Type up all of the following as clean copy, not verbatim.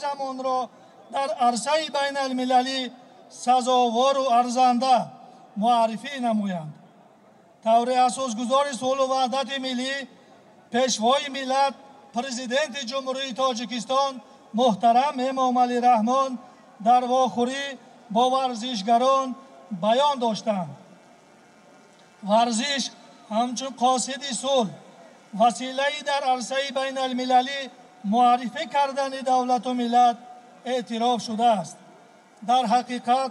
زمانرا در عرصه بین المللی سزاوار و ارزنده معرفی نمویند. طور اساسگذار صلح و وحدت ملی پیشوای ملت پرزیدنت جمهوری تاجیکستان محترم امام علی رحمان در واخوری با ورزشگران بیان داشتند. ورزش همچون قاصد صلح وسیله‌ای در عرصه بین المللی معرفی کردن دولت و ملت اعتراف شده است. در حقیقت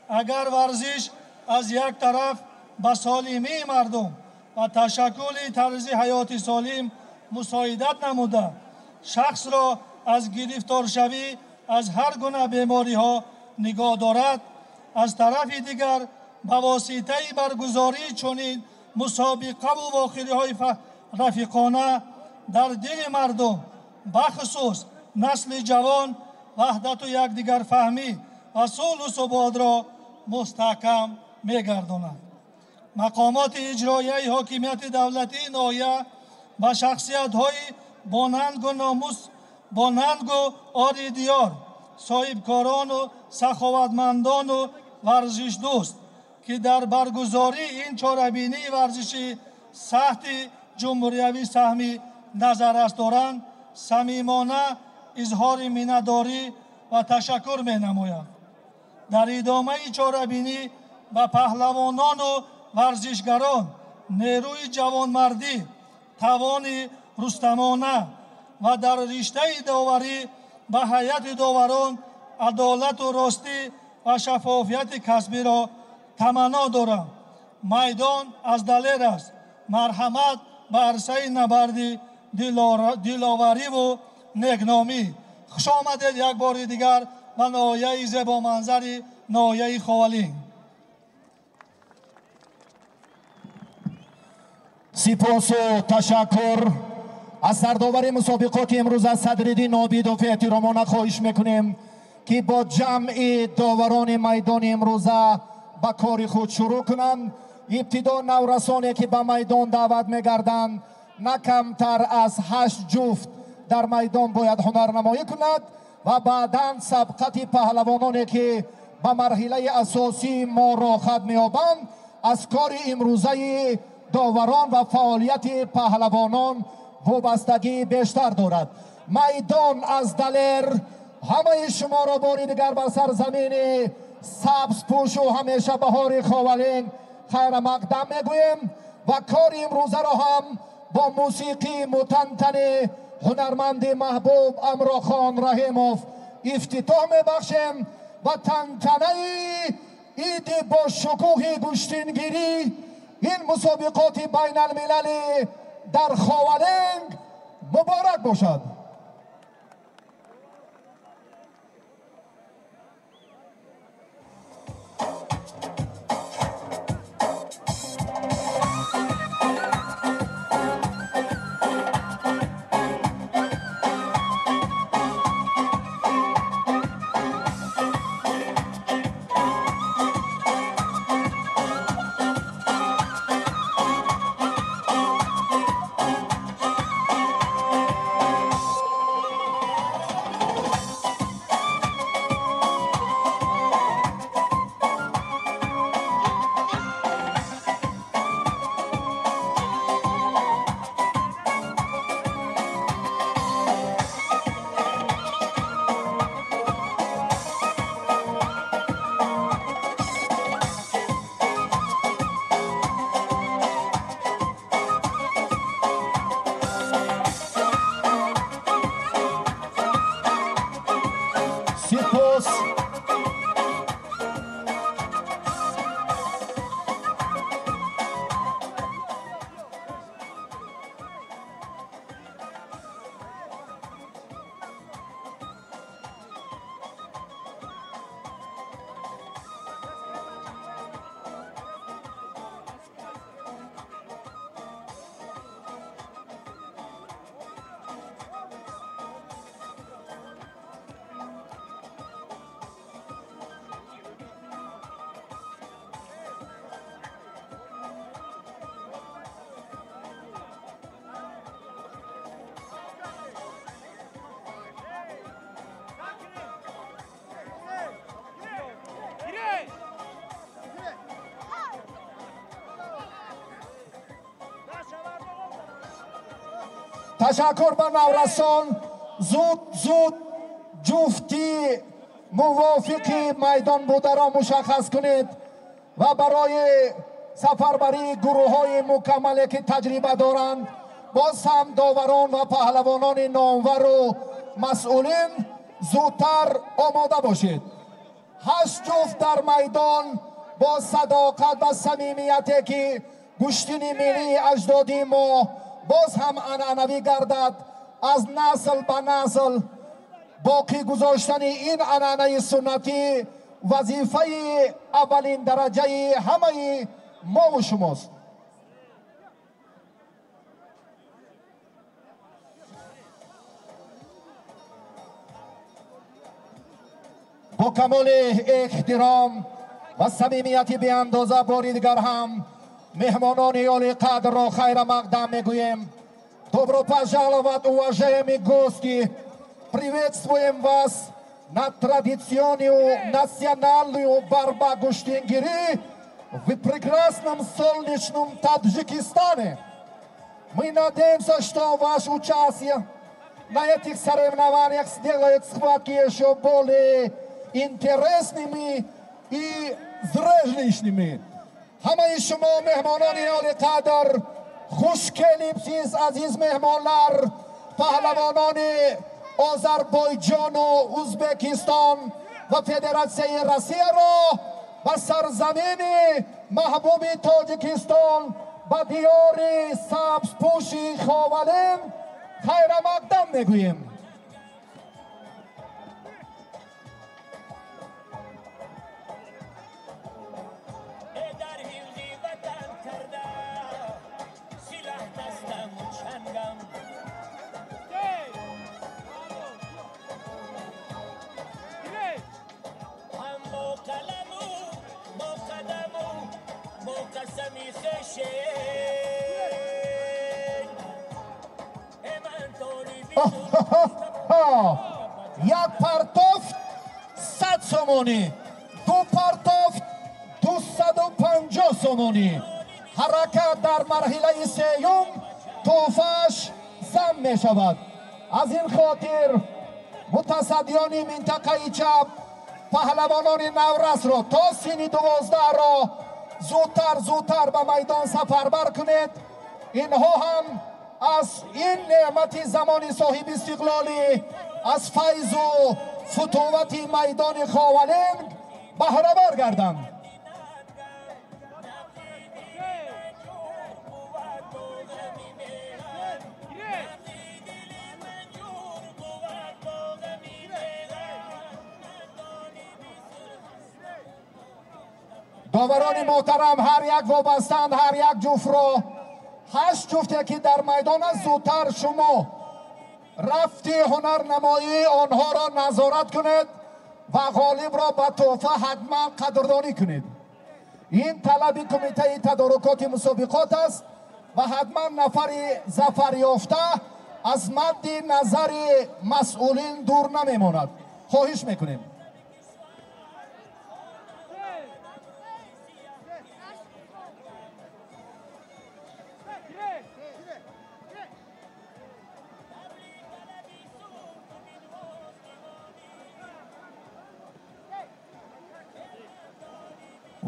اگر ورزش از یک طرف به سالمی مردم و تشکل طرز حیات سالم مساعدت نموده شخص را از گرفتار شوی از هر گونه بیماری ها نگاه دارد، از طرف دیگر به واسطه برگزاری چنین مسابقه و واخری های رفیقانه در دل مردم بخصوص نسل جوان وحدت و یکدیگر فهمی و صلح و ثبات را مستحکم می‌گرداند. مقامات اجرایی حاکمیت دولتی ناحیه و شخصیت‌های با ننگ و ناموس با ننگ و آری دیار صاحبکاران و سخاوتمندان و ورزش دوست که در برگزاری این چهاربینی ورزشی سخت جمهوری سهمی نظر است دارند صمیمانه اظهار منتداری و تشکر می‌نمایم. در ادامه چهاربینی به پهلوانان و ورزشگران نیروی جوانمردی، توان رستمانه و در رشته داوری به هیئت داوران عدالت و راستی و شفافیت کسبی را تمنا دارم. میدان از دلیر است. مرحمت به عرصه نبردی دلاوری و نگنامی. خوش آمدید یک بار دیگر به ناحیه زیبا منظر ناحیه خوالین. سپاس و تشکر از سرداور مسابقات امروز از صدرالدین نابیدوف احترامانه خواهش میکنیم که با جمع داوران میدان امروزه به کار خود شروع کنند. ابتدا نورسانی که به میدان دعوت میگردند نه کمتر از 8 جفت در میدان باید هنرنمایی کند و بعدا سبقت پهلوانانی که به مرحله اساسی ما را خدمت می‌یابند از کار امروزه داوران و فعالیت پهلوانان وابستگی بیشتر دارد. میدان از دلیر همه شما را باری دیگر بر سرزمین سبز پوش و همیشه بهار خوالین خیر مقدم میگویم و کار امروزه را هم با موسیقی متنتن هنرمند محبوب امراخان رحیموف افتتاح میبخشیم و تنتنه عید با شکوه گشتینگیری این مسابقات بین المللی در خوالنگ مبارک باشد. تشکر به نورسان. زود جفتی موافقی میدان بوده را مشخص کنید و برای سفربری گروه های مکملی که تجربه دارند باز هم داوران و پهلوانان نامور و مسئولین زودتر آماده باشید. 8 جفت در میدان با صداقت و صمیمیتی که گشتین ملی اجدادی ما باز هم عنعنوی گردد، از نسل به نسل باقی گذاشتن این عنعنه سنتی وظیفه اولین درجه همه ما و شماست. با کمال احترام و صمیمیت بی اندازه باری دیگر هم مهمانان عالی قدر را خیر مقدم میگویم. Добро пожаловать, уважаемые гости! Приветствуем вас на традиционную национальную борьбу гуштингири в прекрасном солнечном Таджикистане. Мы надеемся, что ваше участие на этих соревнованиях сделает схватки еще более интересными и зрелищными. همه شما مهمانان عالی قدر خوش келибсиз азиз меҳмонлар, паҳлавонони Озарбойҷону Ӯзбекистон ва Федератсияи Россияро ба сарзамини маҳбуби Тоҷикистон ба диёри сабзпӯши Ховалин хайрамақдам мегӯем. یک پرتفت 100 سومونی، دو پرتفت 250 سومونی. حرکت در مرحله سیوم توفش زم می شود. از این خاطر متصدیان منطقه چپ پهلوانان نورس را تا سین 12 را زودتر به میدان سفربر کنید. اینها هم از این نعمت زمان صاحب استقلالی از فیض و فتووت میدان خاولین بهره بر گردند. داوران محترم هر یک وابستند، هر یک جفت را 8 جفتی که در میدان است زودتر شما رفتی هنرنمایی آنها را نظارت کنید و غالب را به تحفه حتما قدردانی کنید. این طلب کمیته تدارکات مسابقات است و حتما نفر ظفر یافته از مد نظر مسئولین دور نمیماند. خواهش میکنیم.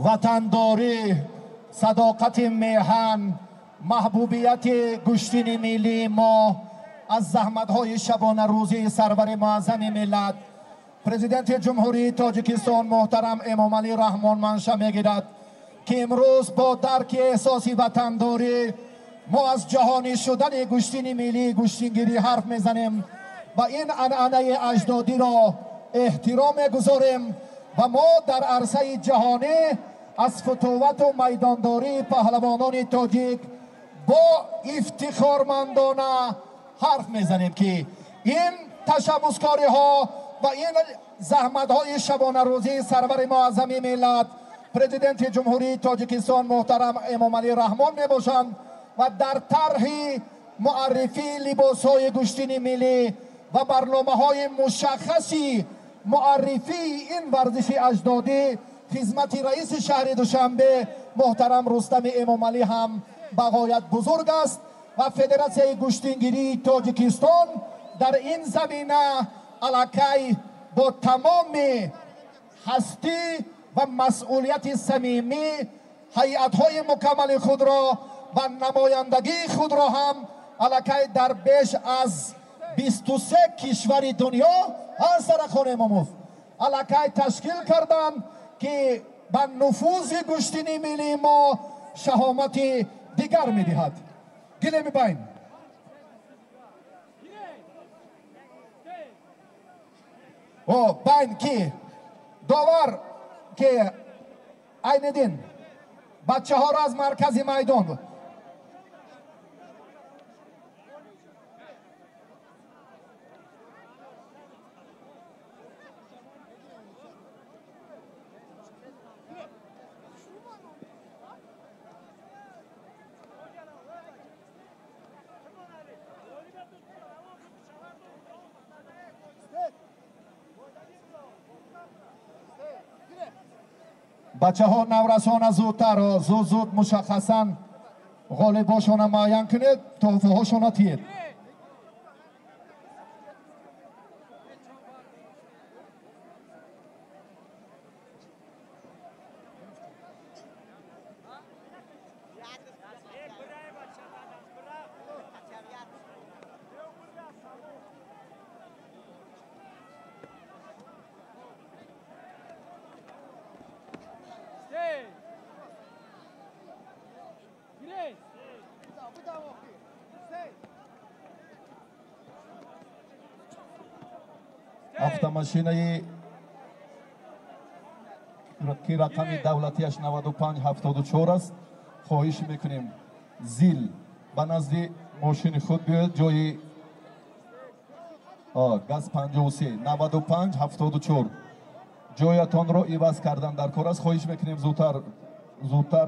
وطنداری، صداقت میهن، محبوبیت گشتین ملی ما از زحمت‌های شبانه روزی سرور معظم ملت پرزیدنت جمهوری تاجیکستان محترم امامعلی رحمان منشأ میگیرد که امروز با درک احساسی وطنداری ما از جهانی شدن گشتین ملی گشتینگیری حرف میزنیم و این عنعنه اجدادی را احترام میگذاریم و ما در عرصه جهانی از فتووت و میدانداری پهلوانان تاجیک با افتخارمندانه حرف میزنیم که این تشبثکاری ها و این زحمت های شبانه روزی سرور معظم ملت پرزیدنت جمهوری تاجیکستان محترم امامعلی رحمان میباشند و در طرح معرفی لباس های گشتین ملی و برنامه های مشخصی معرفی این ورزش اجدادی خدمت رئیس شهر دوشنبه محترم رستم امامعلی هم بغایت بزرگ است و فدراسیون گوشتینگیری تاجیکستان در این زمینه علاقه با تمام هستی و مسئولیت صمیمی هیئت‌های مکمل خود را و نمایندگی خود را هم علاقه در بیش از 23 کشور دنیا از سرخان اماموف علاقه تشکیل کردند که به نفوذ گوشتینی ملی ما شهامت دیگر می‌دهد. گله می‌بین و بین که داور که عین دین بچه ها را از مرکز میدان بچه ها نورسان زودتر زود مشخصا غالباشون معین کنید توفه هاشون تیر автомашинаи ки рақами давлатиаш 9574 аст хоҳиш мекунем зил ба назди мошини худ биёед ҷои газ 53 9574 ҷоятонро иваз кардан дар кор аст хоҳиш мекунем зудтар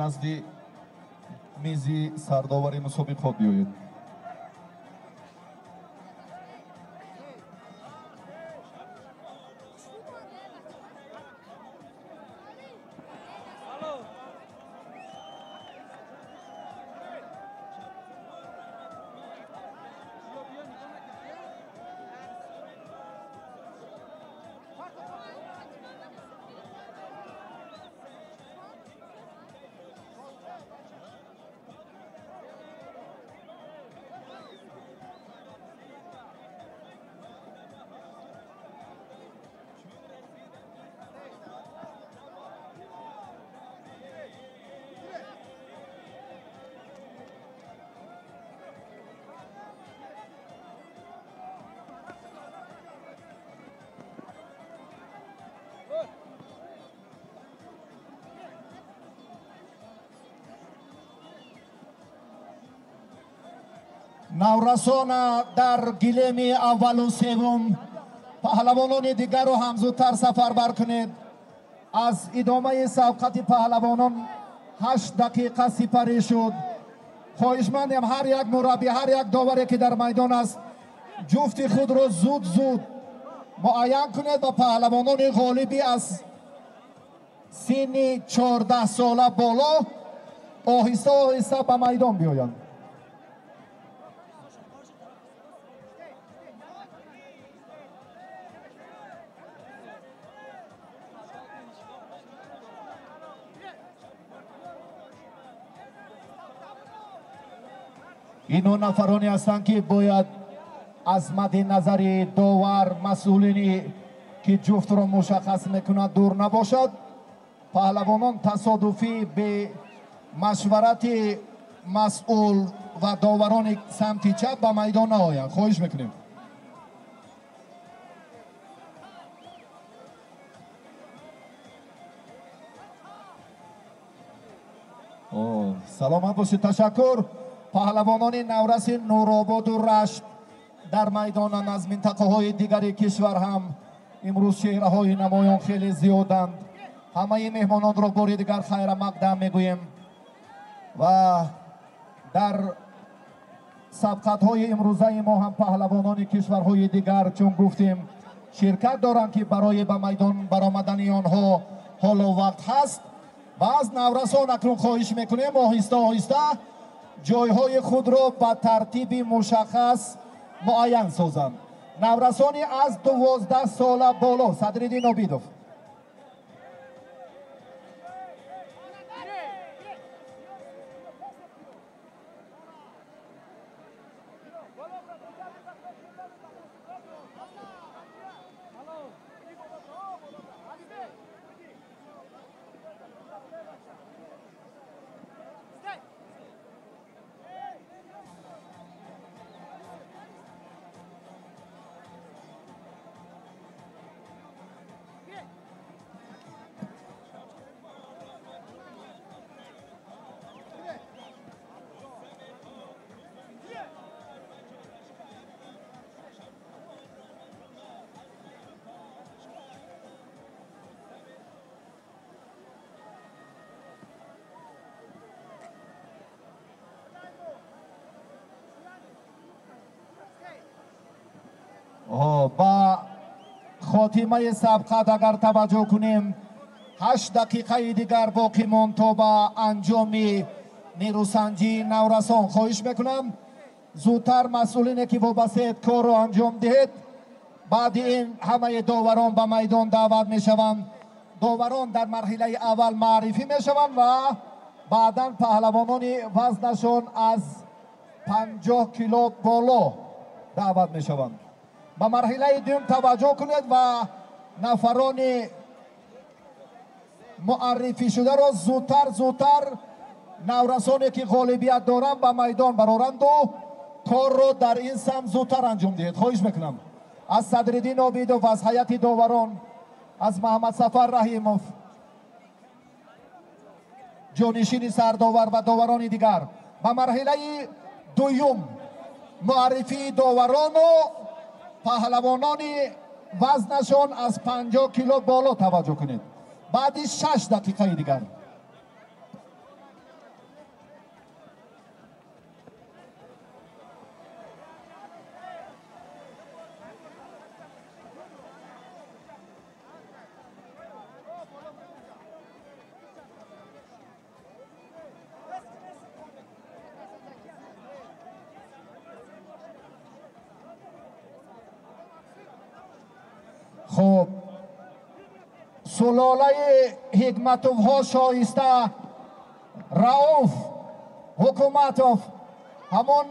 назди мизи сардовари мусобиқот биёед نورسان در گلیم اول و سوم پهلوانان دیگر رو هم زودتر سفربر کنید از ادامه سبقت پهلوانان 8 دقیقه سپری شد خواهشمندم هر یک مربی هر یک داوری که در میدان است جفت خود رو زود معین کنید و پهلوانان غالبی از سن 14 ساله بالا آهسته به میدان بیایند اینو نفرانی هستند که باید از مد نظر داور مسئولینی که جفت را مشخص میکنند دور نباشد پهلوانان تصادفی به مشورت مسئول و داوران سمت چپ به میدان نآیند خواهش میکنیم سلامت باشید تشکر پهلوانان نورس نورآباد و رشت در میدانند از منطقه های دیگر کشور هم امروز چهره های نمایان خیلی زیادند همه مهمانان را بار دیگر خیر مقدم میگوییم و در سبقت های امروزه ما هم پهلوانان کشورهای دیگر چون گفتیم شرکت دارند که برای به میدان برآمدن آنها حال و وقت هست و از نورسان اکنون خواهش میکنیم آهسته جایهای خود را به ترتیب مشخص معین سازند. نورسانی از 12 ساله بالا صدرالدین عابدوف. با خاتمه سبقت اگر توجه کنیم 8 دقیقه دیگر باقی ماند تا به انجام نیروسنجی نورسان. خواهش میکنم زودتر مسئولینی که وابسته کار رو انجام دهید. بعد این همه داوران به میدان دعوت میشوند. داوران در مرحله اول معرفی میشوند و بعدا پهلوانان وزنشان از 50 کیلو بالا دعوت میشوند. به مرحله دوم توجه کنید و نفران معرفی شده را زودتر نورسانی که غالبیت دارند به میدان برارند و کار را در این سمت زودتر انجام دهید. خواهش میکنم از صدرالدین عابدوف، از هیئت داوران، از محمد سفر رحیموف، جانشین سرداور و داوران دیگر به مرحله دوم معرفی داوران و پهلوانان وزنشان از 50 کیلو بالا توجه کنید. بعد 6 دقیقه دیگر خب سلاله حکمتوف ها شایسته رؤوف حکومتوف همون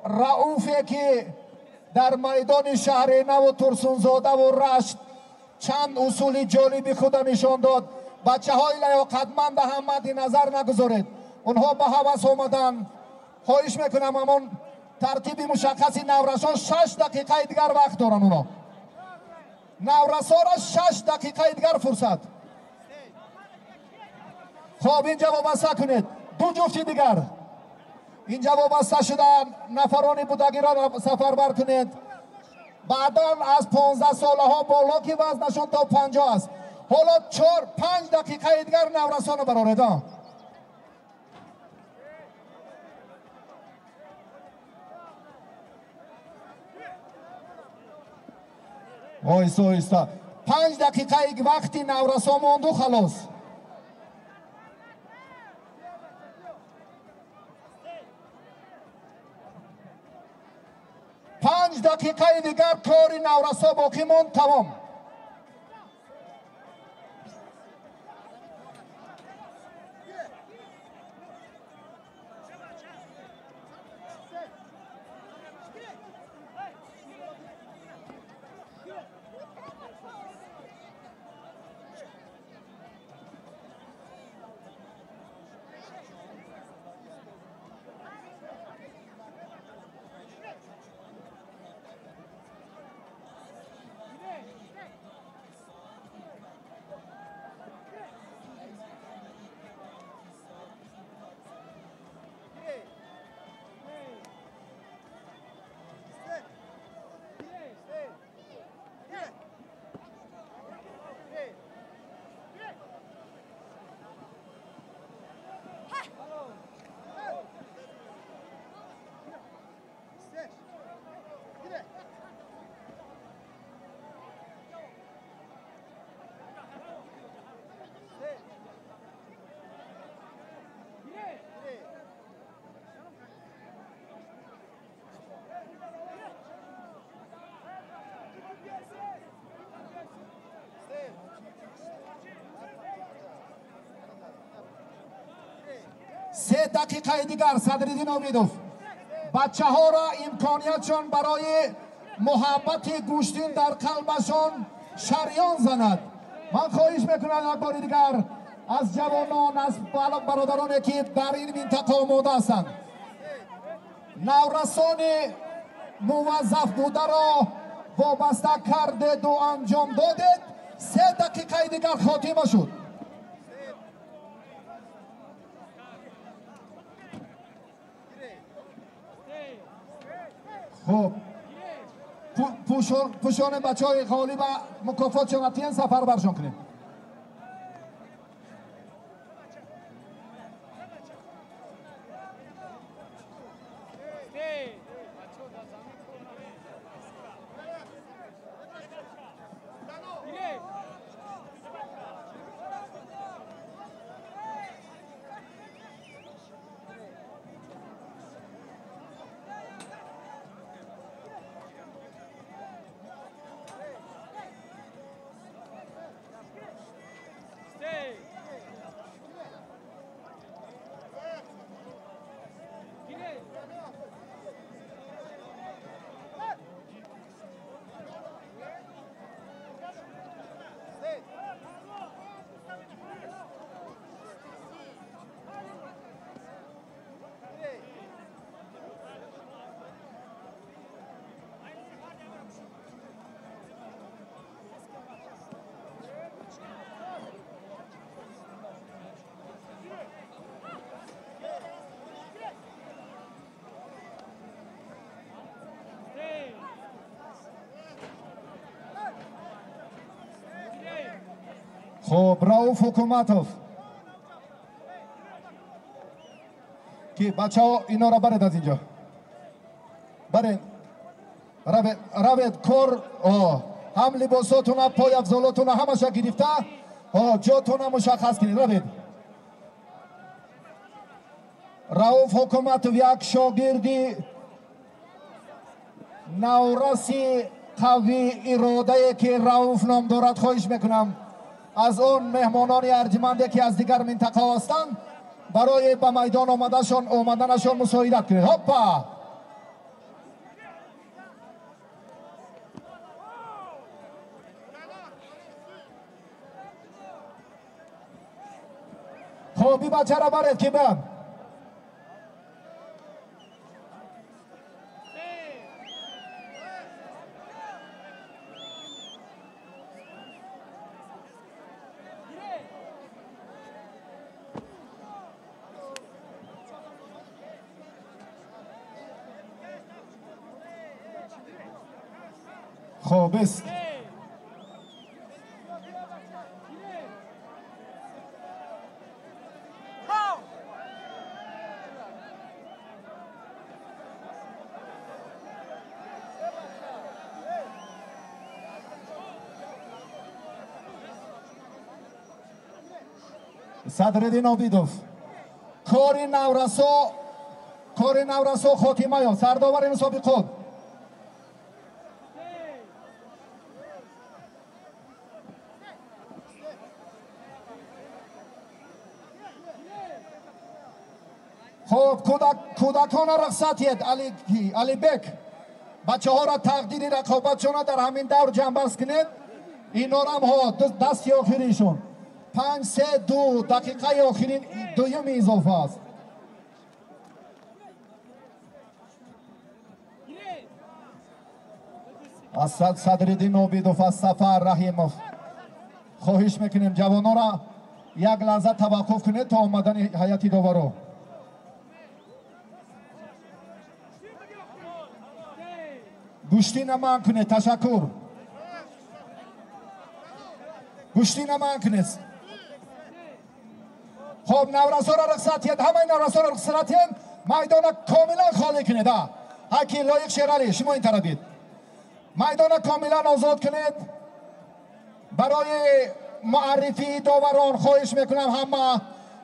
رؤوفی که در میدان شهر نو و ترسونزاده و رشت چند اصول جالبی خود نشان داد. بچه های لیاقتمند هم مد نظر نگذارید، اونها به هوس آمدن. خواهش میکنم همون ترتیب مشخصی نورسان 6 دقیقه دیگر وقت دارن. اونا نورسان را 6 دقیقه دیگر فرصت. خب اینجا وابسته کنید. دو جفتی دیگر اینجا وابسته شدن. نفران بودگی را سفربر کنید. بعدا از 15 ساله ها بالا که وزنشون تا 50 است. حالا 4-5 دقیقه دیگر نورسان را برارید. آیستا 5 دقیقه وقتی نورسان ماند و خلاص. پنج دقیقه دیگر کار نورسان باقی ماند. تمام. 3 دقیقه دیگر صدرالدین امیدوف بچه ها را امکانیتشان برای محبت گوشتین در قلبشان شریان زند. من خواهش میکنم یک بار دیگر از جوانان، از برادرانی که در این منطقه آماده هستند، نورسان موظف بوده را وابسته کردید و انجام دادید. 3 دقیقه دیگر خاتمه شد. خب پوشان بچه های غالب مکافات شنطین سفر برشان کنیم. خب رؤوف حکومتوف که بچه ها اینا را برید از اینجا، برید روید کار هم لباساتون پای افضالاتون همه شا گرفته جاتون مشخص کنید. روید. رؤوف حکومتوف یک شاگردی نورسی قوی اراده که رؤوف نام دارد، خواهش میکنم از اون مهمانان ارجمنده که از دیگر منطقه هستند برای به میدان آمدنشان مساعدت کنید. هاپا خب بی بچه را برید که بم خوب است. صدرالدین امیدوف کار نورسو خاتمه یا سرداور مسابقات. خب کودکان رخصتیت علی بک بچه ها را تقدیر رقابت شما در همین دور جمع بست کنید. اینا هم ها دستی آخریشون 5-3-2 دقیقه آخرین دویم اضافه است. از صدرالدین امیدوف از سفر رحیموف خواهش میکنیم جوانان را یک لحظه توقف کنید تا آمدن هیئت داورا. گوشتی نمان کنید. تشکر. گوشتی نمان کنید. خب نورسو را رخصتید، همه نورسو را رخصتید، میدان کاملا خالی کنید. هکی لایق شیرالی شما این طرف دید. میدان کاملا آزاد کنید. برای معرفی داوران خواهش میکنم همه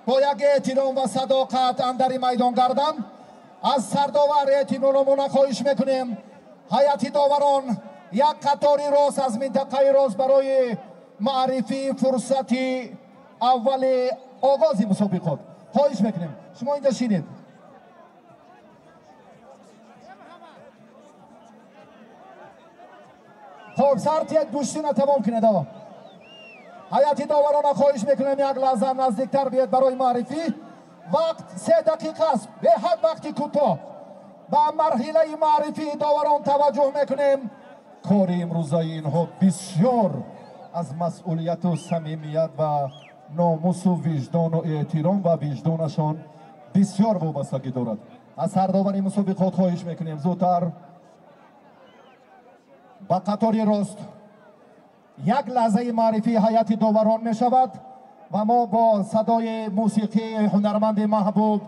با یک احترام و صداقت اندر میدان گردن. از سرداور احتراممون خواهش میکنیم هیئت داوران یک قطاری راست از منطقه راست برای معرفی فرصتی اول آغاز مسابقات. خواهش میکنیم شما اینجا شینید. خب سرت یک گوشتی تمام کنید. هیئت داوران خواهش میکنیم یک لحظه نزدیکتر بیاد برای معرفی. وقت 3 دقیقه است، به حد وقتی کوتاه. به مرحله معرفی داوران توجه میکنیم. کار امروزه اینها بسیار از مسئولیت و صمیمیت و ناموس و وجدان و احترام و وجدانشان بسیار وابستگی دارد. از سرداور مسابقات خواهش میکنیم زودتر با قطار راست. یک لحظه معرفی هیئت داوران می شود و ما با صدای موسیقی هنرمند محبوب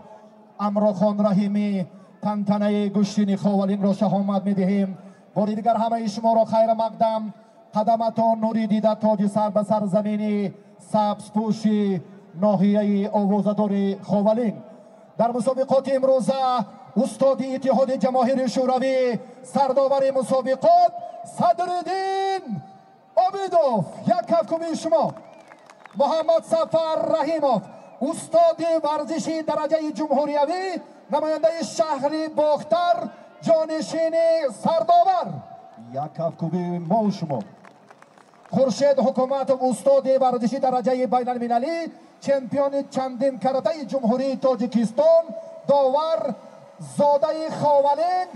امراخان رحیمی تنتنه گوشتین خاولین را شهامت می دهیم. باری دیگر همه شما را خیر مقدم. قدمتان نوری دیده تاج سر به سر زمینی سبز پوشی ناحیه آوازدار خاولین. در مسابقات امروزه استادی اتحاد جماهیر شوروی سرداور مسابقات صدرالدین عابدوف، یک کفکوبی شما. محمد سفر رحیموف استاد ورزشی درجه جمهوریوی نماینده شهر باختر جانشین سرداور، یک کفکوبی ما و شما. خورشید حکومت استاد ورزشی درجه بین المللی چمپیون چندین کرده جمهوری تاجیکستان داور زاده خاولین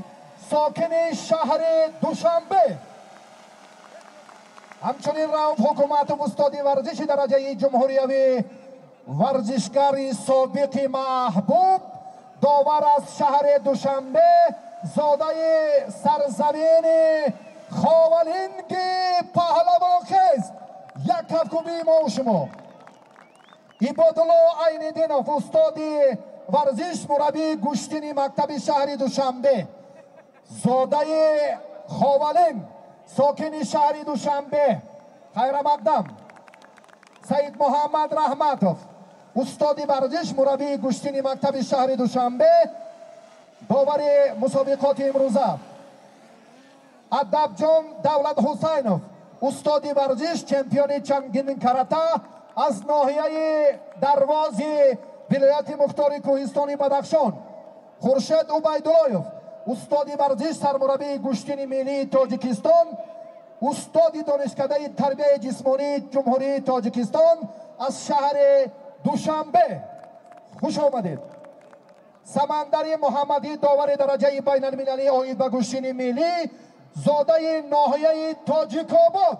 ساکن شهر دوشنبه. همچنین رئیس حکومت استاد ورزشی درجه جمهوریوی ورزشکار سابق محبوب داور از شهر دوشنبه زاده سرزمین خاولینگ پهلوان خیز، یک کفکوبی ما و شما. عبادالله عین‌الدینوف استاد ورزش مربی گوشتین مکتب شهر دوشنبه زاده خاولین ساکن شهر دوشنبه، خیر مقدم. سید محمد رحمتوف استاد ورزش مربی گوشتین مکتب شهر دوشنبه داور مسابقات امروزه. ادب جان دولت حسینوف استاد ورزش چمپیون چنگین کراته از ناحیه درواز ولایت مختار کوهستانی بدخشان. خورشید عبیداللهیوف استاد ورزش سرمربی گوشتین ملی تاجیکستان استاد دانشکده تربیت جسمانی جمهوری تاجیکستان از شهر دوشنبه، خوش آمدید. سمندری محمدی داور درجه بین المللی آید به گوشتین ملی زاده ناحیه تاجیک‌آباد.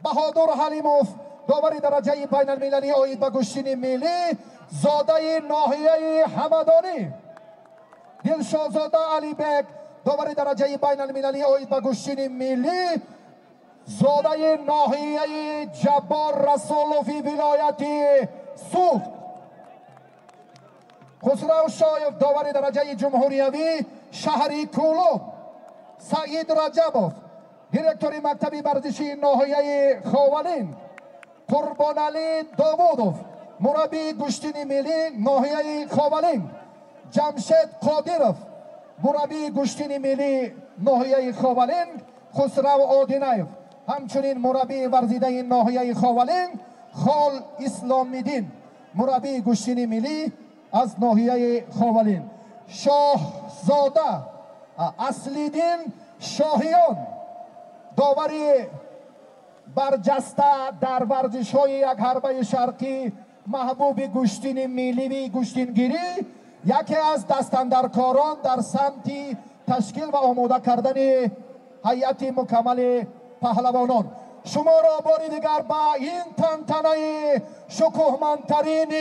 بهادر حلیموف داور درجه بین المللی آید به گوشتین ملی زاده ناحیه همدانی. دلشاهزاده علی بک داور درجه بین المللی آید به گوشتین ملی زاده ناحیه جبار رسولوفی ولایت سوخت. خسرو شایف داور درجه جمهوریوی شهری کولوم. سعید رجبوف دیرکتوری مکتبی ورزشی ناحیه خاولین. قربان علی داوودوف مربی گوشتین ملی ناحیه خاولین. جمشید قادیروف مربی گوشتین ملی ناحیه خاولین. خسرو آدینایف همچنین مربی ورزیده ناحیه خاولین. خال اسلامیدین مربی گوشتین ملی از ناحیه خاولین. شاهزاده اصلیدین شاهیان داوری برجسته در ورزش های یک حربه شرقی محبوب گوشتین ملی و گوشتینگیری، یکی از دستاندرکاران در سمت تشکیل و آماده کردن هیئت مکمل پهلوانان. شما را باری دیگر با این تنتنه شکوهمندترین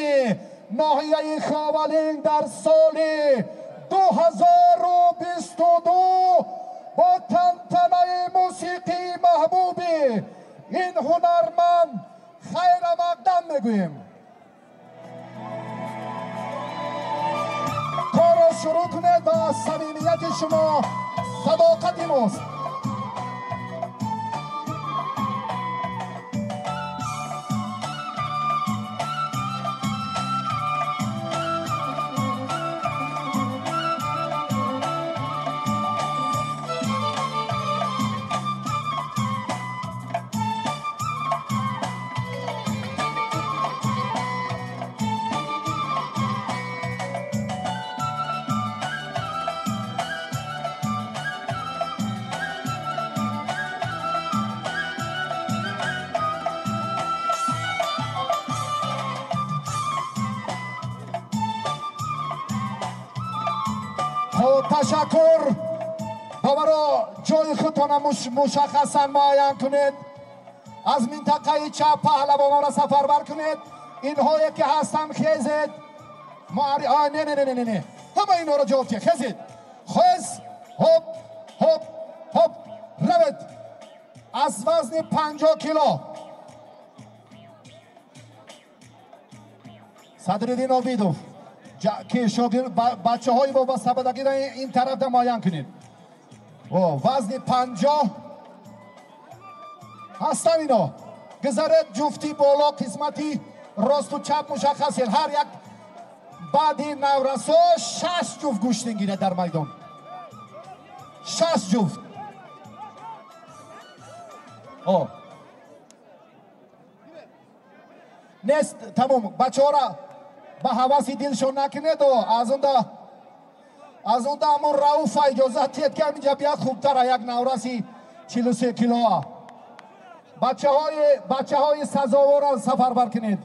ناحیه خاولین در سال 2022 با تنتنه موسیقی محبوب این هنرمند خیر مقدم میگوییم. کار را شروع کنید با صمیمیت شما صداقت ماست. خب تشکر. دوباره جای خودتان مشخصا معین کنید. از منطقه چپ پهلوان را سفربر کنید. اینهایی که هستن خیزید. نه همه اینا را جفتی خیزید. خیز هپ هپ هپ روید. از وزن 50 کیلو صدرالدین عابدوف که شاگرد بچه های وابسته بدگی را این طرف ده معین کنید. وزن 50 هستن اینا. گذارد جفتی بالا قسمتی راست و چپ مشخصه. هر یک بعدی نورسا 6 جفت گوشت گیره در میدان. 6 جفت. نیست تمام. بچه ها را به حواسی دلشون نکنید و از اون دا همون رؤوف اجازه تید که اینجا بیا خوبتر یک نورسی 43 کیلو. بچه های سزاوار را سفر بر کنید.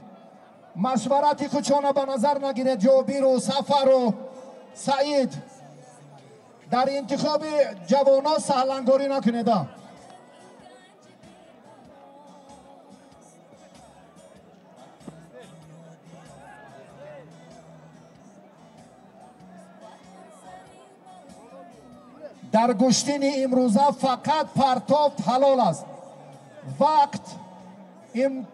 مشورتی خودشان به نظر نگیرید. جابیر و سفر و سعید در انتخاب جوانا سهلنگاری نکنید. در گشتین امروزه فقط پرتافت حلال است. وقت این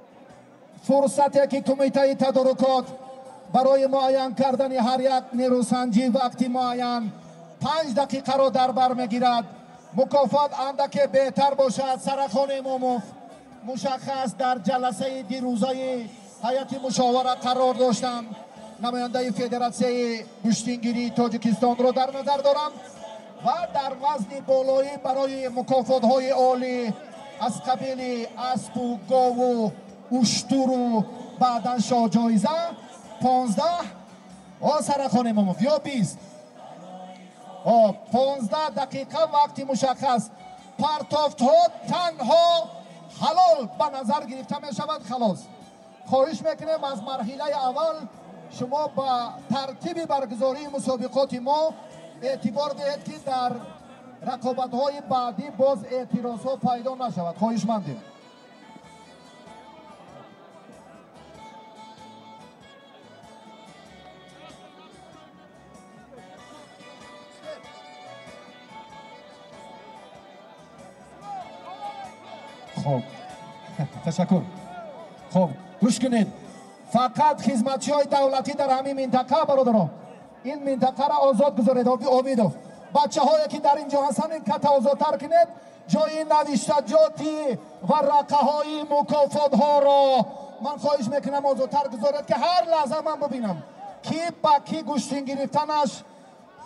فرصتی که کمیته تدارکات برای معین کردن هر یک نیروسنجی وقتی معین 5 دقیقه را در بر میگیرد. مکافات اندکی بهتر باشد. سرخان اماموف مشخص در جلسه دیروزه هیئت مشاوره قرار داشتند. نماینده فدراسیون گشتینگیری تاجیکستان را در نظر دارم و در وزن بالایی برای مکافات های عالی از قبیل اسب و گاو و اشتر و بعدن شاه جایزه 15 سرخان اماموف یا 20 15 دقیقه وقتی مشخص. پرتافت ها تنها حلال به نظر گرفته می شود. خلاص خواهش میکنیم از مرحله اول شما با ترتیب برگزاری مسابقات ما اعتبار دهید که در رقابت های بعدی باز اعتراض ها پیدا نشود. خواهش مندیم. خب تشکر. خب گوش کنید. فقط خدمتچی های دولتی در همین منطقه برادران این منطقه را آزاد گذارید. عابدوف بچه هایی که در اینجا هستن این کت آزادتر کنید. جای نوشتجاتی و رقه های مکافات ها را من خواهش میکنم آزادتر گذارید که هر لحظه من ببینم کی با کی گوشتین گرفتنش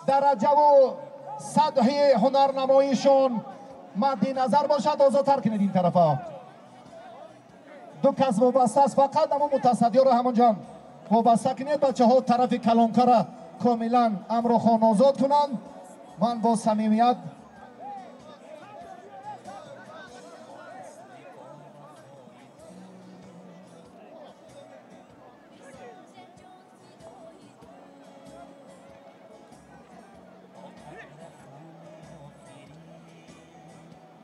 درجه و سطح هنرنماییشون مد نظر باشد. آزادتر کنید این طرف ها. دو کس وابسته است فقط اما متصدی رو همونجا وابسته کنید. بچه ها طرف کلانکا را کاملا امرخان آزاد کنند. من با صمیمیت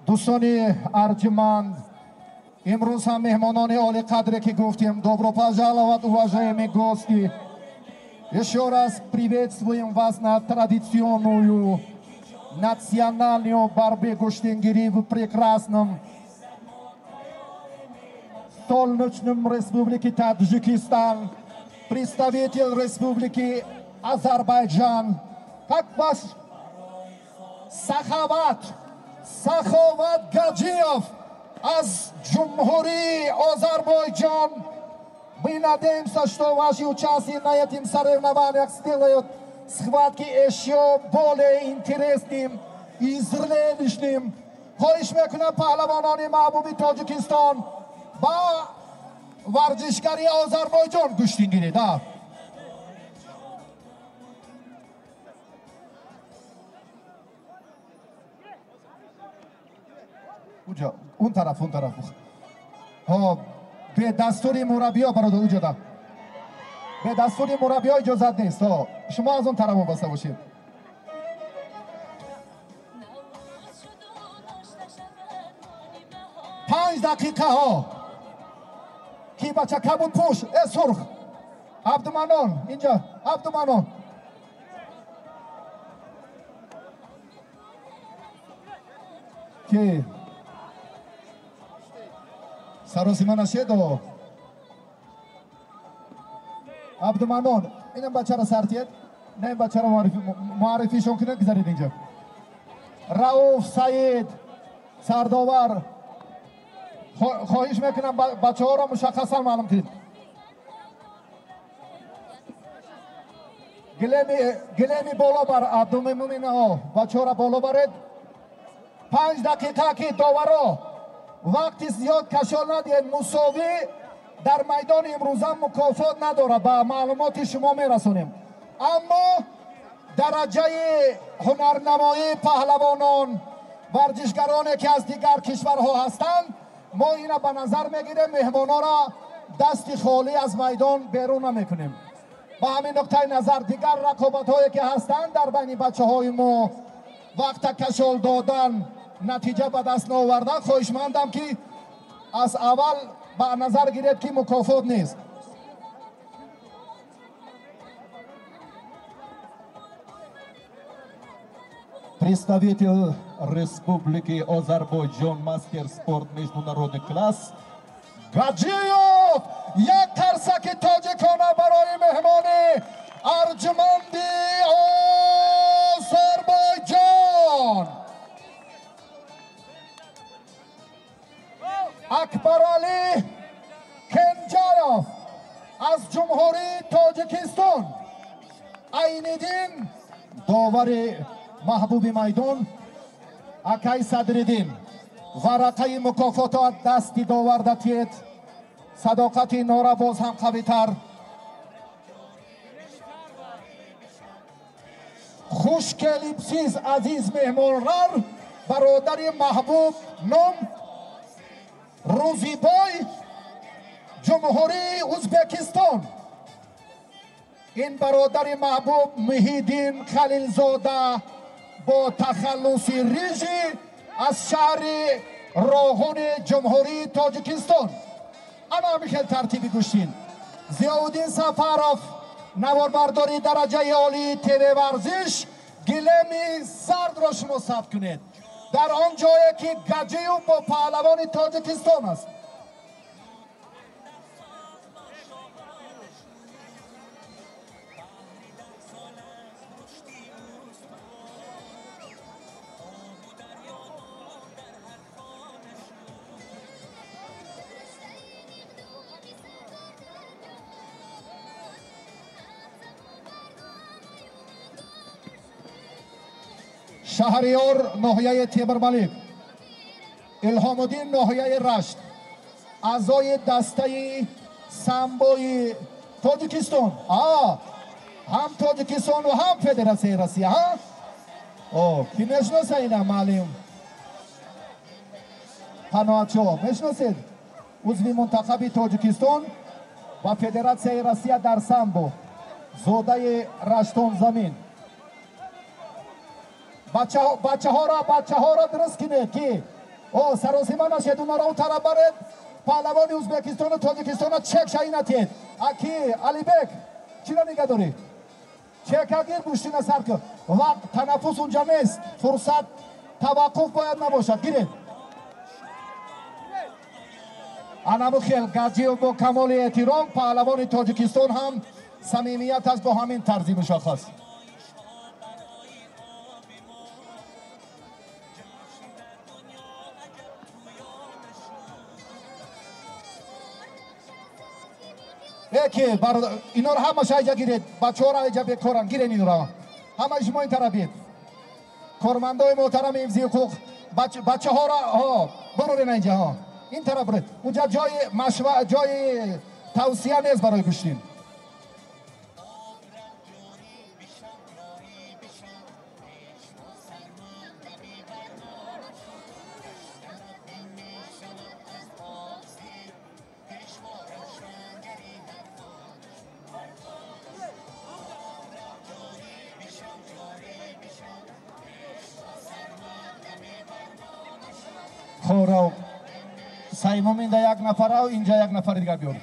دوستان ارجمند امروز هم مهمانان عالی قدری که گفتیم добро пожаловать уважаемые гости. Еще раз приветствуем вас на традиционную национальную борьбу гуштингири в прекрасном солнечном республике Таджикистан, представитель республики Азербайджан. Как ваш Саховат Гаджиев از جمهوری آذربایجان. Мы надеемся, что ваши участие на этим соревнованиях сделают схватки еще более интересным и зрелищным. خواهش میکنم پهلوانان محبوب تاجیکستان با ورزشکاری آذربایجان گوشتین گیرید. اونجا اون طرف ها به دستور مربی ها برادر اونجا ده. به دستور مربی ها اجازت نیست. شما از اون طرف وابسته باشید. 5 دقیقه ها کی بچه کبود پوش سرخ عبدالمنان اینجا عبدالمنان کی سراسیمه نشید و عبدالمنان اینم بچه را سرتید نه این بچه را معرفیشون کنید گذارید اینجا رؤوف سعید سرداور خواهش میکنم بچه ها را مشخصا معلوم کنید گلیمی بالا بر عبدالمؤمن ها بچه ها را بالا برید 5 دقیقه که داورا وقتی زیاد کشاند مساوی در میدان امروزه مکافات نداره به معلومات شما میرسونیم اما درجه هنرنمایی پهلوانان ورزشگرانی که از دیگر کشورها هستند ما اینا به نظر میگیریم مهمانا را دست خالی از میدان بیرون نمیکنیم با همین نقطه نظر دیگر رقابت هایی که هستند در بین بچه های ما وقت کشال دادن نتیجه به دست نآوردن خواهشمندم که از اول به نظر گیرید که مکافات نیست Представитель Республики Азербайджан мастер спорт международный класс гаджиев як тарсаки тоҷикона барои меҳмони арҷуманди Озарбойҷон акбаралӣ кенҷаев аз ҷумҳурии тоҷикистон айниддин довари محبوب میدان اکای صدرالدین ورقه مکافات دستی داورده تید صداقت نورا باز هم قوی تر خوش کلیپسیز عزیز مهمانرار برادر محبوب نام روزیبای جمهوری ازبکستان این برادر محبوب مهیدین خلیلزاده با تخلص ریزی از شهر راهون جمهوری تاجیکستان اما میخیل ترتیبی گوشتین ضیاءالدین سفروف نواربرداری درجه عالی تیره ورزش گلمی سرد را شما ثبت کنید در آن جایی که گجیو با پهلوان تاجیکستان است شهریار ناحیه تیمرملیک الهام الدین ناحیه رشت اعضای دسته سامبوی تاجیکستان هم تاجیکستان و هم فدراسیون روسیه کی میشناسه اینا معلوم قناعتچو میشناسید عضو منتخب تاجیکستان و فدراسیون روسیه در سامبو زوده رشتون زمین بچه ها را درست کنید که سراسیمه نشید اونا را اون طرف برید پهلوان ازبکستان و تاجیکستان چک شایی نتید اکی علی بک چی را نگه داری؟ چک اگیر گوشتین سر کن وقت تنفس اونجا نیست فرصت توقف باید نباشد گیرید انمو خیل گجیو با کمال احترام پهلوان تاجیکستان هم صمیمیت است با همین طرزی مشخص که اینا رو همه شایجا گیرید بچه ها را ایجا بکارن گیرین این را همه شما این طرف بید کارمندای محترم امزی حقوق بچه ها را برورین اینجا این طرف برید اونجا جای توصیه نیست برای گوشتین خورو سیموم اینجا یک نفره و اینجا یک نفر دیگر بیاریم.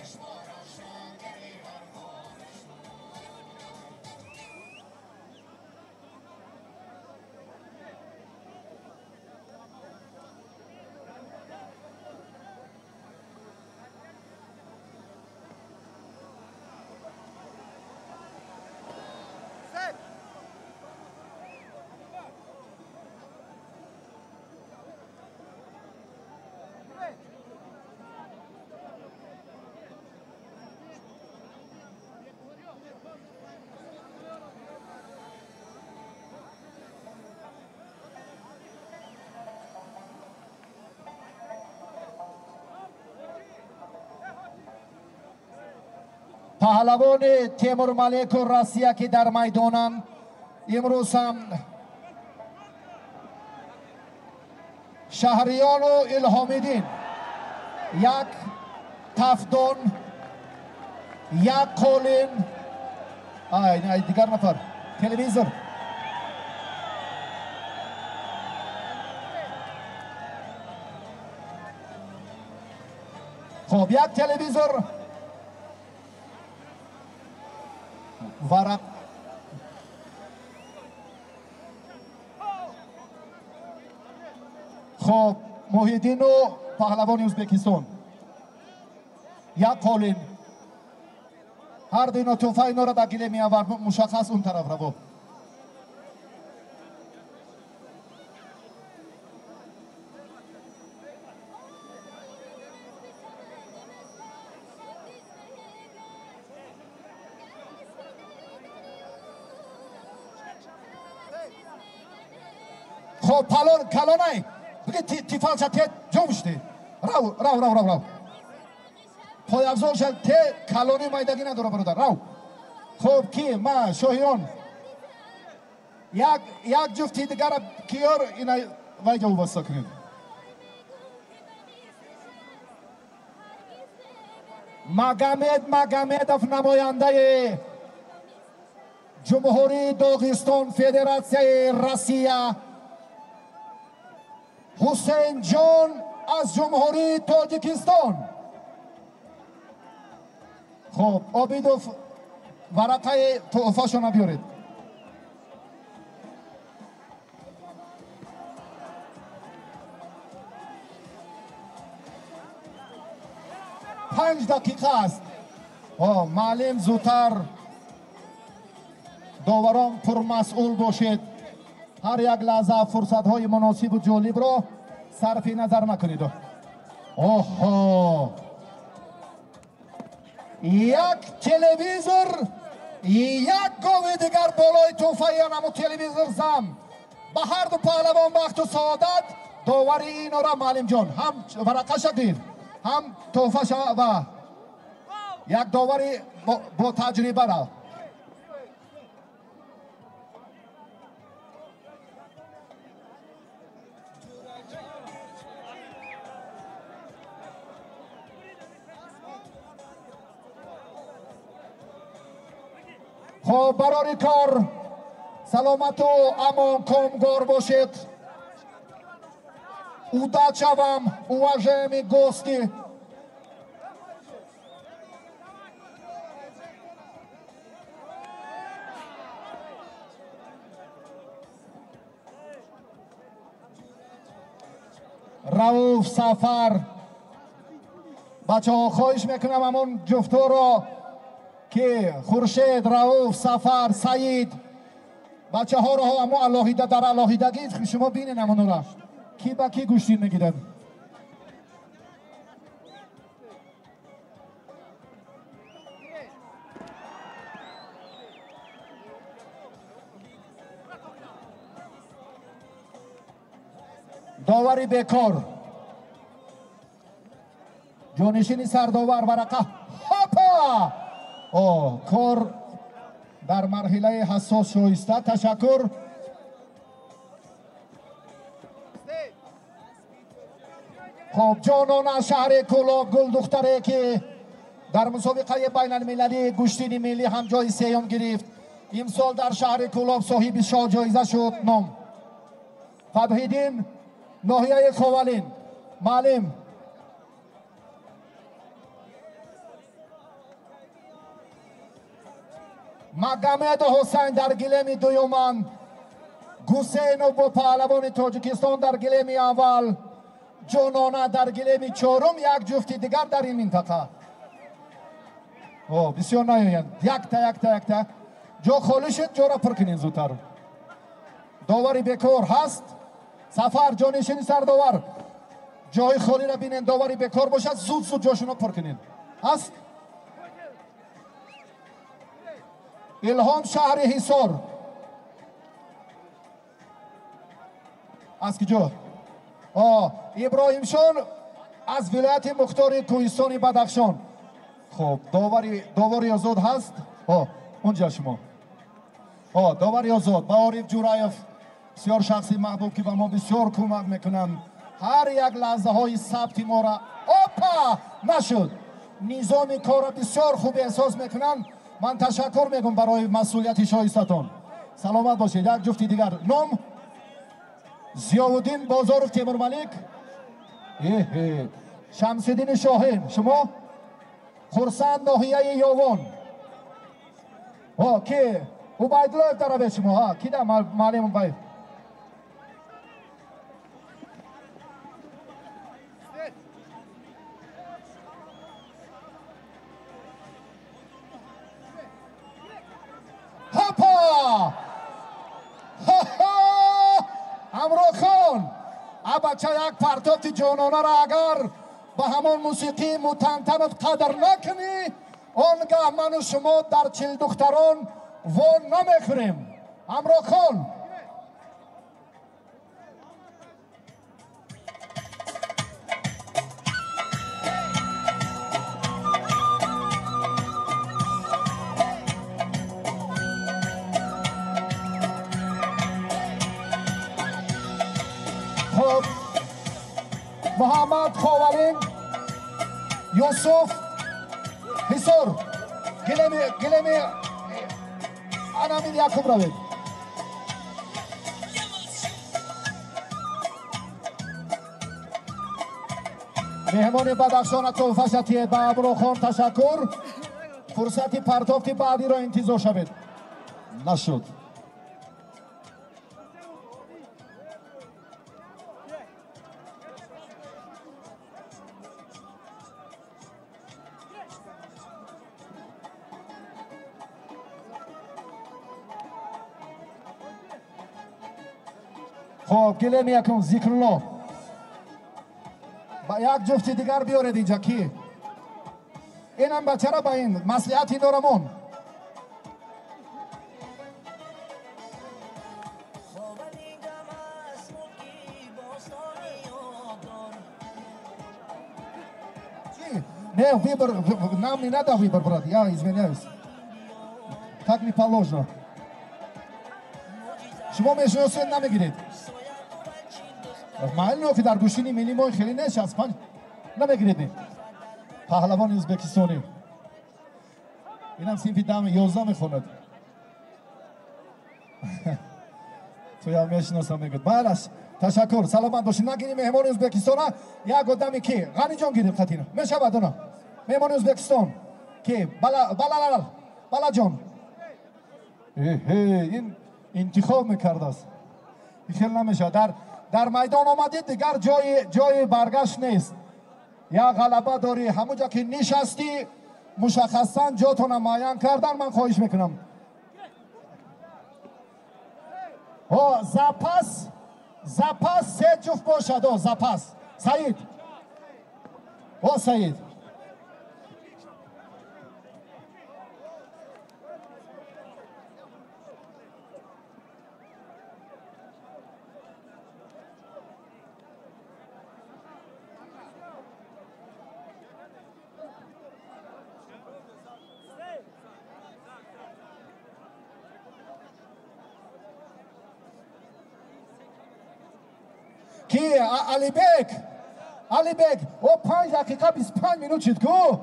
پهلوان تیمور ملک و راسیه که در میدانند امروز هم شهریان و الهامیدین یک تفدون یک قولین نه دیگر نفر تلویزور خب یک تلویزور ورق خب محیدین و پهلوان ازبکستان یک قولین هر دینا توفه اینا را دقیله می آورد مشخص اون طرف را بود خب پالون کلانه بگه تیفال شد تی جمشتی رو پای افزار شد تی کلانی مایدگی نداره برادر رو خب کی ما شاهیان یک جفتی دیگر کیار اینا ویجا وبسته کنید مگامدوف نماینده جمهوری داغستان فدراسیون روسیه حسین جان از جمهوری تاجیکستان خب آبیدوف ورقه تحفه‌شون بیارید پنج دقیقه است معلم زودتر داوران پرمسئول باشید هر یک لحظه فرصت های مناسب و جالب را صرف نظر نکنید اوه یک تلویزور یک گاوی دیگر بالای توفه همون تلویزور زم به هر دو پهلوان بخت و سعادت داوری اینا را معلم جان هم ورقه شدید هم توفه شد و یک داوری با تجربه را خب برای کار سلامت و امان کامگار باشید удача вам, уважаемые гости. رؤوف سفر بچه ها خواهش میکنم همون جفتو رو که خورشید رؤوف سفر سعید بچه ها رو همون الهیده در الهیدگی شما بینین همون رو کی با کی گوشتین میگیدن داوری بیکار جانشینی سرداور ورقه هاپا کار در مرحله حساس شایسته تشکر خب جانان شهر کلاب گل دختره که در مسابقه بین المللی گوشتین ملی هم جای سیام گرفت امسال در شهر کلاب صاحب شاه جایزه شد نام فدهیدین ناحیه خوالین معلم Магомед Ҳусайн дар гилеми дуюман, Гусейнов бо паҳлавони Тоҷикистон дар гилеми аввал, Ҷонона дар гилеми чорум, як ҷуфти дигар дар ин минтақа. Бисёр наёянд. Якта. Ҷо холӣ шуд, ҷоро пур кунин зудтар. Довари бекор ҳаст. Сафар ҷонишини сардовар. Ҷои холиро бинен, довари бекор бошад, зуд ҷошуно пур кунин. Ҳаст? Илҳом шаҳри Ҳисор. Аст ки ҷо? Иброҳимшон аз вилояти Мухтори Кӯҳистони Бадахшон. Хуб, довари озод ҳаст? Унҷа шумо. Довари озод ба Ориф Ҷураев, бисёр шахси маҳбуб ки ба мо бисёр кӯмак мекунанд. ҳар як лаҳзаҳои сабти мора опа нашуд. низоми корро бисёр хуб эҳсос мекунанд. ман ташаккур мегӯям барои масъулияти шоистатон. саломат бошед. як ҷуфти дигар. ном Зиёвуддин Бозоров Темурмалик, Шамсиддини Шоҳин, шумо Хурсанд ноҳияи Ёвон. Ки Убайдуллоев Дарабеш шумо. Кида Маълим бай. Хопа! Амрохон! Абача як партофти ҷононаро агар ба ҳамон мусиқии мутантанот қадр накунӣ, он гаҳ ману шумо дар чилдухтарон вон намехӯрем. Амрохон! Муҳаммад Ховалин, Юсуф Ҳисор, гилеми Анамин Якуб равед. меҳмони Бадахшона тӯҳфаша тиед. Ба Амрохон ташаккур. фурсати партофти баъдиро интизор шавед. Нашуд. خب گله یکم ذکرالله با یک جفت دیگر بیارید اینجا. کی اینم بچه را با این مصلحتی دارمون. Не, выбор, нам не надо выбор, брат, я извиняюсь. Так не положено. شما میشناسید نمیگیرید. معلومه که در گوشینی ملی ما خیلی نشست پنج نمیگیرید. پهلوان ازبکستانی اینم سینفی دم 11 میخوند. توی هم میشناسم میگید. بله تشکر سلامت باشید. نگیریم مهمان ازبکستان یک قدمی کی غنی جان گیریم خطینه میشود اونا مهمان ازبکستان کی بالا جان این انتخاب میکرده است. خیلی نمیشه. در میدان آمدید دیگر جای برگشت نیست. یا غلبه داری همونجا که نشستی مشخصا جاتون معین کردن. من خواهش میکنم زپاس سه جفت باشد. زپاس سعید سعید کی علی بک او 5 دقیقه 25 minut شد کو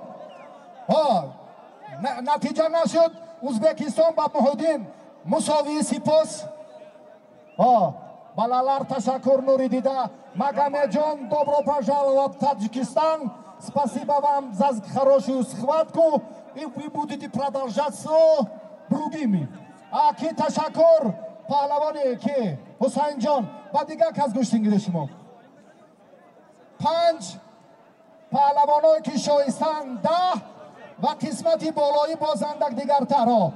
نتیجه نشد. ازبکستان با محودین مساوی سپاس. балалар ташаккур нури дида. Магомедҷон добро пожаловать в Таджикистан. Спасибо вам за хорошую схватку. И вы будете продолжать بروگیمی کی تشکر پهلوانی که حسین جان و دیگه کس گوشتین گیره شما 5 پهلوانایی که شایستن 10 و قسمتی بالایی بازندک دیگر ترها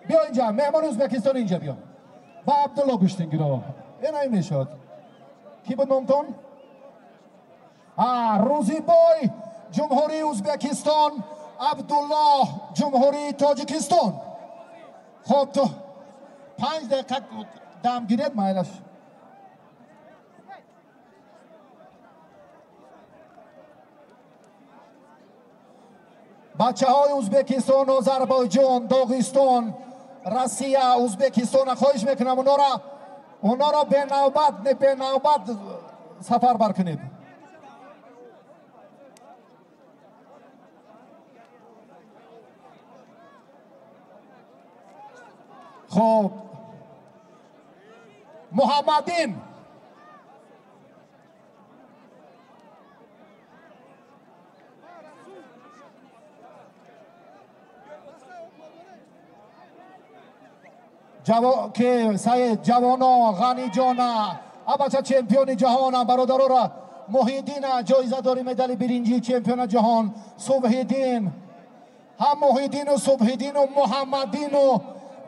بیا اینجا مهمان ازبکستان اینجا بیا با عبدالله گوشتین گیره این این میشد کی بود نامتون؟ روزی بای جمهوری ازبکستان عبدالله جمهوری تاجیکستان خب تو 5 دقیقه دم گیرید مایلش بچه های ازبکستان آذربایجان داغستان روسیه ازبکستان خواهش میکنم اونا را به نوبت سفر بر کنید خب محمدین که سید جوانا غنی جانا بچه چمپیون جهان برادرها را محیدین جایزه داری مدال برنجی چمپیون جهان صبحیدین هم محیدین و صبحیدین و محمدین و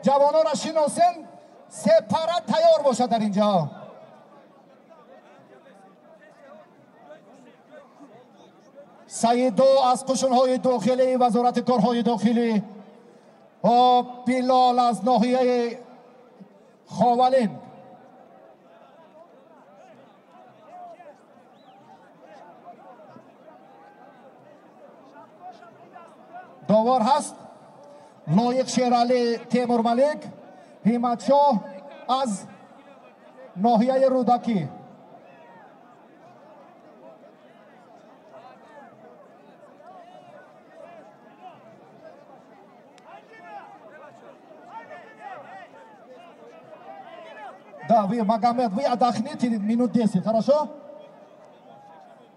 جوانا را شناسین سپرت تیار باشه در اینجا سیدو از قشنهای داخلی وزارت کارهای داخلی و بلال از ناحیه خاولین داور هست لایق شیرعلی تیمور ملک همت شاه از ناحیه رودکی Да, вы, Магомед, вы отдохните минут 10, хорошо?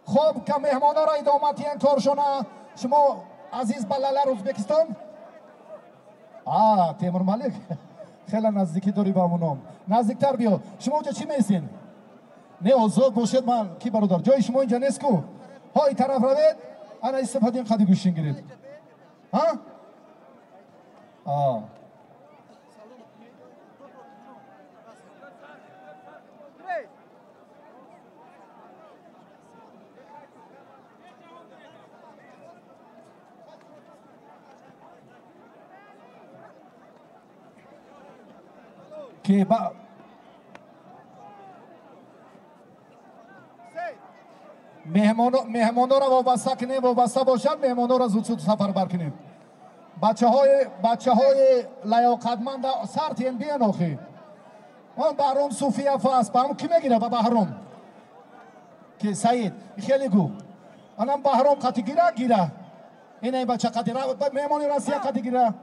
خب که مهمانا را ادامت این کارشونه شما عزیز بلالر ازبکستان تیمور ملک خیلی نزدیکی داری با اونم نزدیکتر بیا شما اونجا چی میسین؟ نه آزاد باشید من کی برادر جای شما اینجا نیست کو های طرف روید انا استفاده خدی گوشین گیرید که مهمانا را وابسته کنیم وابسته باشد مهمانا را زود سفر بر کنیم بچه های لیاقتمند سرتین بیان آخی اون بهرام صوفیه فاست با همون کی میگیره با بهرام که سعید خیلی گو آنم بهرام قطی گیره این بچه قطی مهمانی راسیه قطی گیره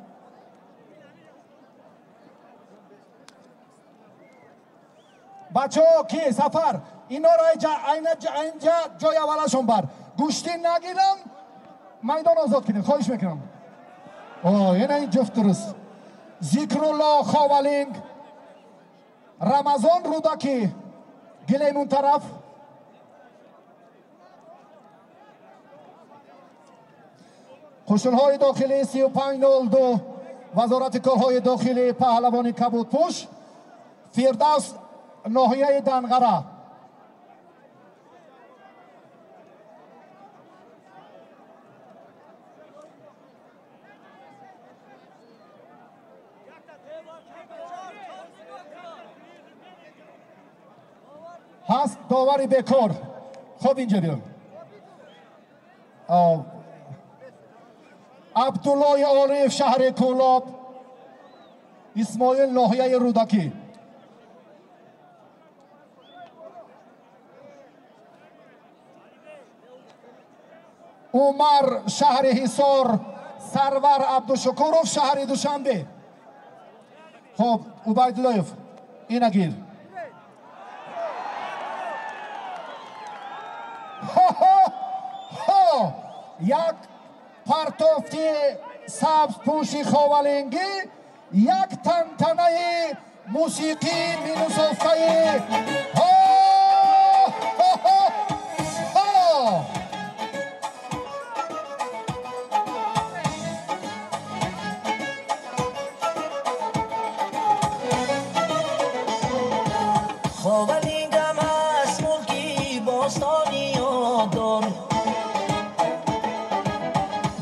بچه ها کی سفر اینا را اینجا جای اولشون بر گوشتی نگیرم میدان آزاد کنیم خواهش میکنم این جفت درست ذکرالله خاولینگ رمضان رودکی گلیمون طرف قشنهای داخلی 3502 وزارت کارهای داخلی پهلوانی کبودپوش فردوس ناحیه دنغره هست داوری بکار خب اینجا بیام عبدالله عارف شهر کولاب اسماعیل ناحیه رودکی عمر شهر حصار سرور عبدالشکورов شهر دوشنبه خب عبیدالله اینا گیر یک پرتافتی سبزپوشی خاولنگی یک تنتنه موسیقی مینوسافه خاولینگم هست ملکی باستانی یاددار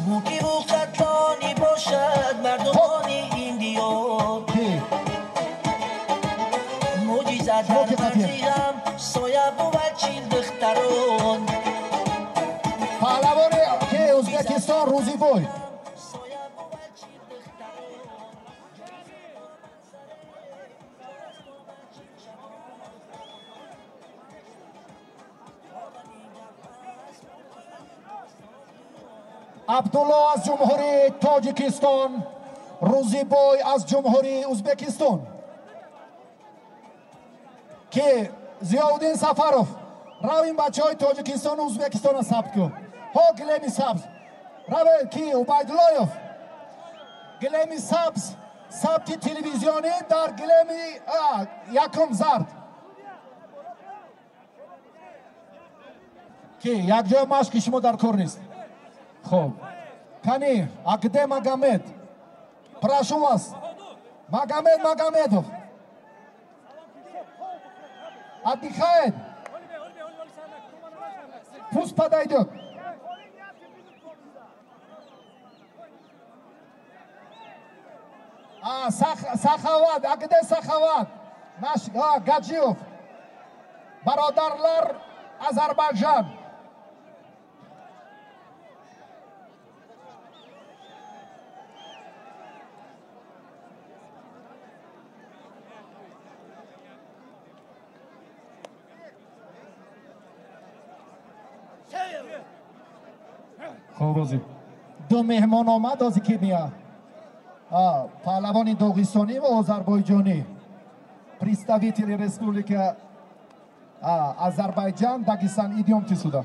موکی و قطانی باشد مردمانی این دیار معجزه در مرزیرم سایه بود چیل دختران پهلوانی که ازبکستان روزی بوی عبدالله از جمهوری تاجیکستان، روزیبوی از جمهوری ازبکستان که زیاودین سفروف رویم بچه های تاجیکستان و ازبکستان ثبت کن ها گلمی سبز رویم کی عبیداللهیف گلمی سبز ثبت تلویزیونی در گلمی یکم زرد که یک جای مشک شما در کار نیست. خب کنی اکده مگامد прошу вас Магомед Магомедов отдыхает пусть подойдет Сахават اکده Сахават наш Гаджиев برادرlar Azerbaycan خوبازی دو مهمان آمد از کی میا پهلوان داغستانی و آذربایجانی представители республики Азербайджан, Дагестан, идемте сюда.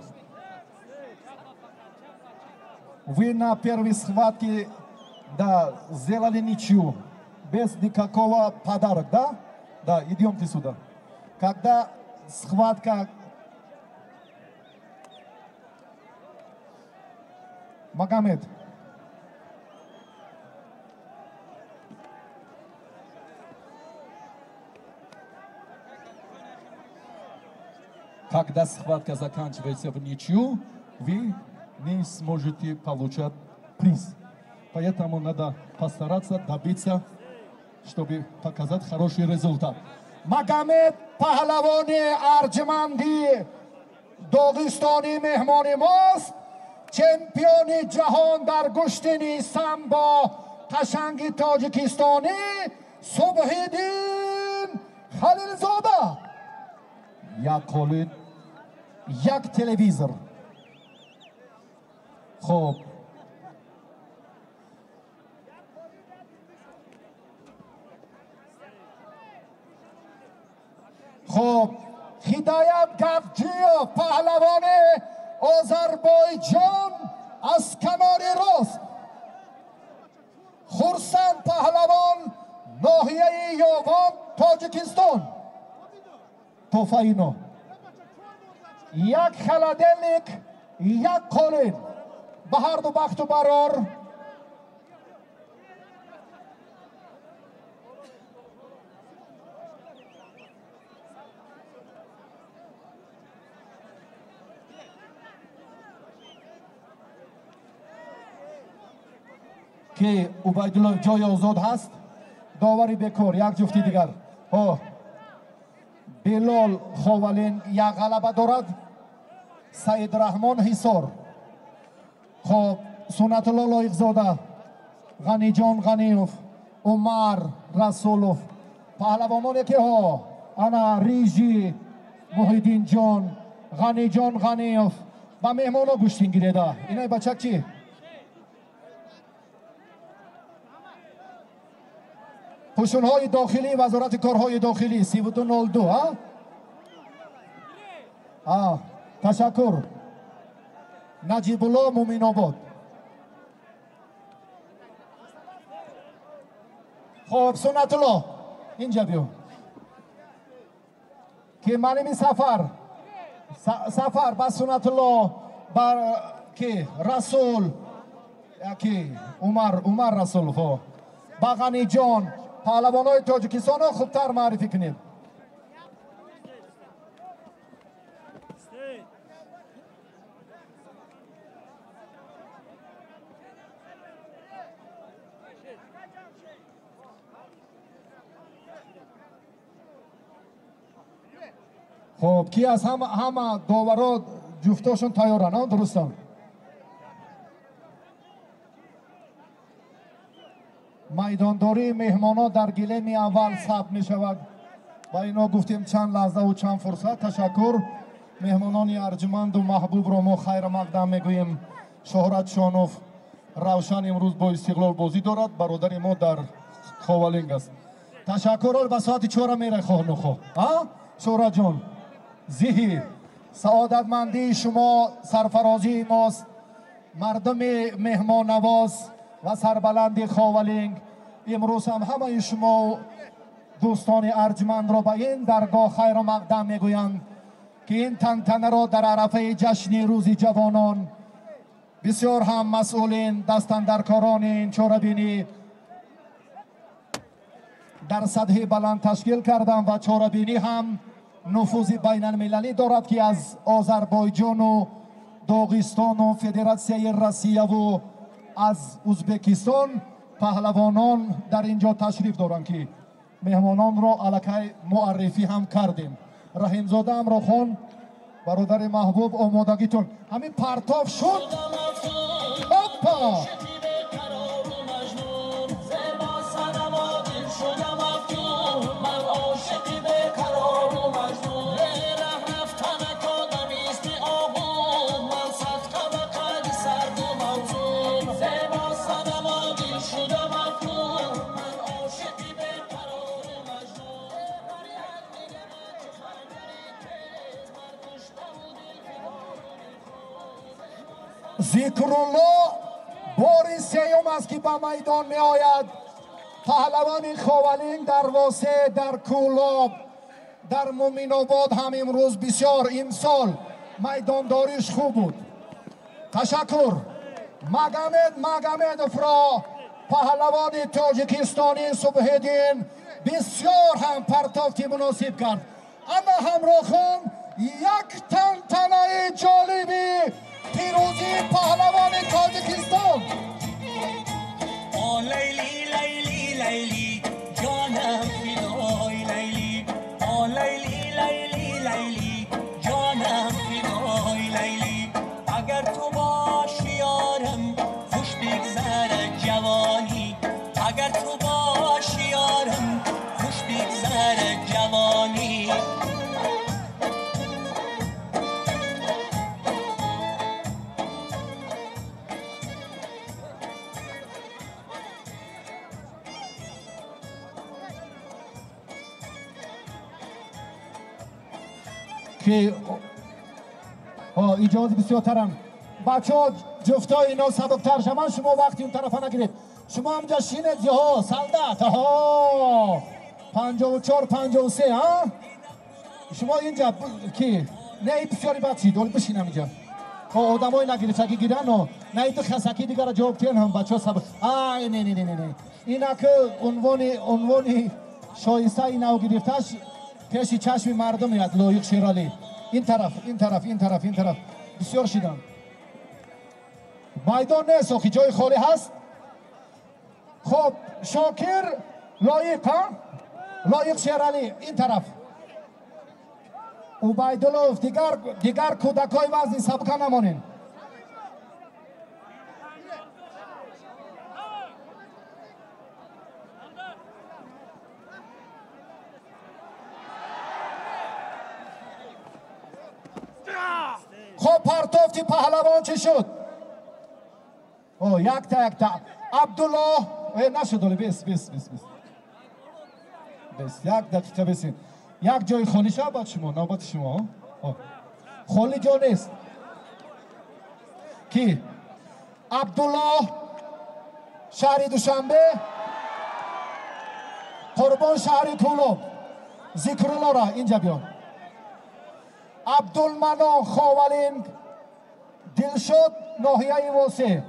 Вы на первой схватке сделали ничью, без никакого подарка, да? Да, идемте сюда. Когда схватка Магомед. Когда схватка заканчивается в ничью, вы не сможете получать приз. Поэтому надо постараться добиться, чтобы показать хороший результат. Магомед Пахлавони Арджманди Дагестани мehmoni ماست. چمپیون جهان در گشتنی سامبا قشنگی تاجیکستانی صبحیدین خلیلزاده یک قالین یک تلویزور خب هدایت گفجیو پهلوان آذربایجان از کنار راست خورسند پهلوان ناحیه یاوان تاجیکستان توفایینو یک خلدلیک یک قالین به هر دو بخت و برار که عبیدالله جای آزاد هست داوری بکار یک جفتی دیگر بلال خاولین یک غلبه دارد سعید رحمان حصار خب سنت الله لایق زاده غنی جان غنیوف عمر رسولوف پهلوانانی که انا ریجی محیدین جان غنی جان غنیوف با مهمانا گوشتین گیرده اینای بچک چی؟ پوشونهای داخلی وزارت کارهای داخلی 3202 تشکر نجیب الله مومین آباد خب سنت الله اینجا بیو که منیمی سفر با سنت الله بر که رسول که عمر رسول خب با غنی جان پهلوانای تاجیکستان رو خوبتر معرفی کنید. خب کی از همه داورا جفتاشون تیارن درستان؟ میدانداری مهمانا در گلیم اول ثبت می شود و اینا گفتیم چند لحظه و چند فرصت. تشکر مهمانان ارجمند و محبوب را ما خیر مقدم میگوییم. شهرت شانوف روشن امروز با استقلال بازی دارد، برادر ما در خوالینگ است. تشکر به ساعت 4 میره خانو خو شهرت جان زهیر سعادتمندی شما سرفرازی ماست. مردم مهمان نواز و سربلند خوالینگ امروز هم همه شما دوستان ارجمند را به این درگاه خیر و مقدم میگویند که این تنتنه را در عرفه جشن روز جوانان بسیار هم مسئولین دستاندرکاران این چاره‌بینی در سطح بلند تشکیل کردند و چاره‌بینی هم نفوذ بین المللی دارد که از آذربایجان و داغستان و فدراسیون روسیه و از ازبکستان پهلوانان در اینجا تشریف دارند که مهمانان را الکی معرفی هم کردیم. رحیمزاده امراخان برادر محبوب آمادگیتون همین پرتاب شد. هاپا ذکرالله بار سیوم است که به میدان می آید. پهلوان خوالینگ در واسه، در کولاب، در مومین آباد هم امروز بسیار امسال میدانداریش خوب بود. تشکر مگمد افرا پهلوان تاجیکستانی صبحدین بسیار هم پرتافتی مناسب کرد. اما همراهان یک تنتنه جالبی پیروزی پهلوان تاجیکستان. لیلی لیلی لیلی جانم فدای لیلی لیلی لیلی لیلی جانم فدای لیلی اگر تو باشی یارم خوش بگذره جوانی اگر تو باشی یارم خوش بگذره جوانی که اجازه بسیار ترم بچه ها جفتا اینا سبب ترجمه شما وقتی اون طرف نگیرید شما هم جشینت ها سلدت ها 54 53 ها شما اینجا که نه بسیاری بچی دول بشینم اینجا آدم های نگیرید چکی گیرن و نه ایتو خسکی دیگر جواب تین هم بچه ها سبب نه اینا که عنوانی شایسته اینا گرفتش پیشی چشم مردم میاد لایق شیرالی این طرف بسیار شیدن میدان نیست آخی جای خالی هست. خب شاکر لایق شیرالی این طرف عبیدالله دیگر کودکای وزنی سبکه نمانین. خب پرتافتی پهلوان چی شد؟ یک تا عبدالله نشد بیس یک دقیقه بسین یک جای خالی شد بعد شما نوبت شما خالی جا نیست کی؟ عبدالله شهری دوشنبه قربان شهر طولوب ذکرالله را اینجا بیان. عبدالمنان خاولینگ دلشد ناحیه واسه.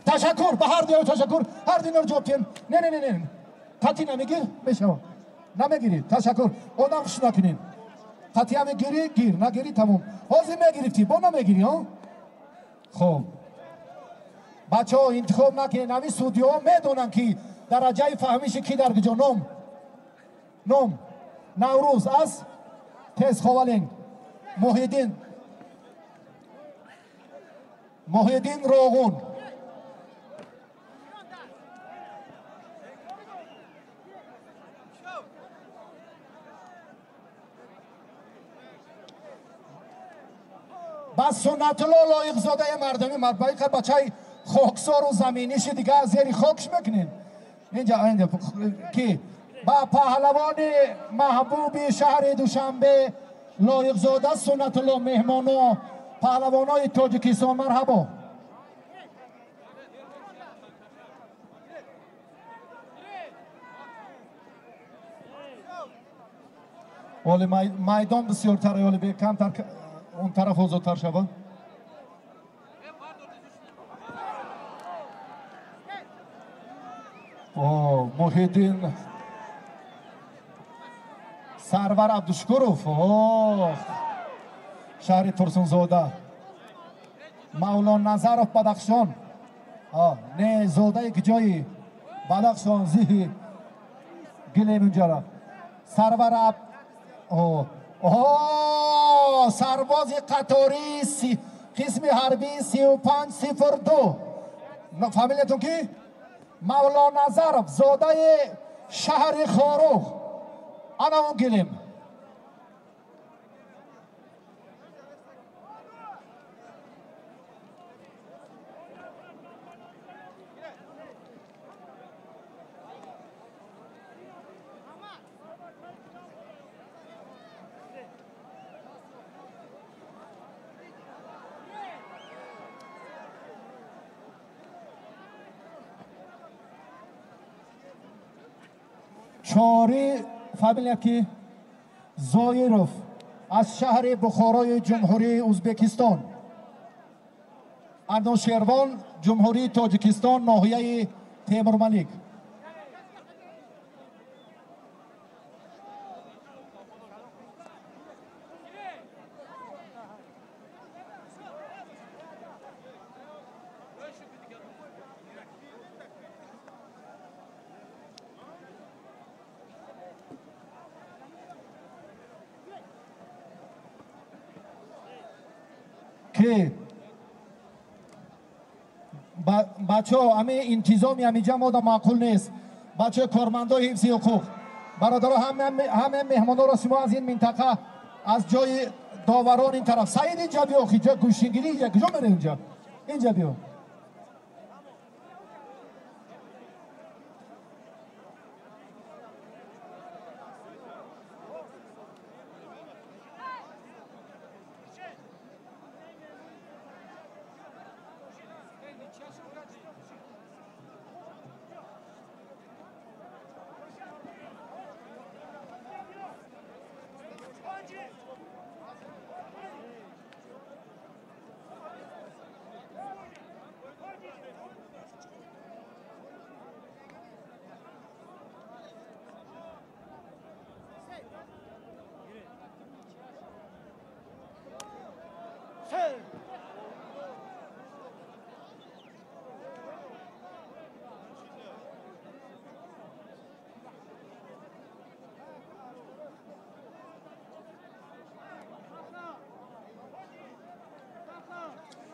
تشکر به هر دیو تشکر هر دینار جواب کن. نه قطعی نمیگیر بشو نمیگیری تشکر آدم خوش نکنین قطعی هم گیری گیر نگیری تموم حاضر میگرفتی با نمیگیری ها. خب بچه ها انتخاب نکنین همی سودیو ها میدونن که درجه فهمیش کی در کجا. نام نوروز از تیز خوالینگ محیدین روغون بس سنت الله لایق زاده مردمی مربعی که بچه خاکسار و زمینیش دیگه زیر خاکش میکنین اینجا که با پهلوان محبوب شهر دوشنبه لایق زاده سنت الله مهمان و پهلوان های تاجیکستان مرحبا. ولی میدان بسیارتر ولی به کمتر اون طرف آزادتر شود. محیدین سرور عبدالشکروف شهر ترسونزاده مولانا نظرف بدخشان نه زاده که جای بدخشان زیهی گلیم اونجا سرور سرباز قطاری قسم حربی 3502 فامیلیتون کی؟ مولانا نظرف زاده شهر خاروخ انا اون گلیم. چاری فامیلیا کی زایروف از شهر بخارای جمهوری ازبکستان انوشیروان جمهوری تاجیکستان ناحیه تیمورملیک که بچه ها همه انتظامی همیجا مادا معقول نیست. بچه کارمندای حفظی حقوق برادر همه مهمان ها را شما از این منطقه از جای داوران این طرف سعید اینجا بیا اینجا گوشنگیری اینجا کجا میره اینجا بیا.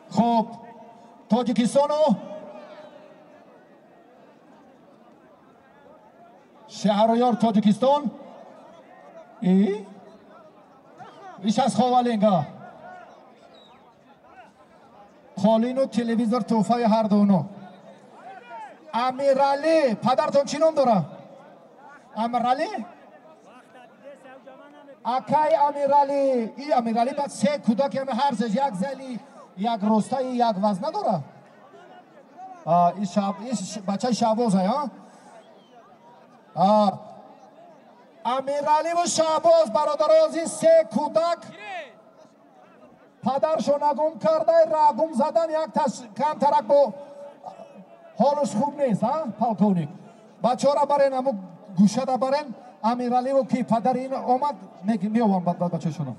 خب تاجیکستان شهریار تاجیکستان ایش از خوالینگا خالین و تلویزور توفای هر دونو امیرالی پدرتون چی نام داره؟ امیرالی؟ اکای امیرالی ای امیرالی بعد سه کودک همه هر زش یک زلی یک روستایی یک وزنه داره این بچه شعباز ها امیرالی و شعباز برادرازی سه کودک پدرشو نگم کرده رگم زدن یک کم ترک با حالش خوب نیست ها پالکونیک بچه را برین امو گوشه را برین امیرالی و کی پدر این آمد می آوان بعد بچه شونو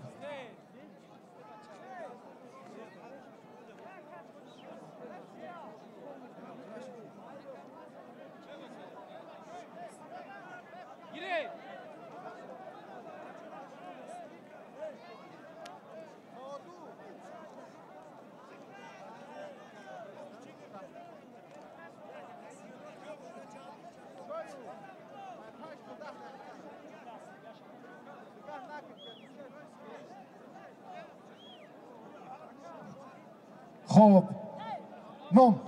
خب نوم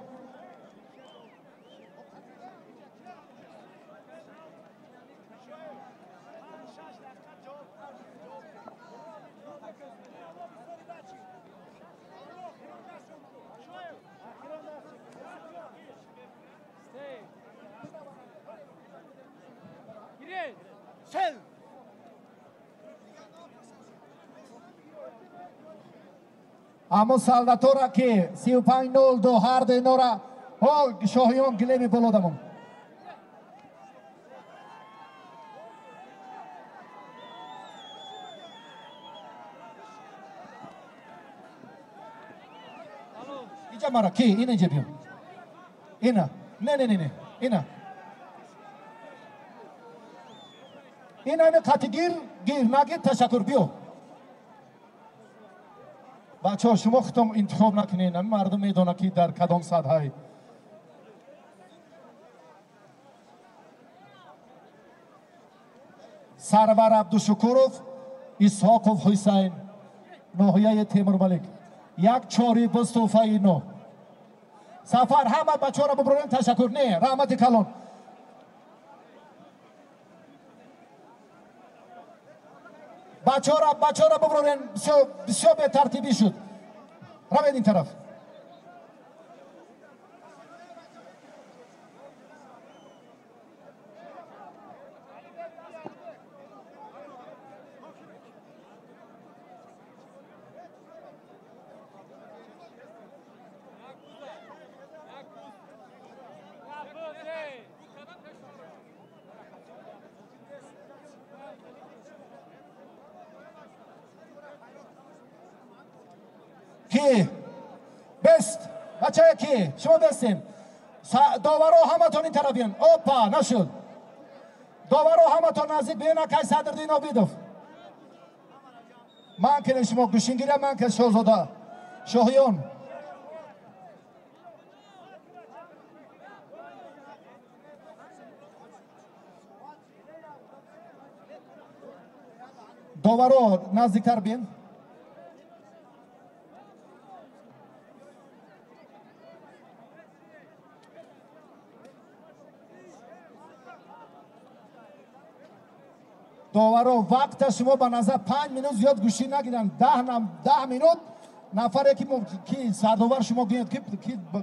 اما سالداتورا که 35-02 هر دینورا شاهیان گلیمی بلودمون اینجا مرا کی این اینجا بیون اینا نه اینا این همه قطعگیر گیر نگید تشکر بیو بچه ها شما خودتون انتخاب نکنین مردم میدونه که در کدام سطح سرور عبدالشکورов اسحاقov حسین ناحیه تیمورملک یک چاری بز توفه نو سفر همه بچه ها را ببرین تشکر نه رحمت کلان بچه ها را ببرین بسیار به ترتیبی شد روید این طرف کی بست بچه کی شما بستین داورا همه تون این طرف بیان اوپا نشد داورا همه تون نزدیک بیان که صدردین آبیدوف من که شما گوشینگیره من که شاهزاده شاهیان داورا نزدیکتر بیان داورا وقت شما به نظر 5 منوت زیاد گوشی نگیرن 10 منوت نفره که سرداور شما گوید که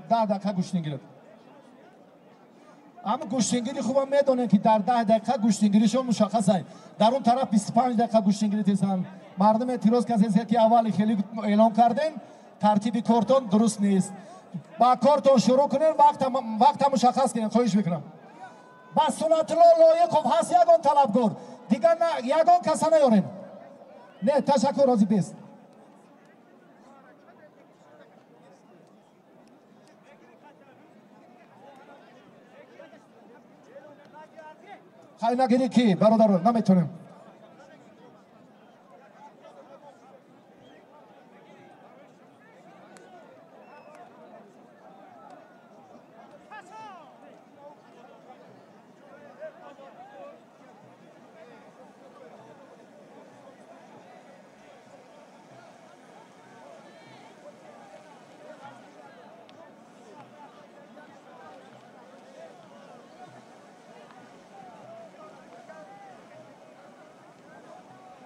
10 دقیقه گوشی نگیرد اما گوشتنگیری خوبم میدونن که در 10 دقیقه گوشتنگیریشون مشخص است در اون طرف 25 دقیقه گوشتنگیری تیزن مردم اعتراض کردن که اول خیلی اعلام کردن ترتیب کارتون درست نیست با کارتون شروع کنین وقت مشخص کنین خواهش میکنم با سنت الله لایق هست یگان طلبگار دیگر نه یگان کسا نیارین نه تشکر راضی بیست خیلی نگیری کی برادر رو نمیتونیم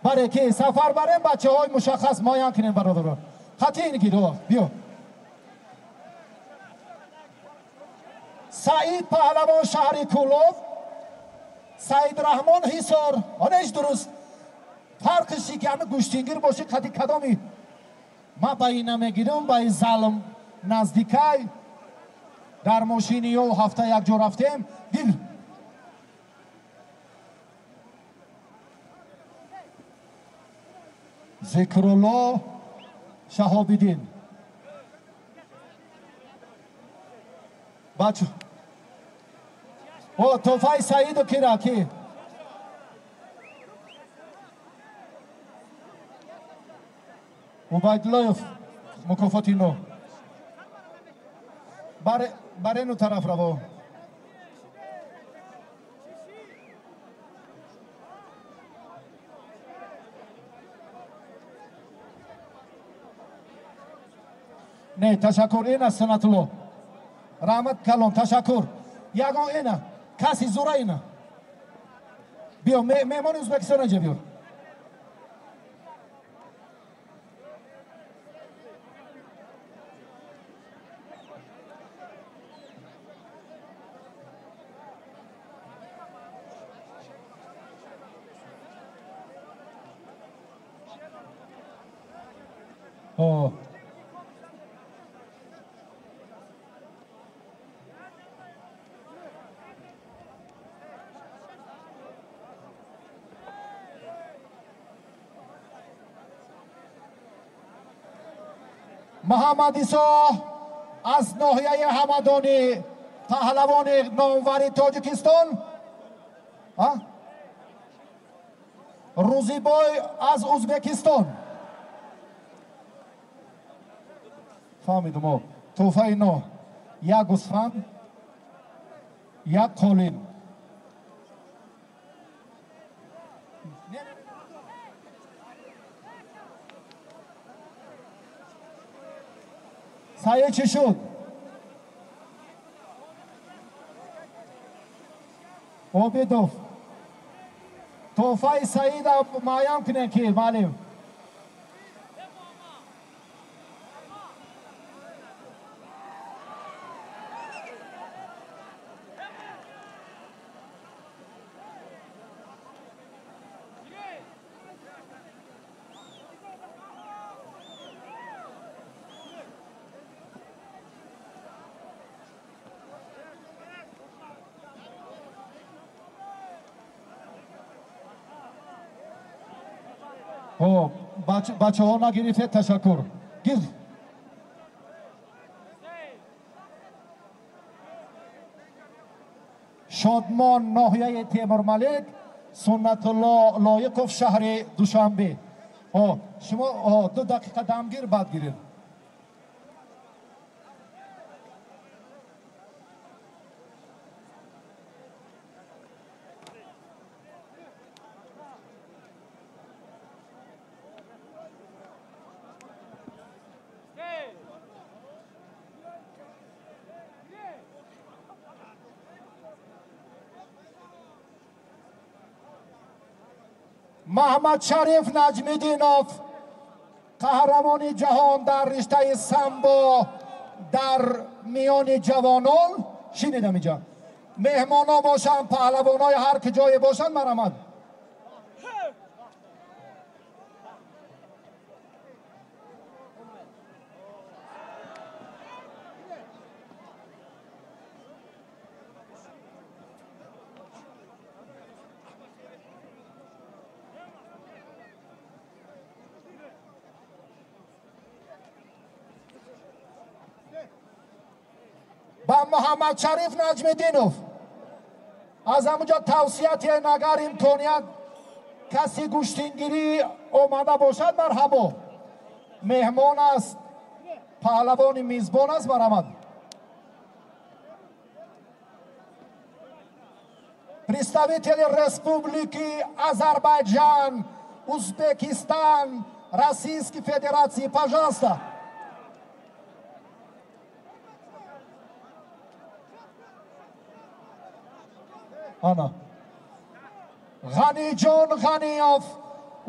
برای که سفر بریم بچه های مشخص مایان کنیم برادر. خطی این گیرو بیو. سعید پهلوان شهری کولوف، سعید رحمان حصار. آنش درست فرقشی که همه گوشتینگیر باشه خطی کدامی ما با این نمیگیرم با این ظالم نزدیکای در ماشینی و هفته یک جا رفتیم گیر ذکرالله شهابیدین بچه او توفای سعید و کراکی عبیدالله مکافاتی نو برای نو طرف رو نه تشکر اینا سنت الله رحمت کلام تشکر یگان اینا کسی زوره اینا بیا میمان ازبکستان اینجا بیار محمد ایسا از ناحیه همدانی پهلوان ناموری تاجیکستان روزیبای از ازبکستان فهمیدم ما توفه اینا یک گوسفند یک قالین سایه چی شد؟ عبیدوف توفه سعید مایم کنه که معلم بچه ها نگیریفه تشکر گیر شادمان ناحیه تیمور ملک سنت الله لایقوف شهر دوشنبه شما 2 دقیقه دمگیر بعد گیرید محمد شریف نجمیدینوف قهرمان جهان در رشته سامبو در میان جوانان شنیدم اینجا مهمان ها باشن پهلوان های هر که جای باشن مرحمت با محمد شریف نجمیدینوف از همونجا توصیت نگر امکانیت کسی گوشتینگیری اومده باشد مرحبا مهمان است پهلوان میزبان است مرحمت представители Республики Азербайджан, Узбекистан, Российской Федерации, пожалуйста. Ana. Ghanijon Ghaniyov,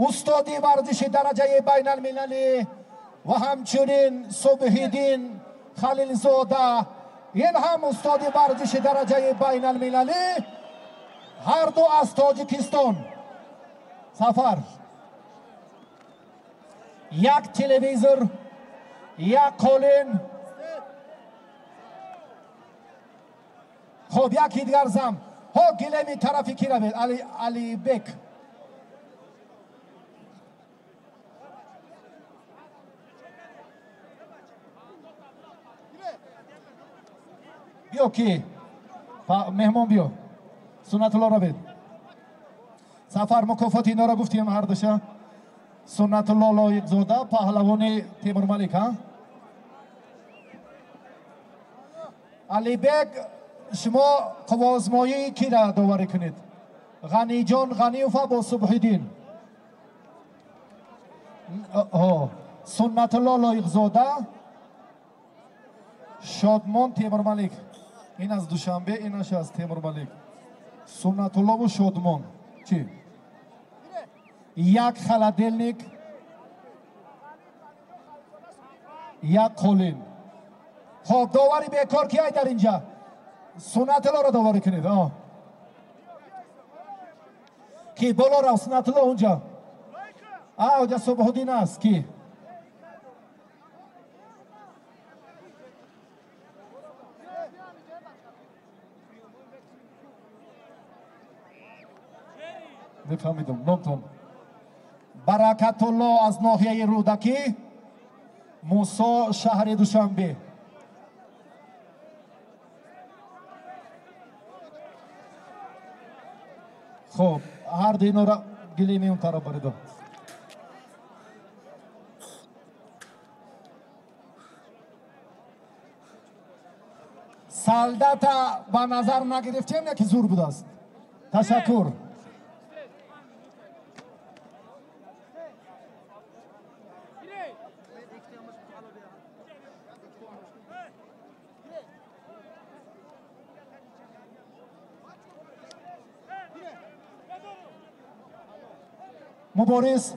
استادی ورزش درجه بین المللی و همچنین صبحیدین خلیل زاده، این هم استادی ورزش درجه بین المللی، هر دو از تاجیکستان. سفر یک تلویزور، یک قالین. خب یکی دیگر زم ها گلمی طرفی کی روید؟ علی بک. بیا کی مهمان بیا سنت الله روید. سفر مکافات اینا را گفتیم هر دوشه. سنت الله لایق زاده پهلوان تیمور ملک. ها علی بک، شما قوازمایی کی را داوری کنید؟ غنی جان غنیوفا با صبحیدین. سنت الله لایق زاده، شادمان تیمور ملک. این از دوشنبه، اینش از تیمور ملک. سنت الله و شادمان چی؟ یک خلدلنیک، یک قولین. خب داوری بیکار کیه در اینجا؟ سنت الله را داوری کنید. کی بالا رو سنت الله اونجا؟ اونجا صبحالدین است. کی؟ نفهمیدم. نامتون برکت الله از ناحیه رودکی، موسی شهر دوشنبه. خب هر دینا را گلیمی اون طرف بریدم. سالدت به نظر نگرفتیم نه که زور بود است. تشکر. مبارز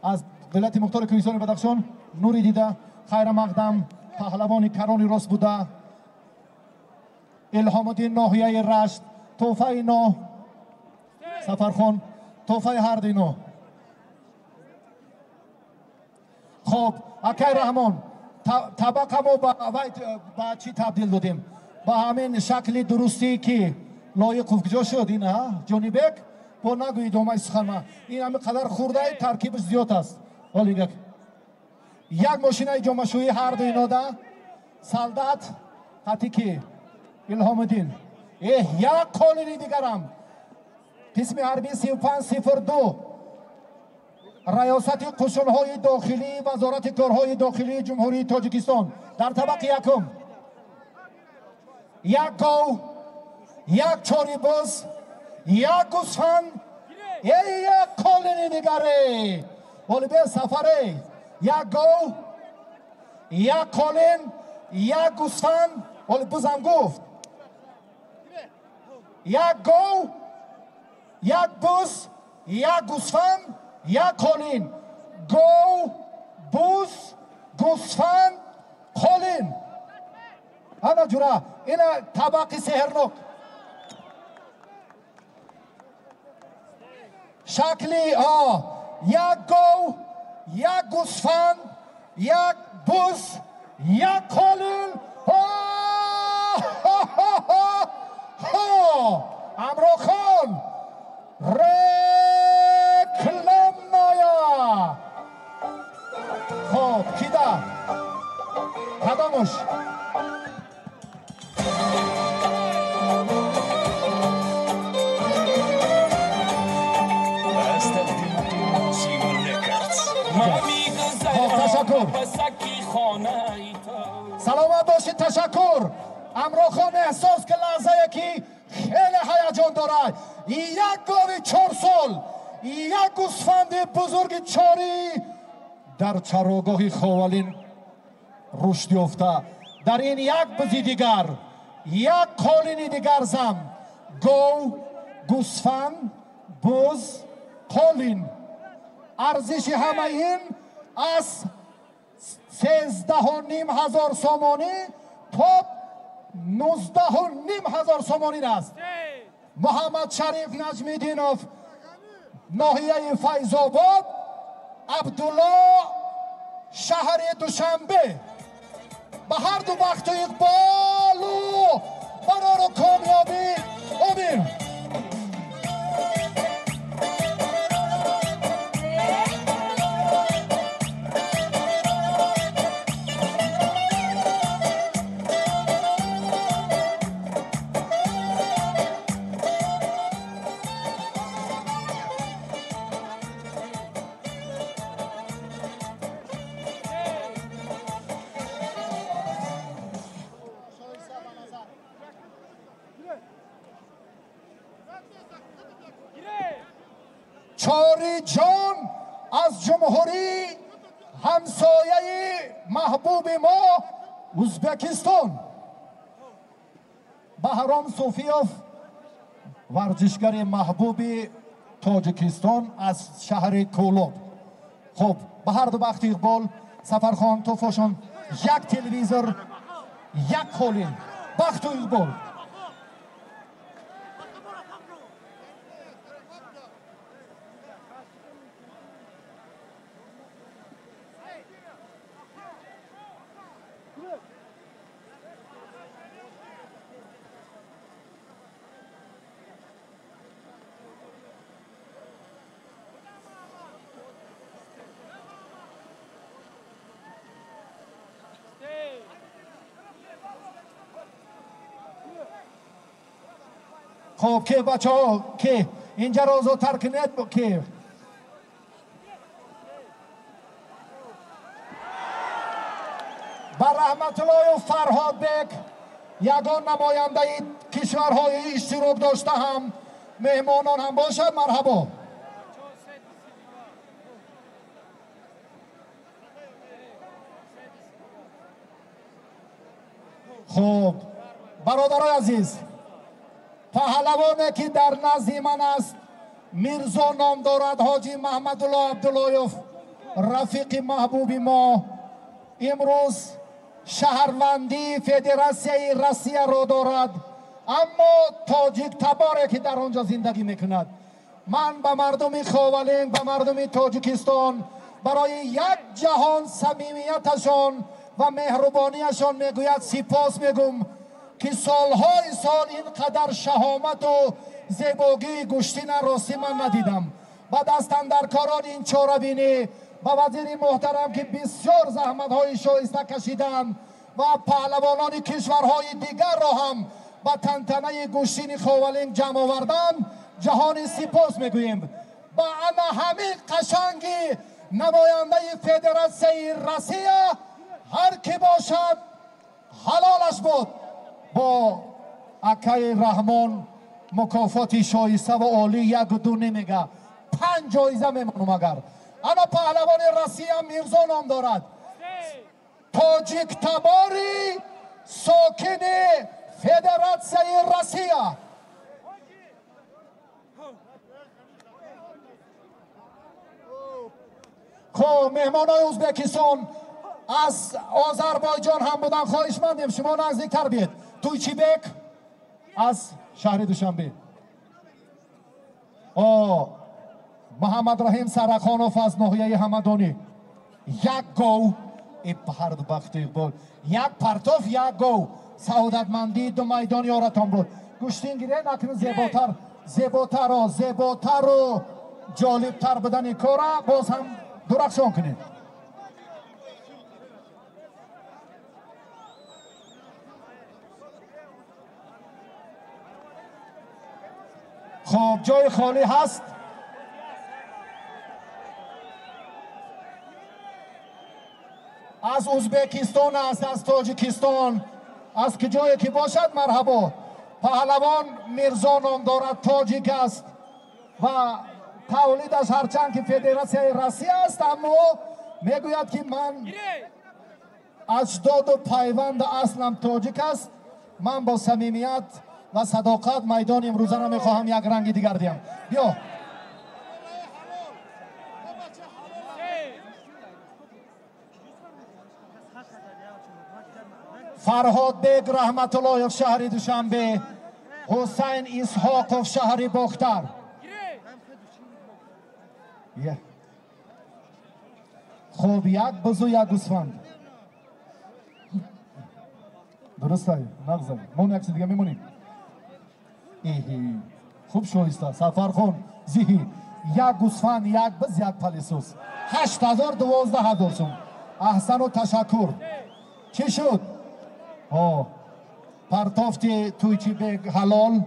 از ولایت مختار کوهستان بدخشان، نوری دیده، خیر مقدم پهلوان کرانی راست بوده، الهام الدین ناحیه رشت، توفه نو سفرخان، توفه هر دینو. خب اکی رحمان طبقه ما با چی تبدیل دادیم؟ با همین شکل درستی که لایق کجا شد. این ها جونی بک با نگوی دومای سخن. این همه قدر خورده ترکیبش زیاد است. ولی یک ماشینه جامعشویی هر دو اینا ده سالدت حتی که الهام الدین یک قالینی دیگرم قسم حربی 3502 ریاست قشون‌های داخلی وزارت کارهای داخلی جمهوری تاجیکستان در طبق یکم یک گاو، یک چاریباز، یک گوسفند، یک قالینی دیگره. ولی به سفره یک گاو، یک قالین، یک گوسفند. ولی بزم گفت یک گاو، یک بز، یک گوسفند، یک قالین. گاو، بز، گوسفند، قالین. انا جورا اینا طبقی سهرناک شکلی یک گاو، یک گوسفند، یک بز، یک قالین. امرو خان رکلام نایا. خب کی ده؟ قدمش تشکر. سلامت باشید. تشکر. امرو خان احساس که لحظه که خیلی هیجان داره. یک گاو 4 سال، یک گوسفند بزرگ چاری در چراگاه خاولین رشد یافته. در این یک بزی دیگر، یک قالین دیگر زم، گاو، گوسفند، بز، کلین ارزش همه این از 13,500 سومانی تا 19,500 سومانی است. محمد شریف نجمیدینوف ناحیه فیض‌آباد، عبدالله شهر دوشنبه. به هر دو وقت اقبال و برای کامیابی امید. چاری جان از جمهوری همسایه محبوب ما ازبکستان. بهرام صوفیوف ورزشگر محبوب تاجیکستان از شهر کولوب. خب به هر دو وقت اقبال سفرخان توفاشون یک تلویزور یک کلین وقت اقبال. خب که بچه ها که اینجا روزو ترک نید که بر رحمت الله و فرهاد بک یگان نماینده کشورهای اشتراک داشته هم مهمانان هم باشد. مرحبا. خب برادرای عزیز، پهلوانی که در نزد من است میرزا نام دارد حاجی محمدالله عبداللهیوف رفیق محبوب ما. امروز شهروندی فدراسیون روسیه را دارد، اما تاجیک تباره که در آنجا زندگی میکند. من به مردم خاولین، به مردم تاجیکستان برای یک جهان صمیمیتشان و مهربانیشان میگوید سپاس میگم که سالهای سال اینقدر شهامت و زیباگی گشتین راسی من ندیدم. و دست اندرکاران این چاره‌بینی و وزیر محترم که بسیار زحمت‌های شایسته کشیدند و پهلوانان کشورهای دیگر را هم با تنتنه گشتین خاولین جمع آوردند، جهان سپاس میگوییم. با انا همین قشنگی نماینده فدراسیون روسیه هر کی باشد حلالش بود. با اکای رحمان مکافات شایسته و عالی یک دو نمیگه، 5 جایزه میمونم. اگر انا پهلوان روسیه میرزا نام دارد، تاجیک تباری ساکن فدراسیون روسیه. خب مهمانای ازبکستان از آذربایجان هم بودن، خواهش مندیم شما نزدیکتر بیاید. تویچیبک از شهر دوشنبه، محمد رحیم سرخانوف از ناحیه همدانی. یک گو بهرد بخت اقبال، یک پرتاف یک گو سعادتمندی دو میدان یارتان بود. گوشتین گیره نکنه زیباتر و جالبتر بدن کارا باز هم درخشان کنید. خب جای خالی هست. از ازبکستان است، از تاجیکستان، از که جایی که باشد مرحبا. پهلوان میرزا نام دارد، تاجیک است و تولیدش هرچند که فدراسیون روسیه است، اما میگوید که من اجداد و پیوند اصلم تاجیک است. من با صمیمیت و صداقت میدان امروزه را میخواهم یک رنگ دیگر دیم. بیا فرهاد بیگ رحمت اللهیف شهر دوشنبه، حسین اسحاقов شهر باختر. خوب یک بزو یک گوسفند. درسته نغزه مون یک دیگه میمونیم. خوب شویسته سفرخان زیهی یک گوسفند یک بز یک پلیسوس 8000 12000 سوم. احسن و تشکر. چی شد؟ پرتافت تویچی بیگ حلال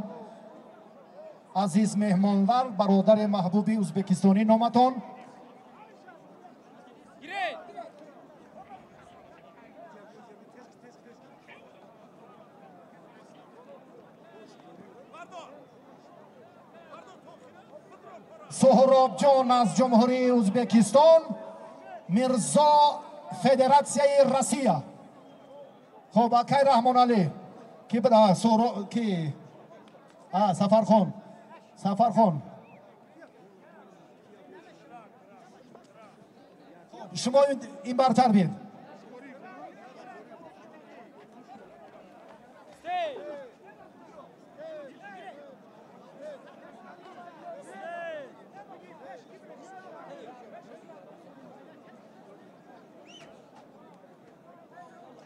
عزیز مهمانور برادر محبوبی ازبکستانی نامتان سهراب جان از جمهوری ازبکستان، میرزا فدراسیای روسیه. خب اکی رحمان علی کی بدا سهراب کی سفرخان شما این برتر بید.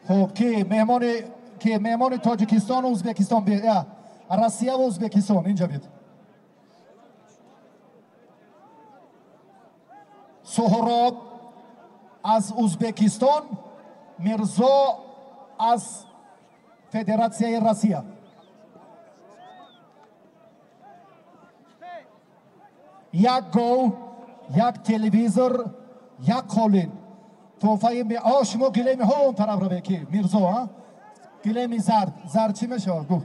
خب که مهمان تاجیکستان و ازبکستان بید، روسیه و ازبکستان اینجا بید. سهراب از ازبکستان، میرزا از فدراسیای روسیه. یک گو، یک تلویزور، یک قالین. توفای شما گلیم ها اون طرف رو بکی میرزا گلیم زرد چی میشه گو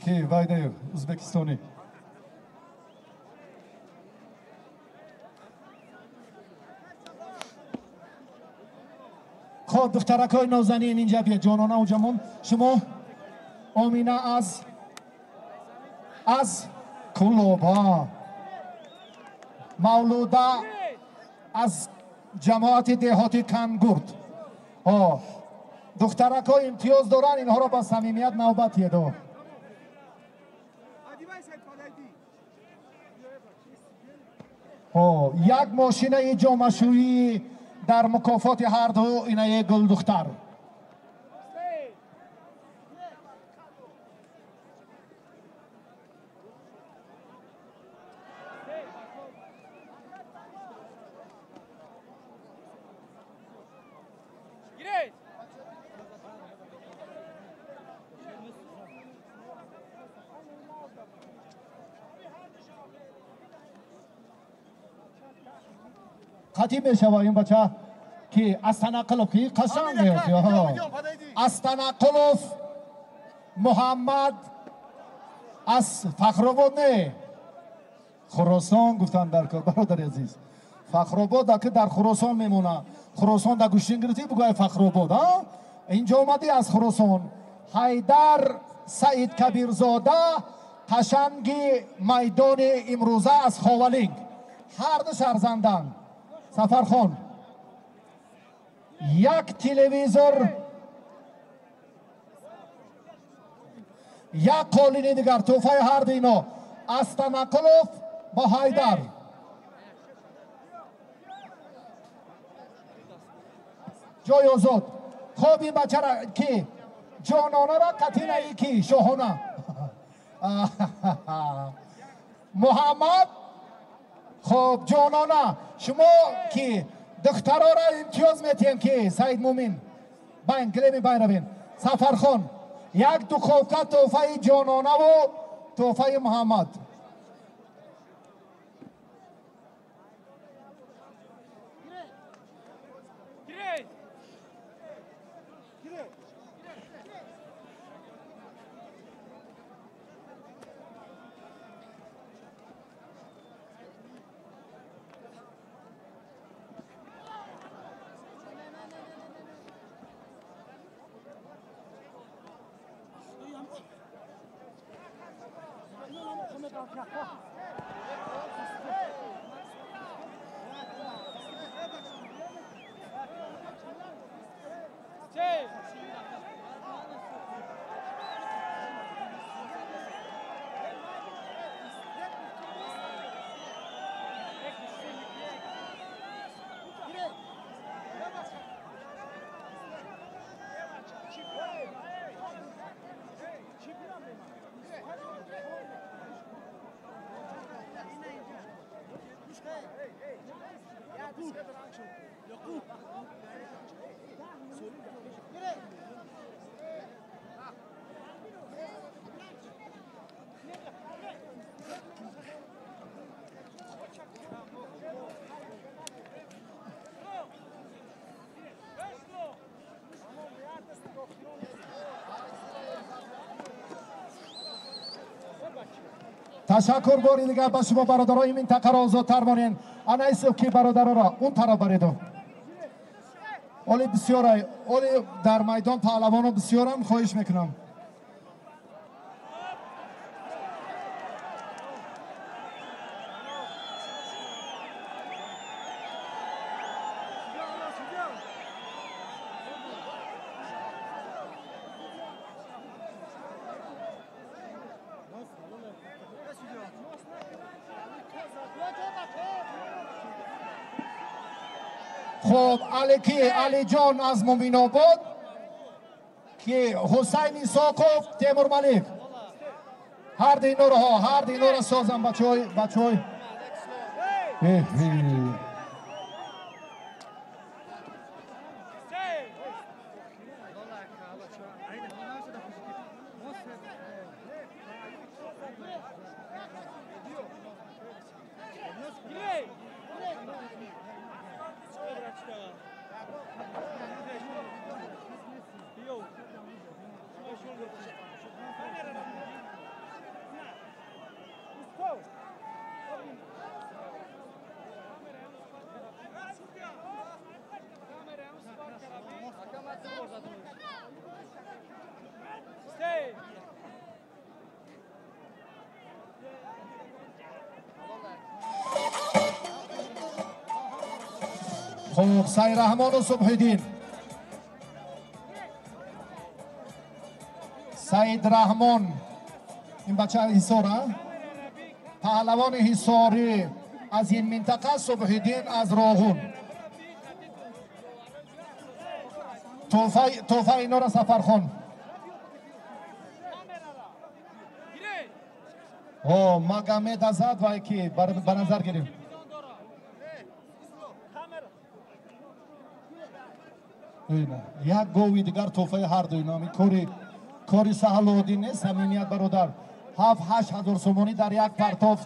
کی وایده ازبکستانی. خب دخترک های نازنین اینجا بیاد جانانه و جمون. شما آمینه از کلوبا، مولوده از جماعت دهاتی کنگورد. دخترک ها امتیاز دارن، اینها را با صمیمیت نوبت یدو. یک ماشینه جامعشویی در مکافات هر دو اینه گل دختر. خطی میشوه این بچه که استنقلوف که قشنگ میاد. استنقلوف محمد از فخرآباد نه خراسان گفتن در کار برادر عزیز. فخرآباد که در خراسان میمونه. خراسان در گوشین گرفتی بگوی فخرآباد. اینجا اومدی از خراسان. حیدر سعید کبیرزاده قشنگی میدان امروزه از خاولینگ. هر دو فرزندان. سفرخان یک تلویزور، یک قالین دیگر توفای هر دینا استنقلوف با حیدر. جای آزاد. خب این بچه را که جانانه را قطینه ای کی شاهانه محمد. خب جانانه شما که دخترها را امتیاز میتیم که سعید مومین بین گلیمی بین روین. سفرخان یک دو خوفکت توفای جانانه و توفای محمد. Hey! تشکر باری دیگر با شما برادرای این منطقه را آزادتر مانین. انا ایسو که برادر را اون طرف بریدو. اولی بسیاره اولی در میدان پهلوانو بسیارم خواهش میکنم. خب علی جان از مومین آباد که حسین ایساقوف تیمور ملک هر دینو را سازم بچه های خب سعید رحمان و صبح دین سعید رحمان این بچه حصار پهلوان حصاری از این منطقه صبح دین از راغون توفه اینا را سفرخان مگمه دزد و یکی به نظر گیریم یک گوی دیگر توفه هر دوی نامی کاری سهل و دین صمیمیت برادر 7-8 هزار سومانی در یک پرتاف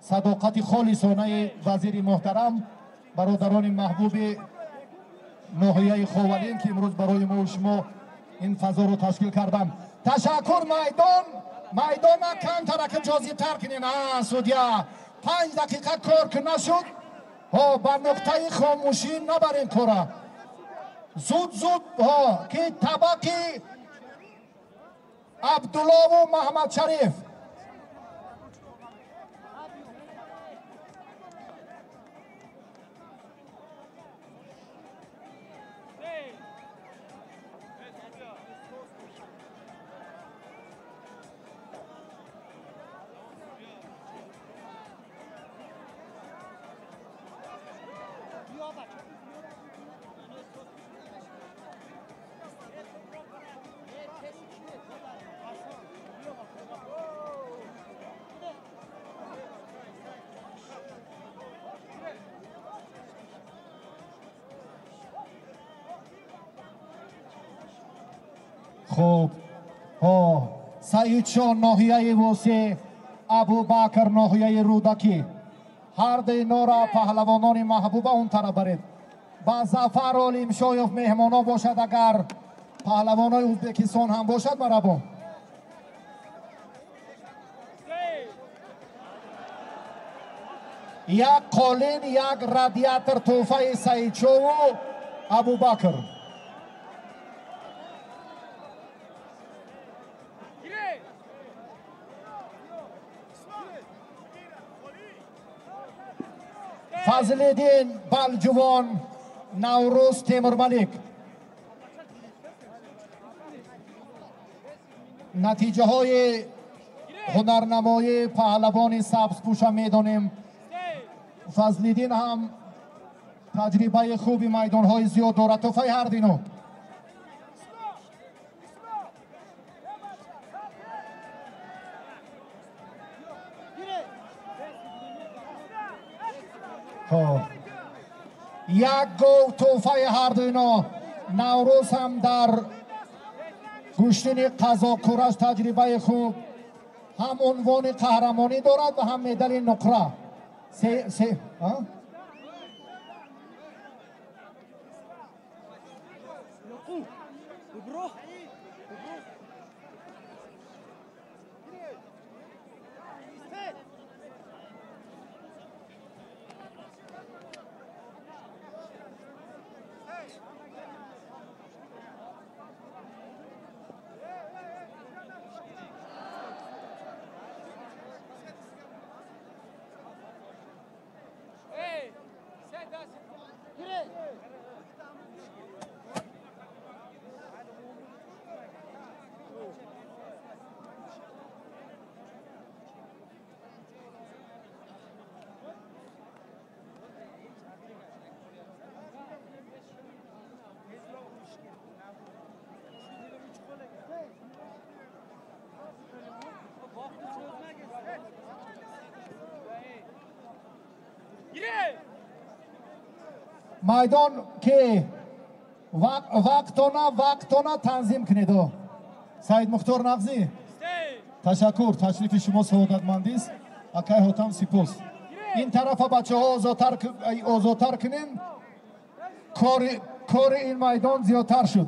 صداقت خالصانه وزیر محترم برادران محبوب ناحیه خاورین که امروز برای ما و شما این فضا رو تشکیل کردن. تشکر. میدان کم ترک جازی تر کنین. سودیا 5 دقیقه کار که نشد بر نقطه خاموشی نبرین کارا زود که طبق عبدالله و محمد شریف خب سعید شاه ناحیه واسه ابوبکر ناحیه رودکی هر دینا را پهلوانان محبوب اون طرف برید. با ظفر علیم شایف مهمانا باشد اگر پهلوانای ازبکستان هم باشد مرحبا. یک قالین یک رادیاتر توفه سعید شاه و ابوبکر فضل‌الدین بلجوان نوروز تیمور ملک نتیجه های هنرنمای پهلوان سبزپوش هم میدانیم. فضل‌الدین هم تجربه خوبی میدان های زیاد دارد. توفه هر دینو یک گل توفه هر دو اینا. نوروز هم در گشتن قضا کورش تجربه خوب، هم عنوان قهرمانی دارد و هم مدال نقره. майдон ки вақтона танзим кунед. Саид Мухтор Нағзӣ, ташаккур, ташрифи шумо саодатмандист. Акай ҳотам сипос. Ин тарафа бачаҳо озодтар кунем. кори ин майдон зиёдтар шуд.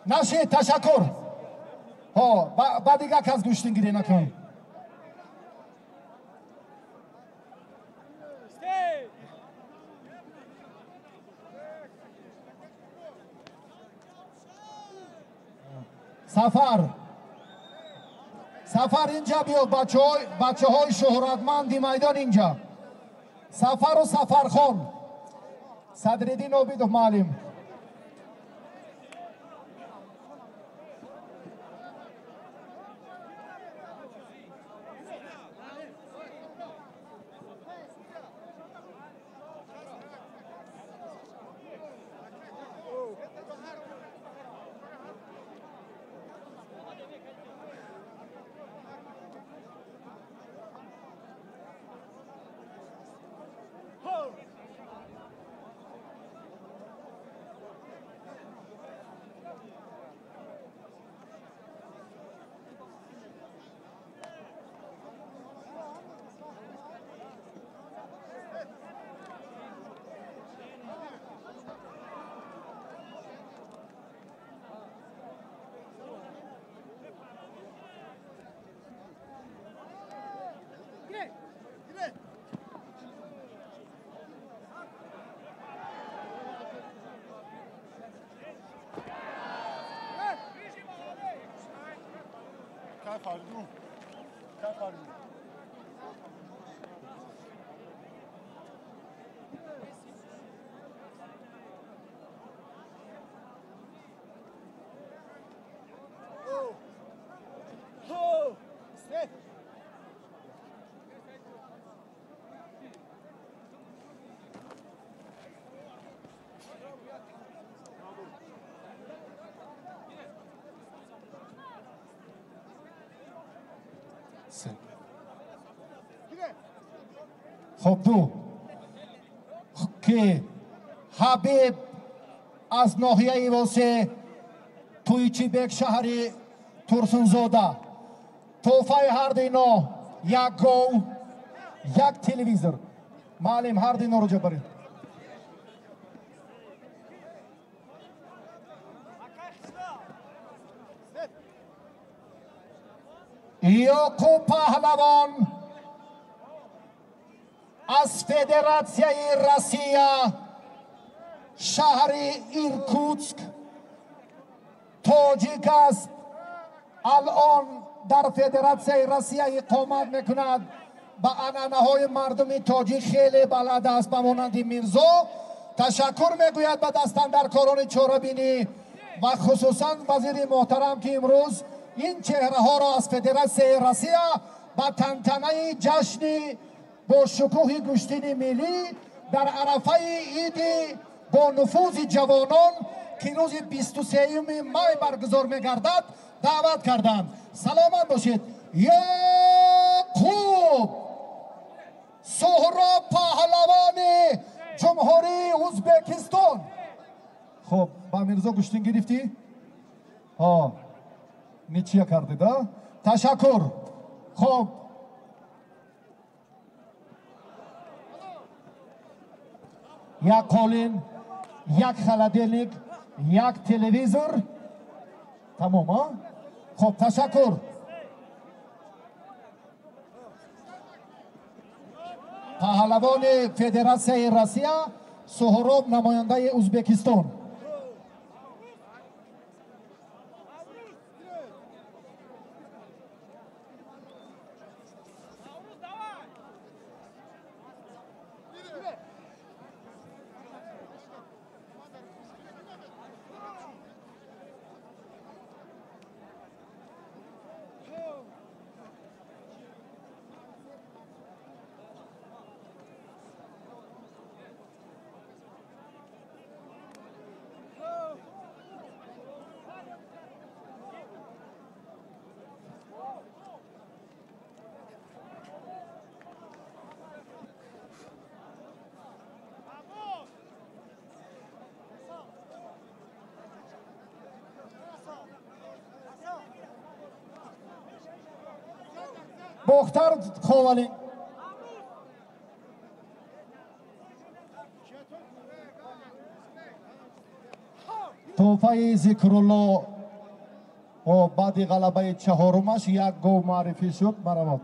Нашид, ташаккур. Ба дигар кас гӯштин гирӣ накун. сафар инҷа биёд, бачаҳои шӯҳратманди майдон инҷа. Сафару Сафархон, Садриддин Обидов муаллим. خب دو که حبیب از ناحیه واسه تویچی بک شهری ترسونزاده توفای هر دینا یک گو یک تلویزر معلم هر دینا رو جبرید یعقوب پهلوان از فدراسیای روسیه شهر ایرکوتسک تاجیک است. الان در فدراسیای روسیه اقامت میکند. با عنعنه‌های مردم تاجیک خیلی بلد است. به مانند میرزا تشکر میگوید به دستاندرکاران چهاربینی و خصوصا وزیر محترم که امروز این چهره ها را از فدراسیای روسیه با تنتنه جشن با شکوه گشتین ملی در عرفه عید با نفوذ جوانان که روز 23 مای برگزار می‌گردد دعوت کردند. سلامت باشید. یعقوب ازبکستان. خب با میرزا گوشتین گرفتی؟ ها نیچیه کردید ها؟ تشکر. خب یک قالین، یک خلدلnik، یک تلویزور. تمام ها؟ خب تشکر. پهلوان فدراسیون روسیه سهراب نماینده ازبکستان. بختر خوالی توفای ذکرالله و بعد غلبه چهارمش یک گو معرفی شد. مرحبا.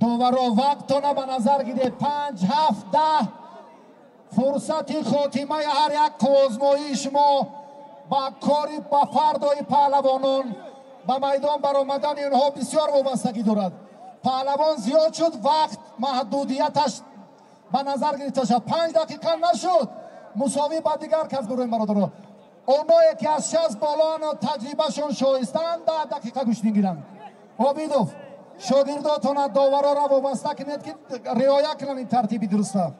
دوباره وقتونه به نظر گیرید. 5 7 10 فرصتی خاتمه هر یک آزمایش ما با کاری با فردای پهلوانان به میدان برآمدن اینها بسیار وابستگی دارد. پهلوان زیاد شد، وقت محدودیتش به نظر گرفته شد. 5 دقیقه نشد مساوی با دیگر کس گروه برادران. اونایی که از 60 بالان و تجربهشون شایستند 10 دقیقه گوش میگیرند. عابدوف شاگرداتون داورا را وابسته کنید که رعایت کنند این ترتیبی درسته.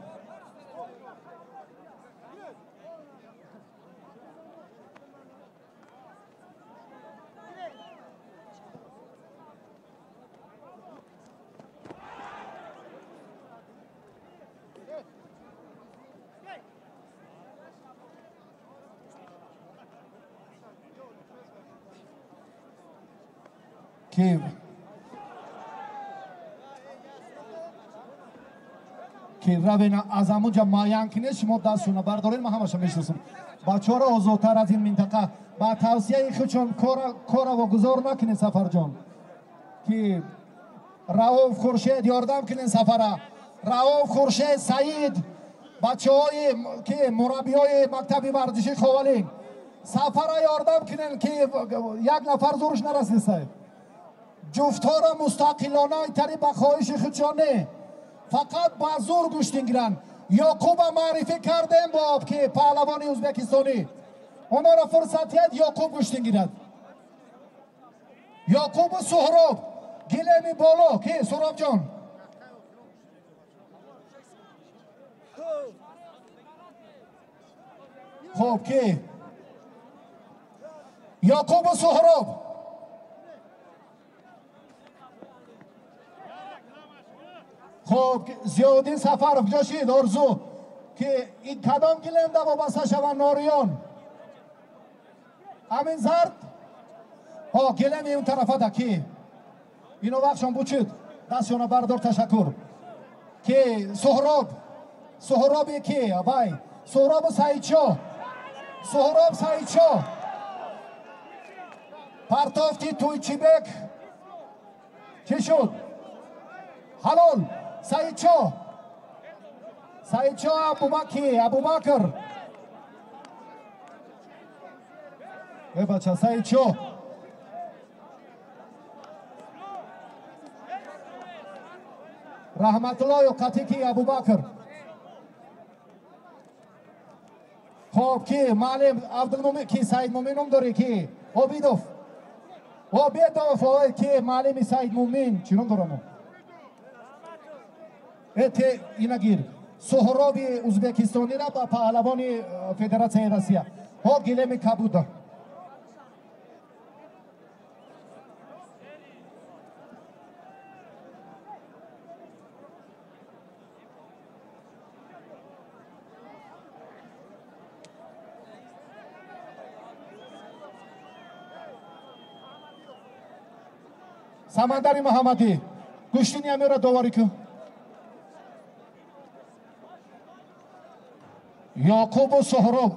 که روین از همونجا معین کنید شما دستشون بردارید. ما همش میشناسم بچه ها را آزادتر از این منطقه با توصیه خودشون کار و گذار نکنید. سفر جان که رؤوف خورشید یاردم کنید سفره. رؤوف خورشید سعید بچه های که مربی های مکتب ورزشی خوالین سفره یاردم کنید که یک نفر زورش نرسیده. جفت ها را مستقلانه ایتری به خواهش خودشان نه، فقط با زور گوش گیرن. یعقوب معرفی کردیم با که پهلوان ازبکستانی اونا را فرصتیت یعقوب گوش گیرد. یعقوب و سهراب گلمی بالا که سهراب جان خوب که یعقوب و سهراب خب زیادین سفر جاشید ارزو که این کدام گلنده وابسته شوند ناریان همین زرد ها گلم اون طرفه ده که اینو وقتشان بوچید دستشان بردار تشکر که سهرابی که وای سهراب سعیدشاه پرتافتی توی چیبک چی شد حلال سعیدشاه ابوبکر ای بچه سعیدشاه رحمت الله و قطیکی ابوبکر خب کی معلم عبدالمومن کی سعید مومنم داره کی عبیدوف کی معلم سعید مومن چیرون دارم ات اینا گیر سهرابی ازبکستانی را با پهلوان فدراسیون روسیه ها گلم کبودا سمندری محمدی گوشتینی همه را دواری کن یعقوب و سهراب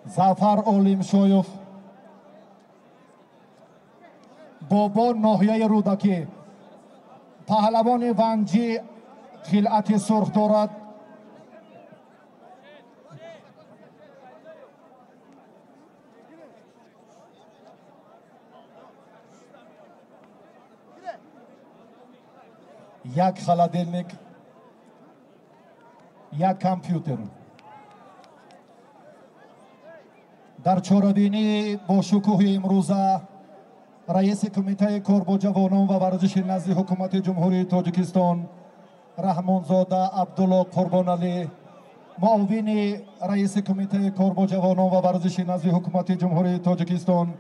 زفر اولیم شویف بابا ناحیه رودکی پهلوان ونجی خلعت سرخ دارد یک خلادلنیک یک کامپیوتر در چوربینی با شکوه امروزه رئیس کمیته کار با جوانان و ورزش نزد حکومت جمهوری تاجیکستان رحمانزاده عبدالله قربانعلی معاون رئیس کمیته کار با جوانان و ورزش نزد حکومت جمهوری تاجیکستان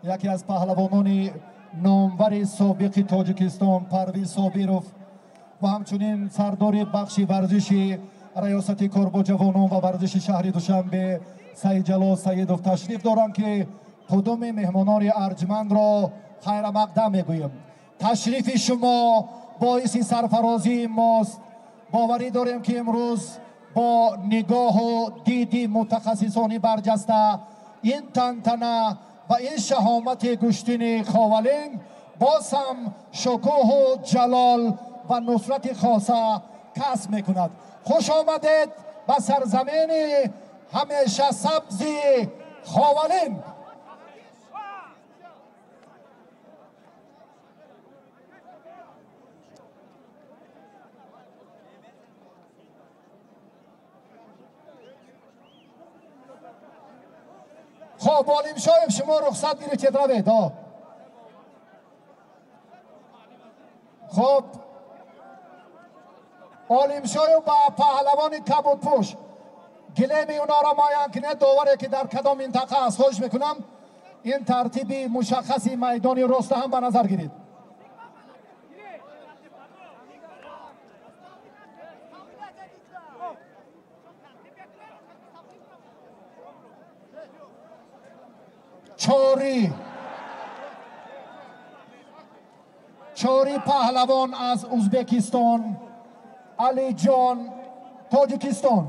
یکی از پهلوانان نامور سابق تاجیکستان پرویز صابروف و همچنین سردار بخش ورزشی ریاست کار با جوانان و ورزش شهر دوشنبه سید جلال سیدوف تشریف دارند که قدوم مهمانان ارجمند را خیر مقدم میگویم. تشریف شما باعث سرفرازی ماست. باوری داریم که امروز با نگاه و دیدی متخصصانی برجسته این تنتنه و این شهامت گشتین خاولنگ باز هم شکوه و جلال و نصرت خاصه کسب میکند. خوش آمدید به سرزمین همیشه سبز خاولنگ. خب بالیم شایم شما رخصت گیرید روید. خب بالیم شایم با پهلوان کبود پوش گلیم اونا را مایان کنه دواره که در کدام منطقه است خوش میکنم. این ترتیبی مشخصی میدانی رسته هم به نظر گیرید. چوری پهلوان از ازبکستان، علی جان تاجیکستان.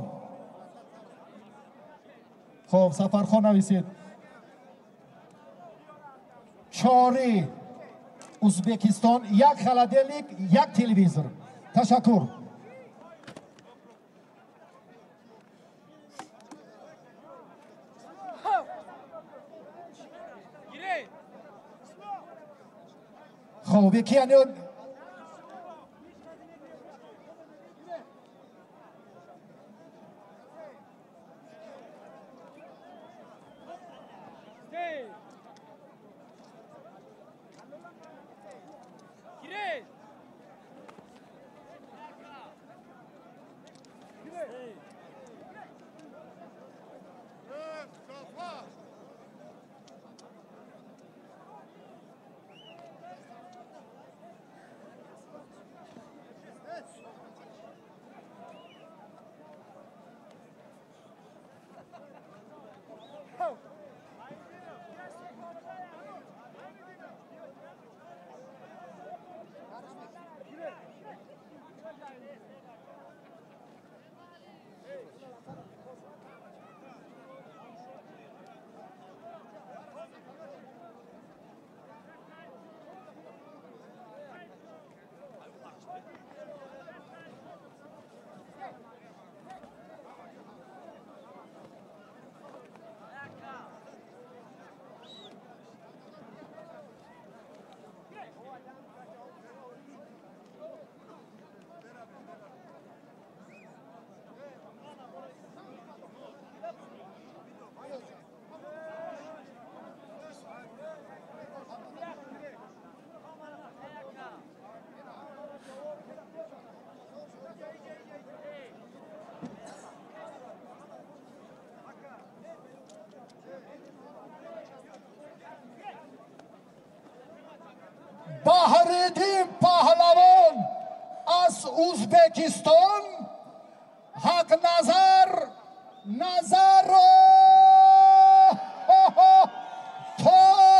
خب سفرخوان نویسید. چوری ازبکستان، یک خلادلیک، یک تلویزور. تشکر. خب یکی یعنی Bahreddin Pahlavon از ازبکستان حق نظر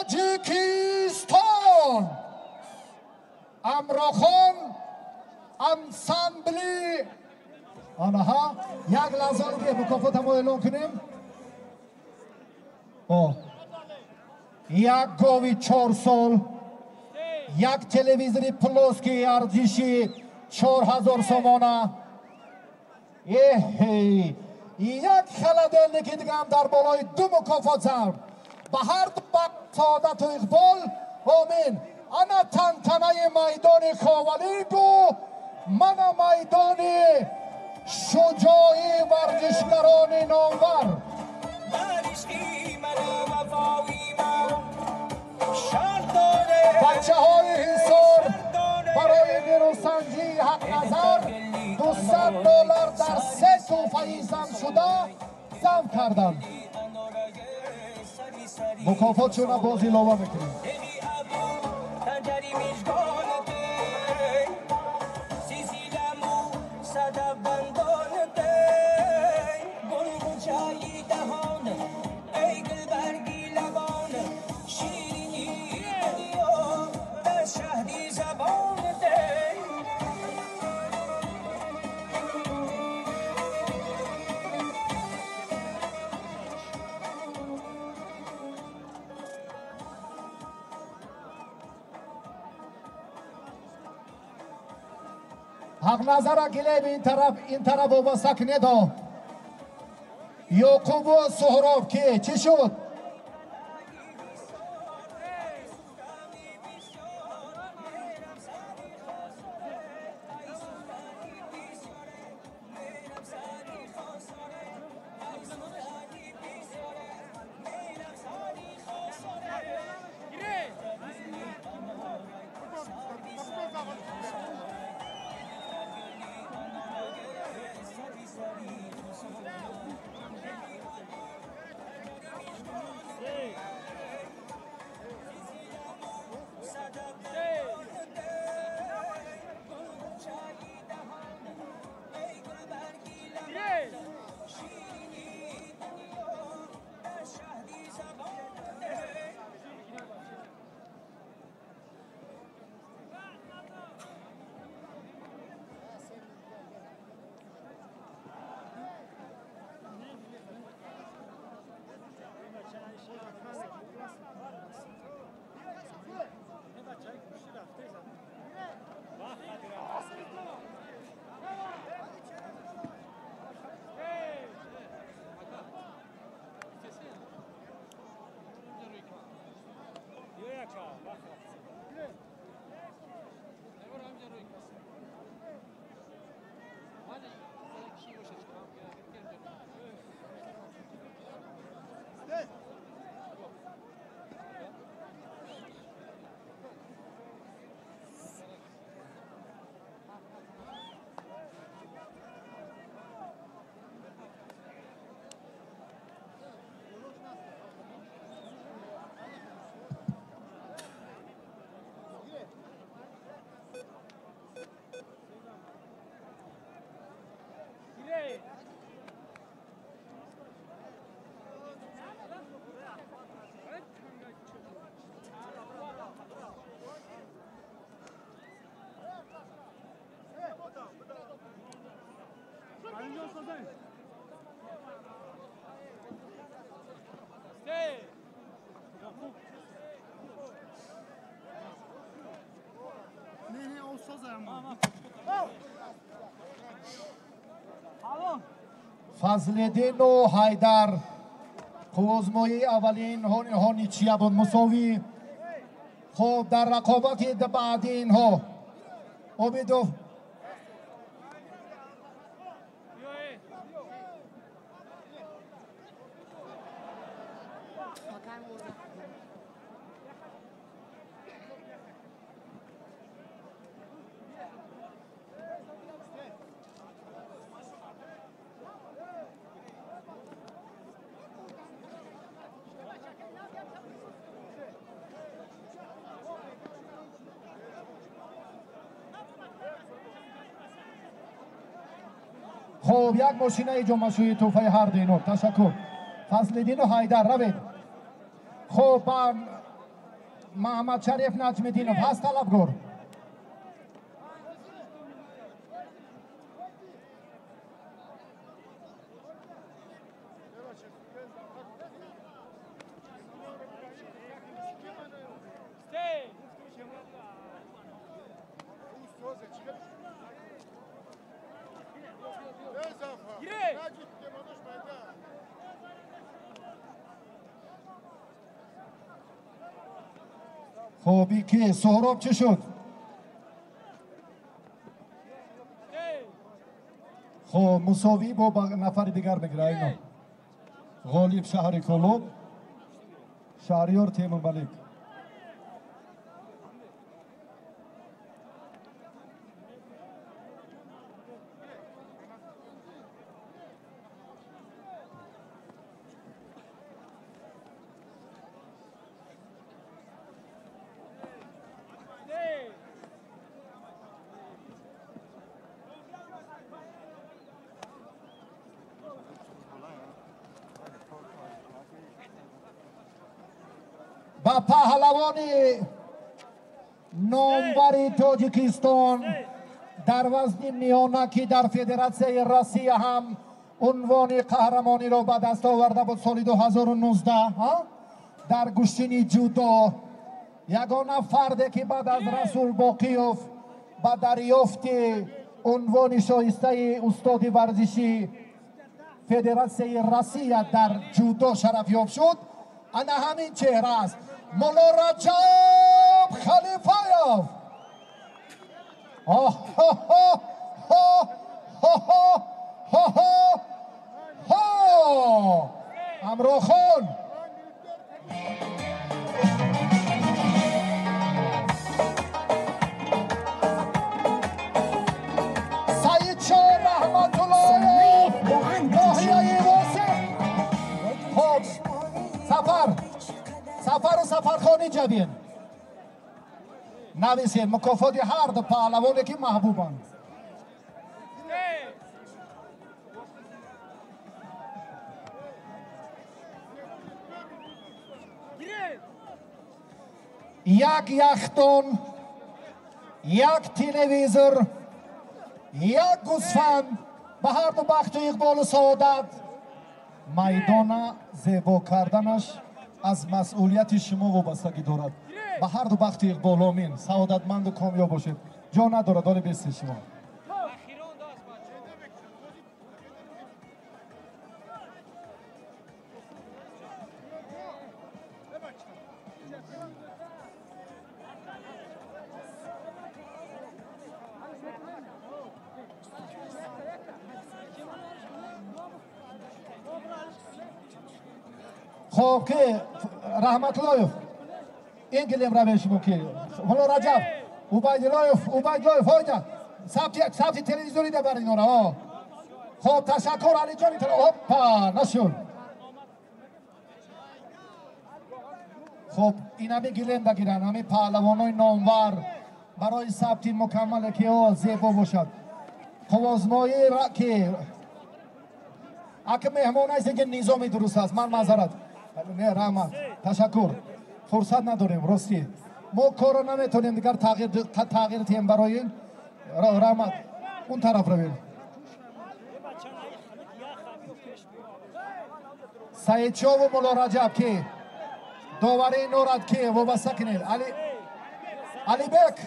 تاجیکستان امراخان انسامبلی آنها یک لحظه رو به مکافات ما اعلام کنیم. یک گاوی 4 سال یک تلویزیون پلوس که ارزشی 4000 سومانه یک خلدل که دیگه هم در بالای 2 مکافات زد به هر دو سعادت و اقبال آمین. انا تنتنه میدان خاولیگو من میدان شجاعی ورزشگران نامور بچه های حصار برای نیروسنجی حق نظر $200 در 3 توفه‌ای زم شده زم کردن. مکافاتشون باز اضافه میکنیم. حق نظر گلیم این طرف و سکنه دا یعقوب و سهراب که چی شد؟ فضل‌الدین و حیدر خوزموی اولین هونیچیه بود مساوی. خب در رقابت بعدی اینها امیدو خب یک ماشینه جمعشوی توفه هر دینور. تشکر. فضل‌الدین و حیدر روید. خب محمد شریف نجم‌الدینov هست طلبگار. خب که سهراب چه شد؟ خب مساوی با نفر دیگر بگیره اینا. غالب شهر کلوب، شهریار تیمور ملک. با پهلوان نامور تاجیکستان در وزن میانه که در فدراسیون روسیه هم عنوان قهرمانی را به دست آورده بود سال 2019 در گشتن جودو. یگانه فرد که بعد از رسول باقیوف با دریافت عنوان شایسته استاد ورزشی فدراسیون روسیه در جودو شرف یافت شد، انا همین چهره است. مولا رجب خلیفایف. امرو خان سعید شاه رحمت الله داهیه واسه. خب سفر و سفرخانی جبین نویسین مکافات هر دو پهلوانی که محبوبند. یک یختون، یک تلویزور، یک گوسفند به هر دو بخت و اقبال و سعادت. میدان زیبا کردنش از مسئولیت شما وابستگی دارد. به هر دو بخت اقبال آمین. سعادتمند و کامیاب باشید. جا ندارد داره بیست شما. خب که رحمت اللهیف این گلیم روش بو که مولا رجب عبیداللهیف هایده ثبت تلویزیونی ده برین اونا. خب تشکر علی جانی هپا نشون. خب این همه گلیم بگیرن همه پهلوانای نامور برای ثبت مکمل که زیبا باشد. خب آزمایی که اگه مهمان هست که نظامی درست است. من معذرت نه رحمت تشکر فرصت نداریم راستی ما کارو نمیتونیم دیگر تغییر تیم برای رحمت اون طرف رویم. سعید شاه و مولا رجب که داوری نورد که وابسته کنید. علی بک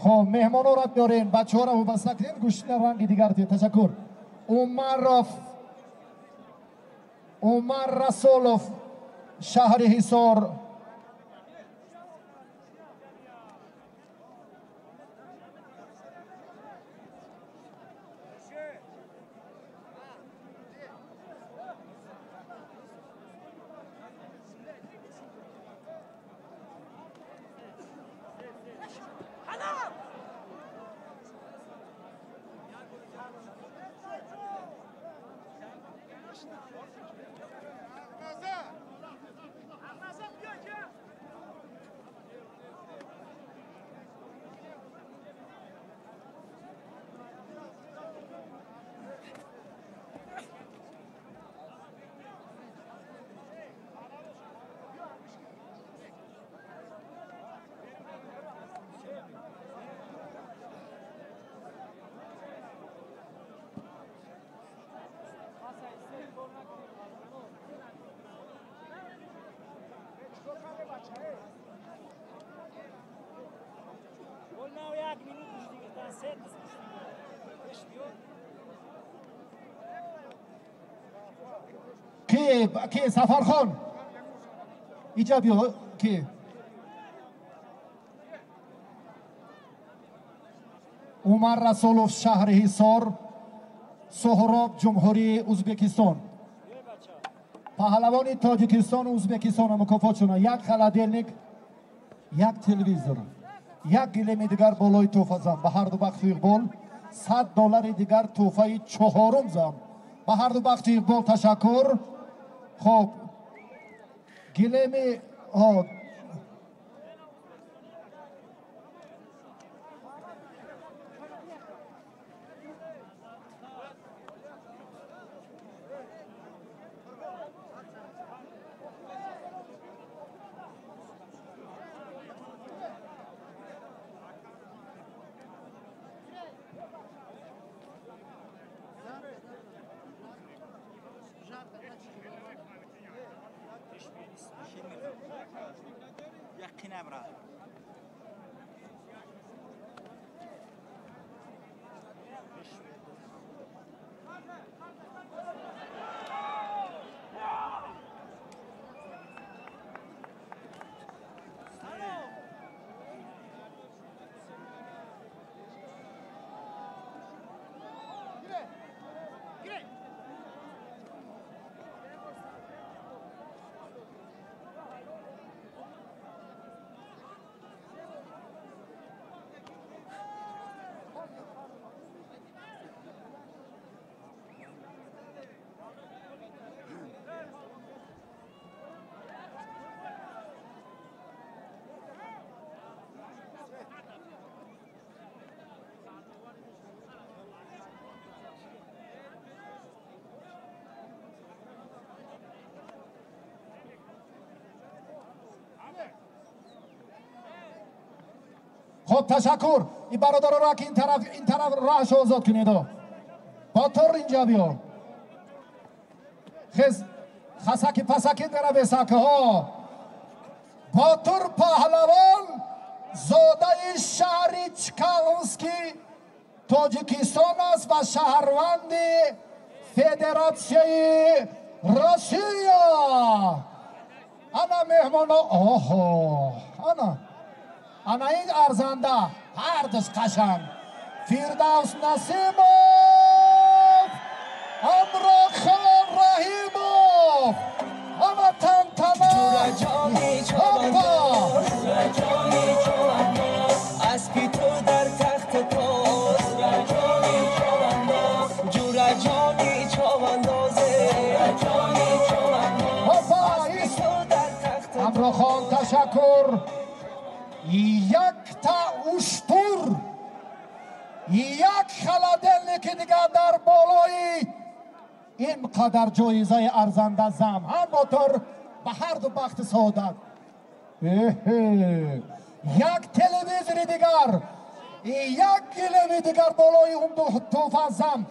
خب مهمانو را بیارین، بچه ها را وابسته کنین، گوشت رنگ دیگر توی. تشکر. عمر رسولوف شهر حصار. کی سفرخان اینجا بیا. کی عمر رسولوف شهر حصار. سهراب جمهوری ازبکستان. پهلوانی تاجیکستان و ازبکستان مکافات شدن. یک خلادلنیک، یک تلویزیون، یک گلیم دیگر بالای توفه زم. به هر دو بخش اقبال $100 دیگر توفه چهارم زم. به هر دو بخش اقبال تشکر. خب گلیم خب تشکر. این برادر را که این طرف راهش آزاد کنید. با طور اینجا بیا. خسکی پسکی در بسکه ها. با طور پهلوان زاده شهری چکالنسکی تاجیکستان است و شهروند فدراسیون روسیه. انا مهمان آها انا این ارزنده هر دست قشنگ فردوس نسیموف، امرا خان رحیموف، اما تنتنا هپا اسبی تو در تخت تاز رجانی چوانداز جورا جانی چواندازه رجانی چوانداز هپا امرا خان تشکر. یک تا اشتور، یک خلادلنیک دیگر در بالای اینقدر جایزه ارزنده زم همانطور به هر دو بخت سعادت. یک تلویزیون دیگر، یک گلیم دیگر بالای اون دو توفه زم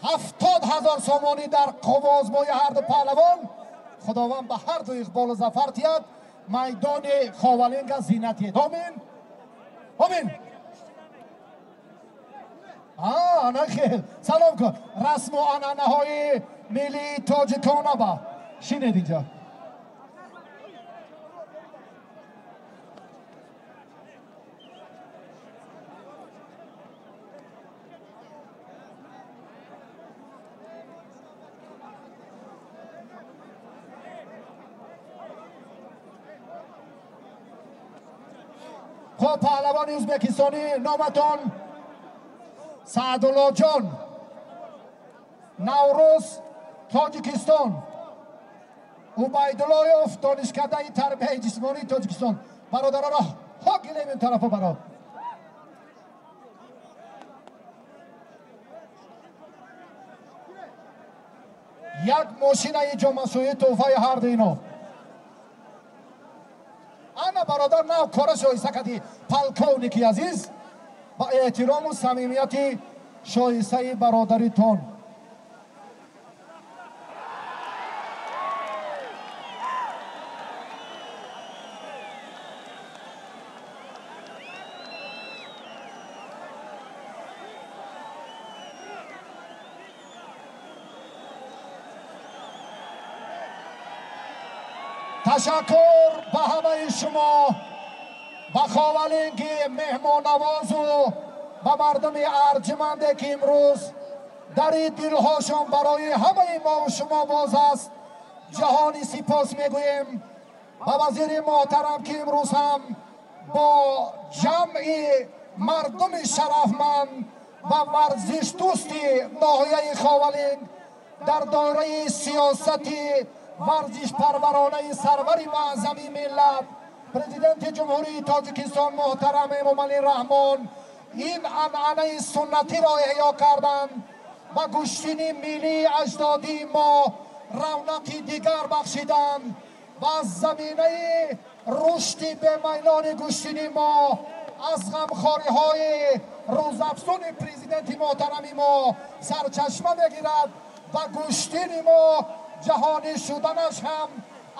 70,000 سامانی در قوازمای هر دو پهلوان. خداوند به هر دو اقبال و ظفر تید. میدان خاولنگ زینتی. آمین آمین. نه خیل سلام کن رسم و آنانه های ملی تاجیکان با شینید اینجا خب پهلوان ازبکستانی نامتان سعدالله جان نوروز تاجیکستان عبیداللهیوف دانشکده تربیت جسمانی تاجیکستان برادران ها گلیم این طرف برا یک ماشین اینجا مسئولی توفای هر دینا انا برادر نه کارش شایسته کردی پلکونیکی عزیز با احترام و صمیمیت شایسته برادریتون تشکر به همه شما به خواهرانگی مهمان نواز و به مردم ارجمنده که امروز در دلهاشون برای همه ما و شما باز است جهانی سپاس میگوییم و وزیر محترم که امروز هم با جمع مردم شرفمند و ورزش دوستی ناحیه خاورین در دایره سیاستی ورزش پرورانه سرور معظمی ملت پرزیدنت جمهوری تاجیکستان محترم امامعلی رحمان این عنعنه سنتی را احیا کردند و گوشتین ملی اجدادی ما رونقی دیگر بخشیدند و از زمینه رشد به میلان گوشتین ما از غمخواری های روزافزون پرزیدنت محترم ما سرچشمه بگیرد و گوشتین ما جهانی شدنش هم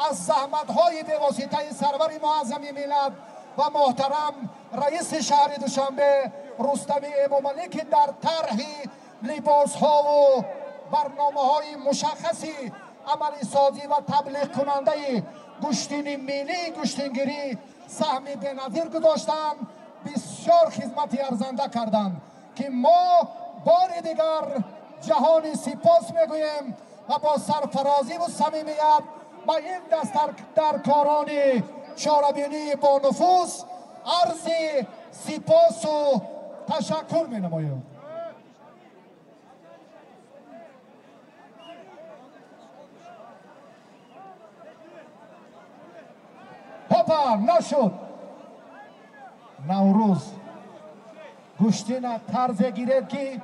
از زحمت‌های به واسطه سرور معظم ملت و محترم رئیس شهر دوشنبه رستم امامعلی که در طرح لباس‌ها و برنامه‌های مشخصی عملی سازی و تبلیغ کننده گوشتین ملی گوشتینگیری سهمی بی‌نظیر گذاشتند بسیار خدمتی ارزنده کردند که ما بار دیگر جهانی سپاس میگوییم و با سرفرازی و صمیمیت با این دست در کاران چاره‌بینی با نفوذ عرض سپاس و تشکر می نمایم. هاپا نشد نوروز گوشتین طرز گیرد که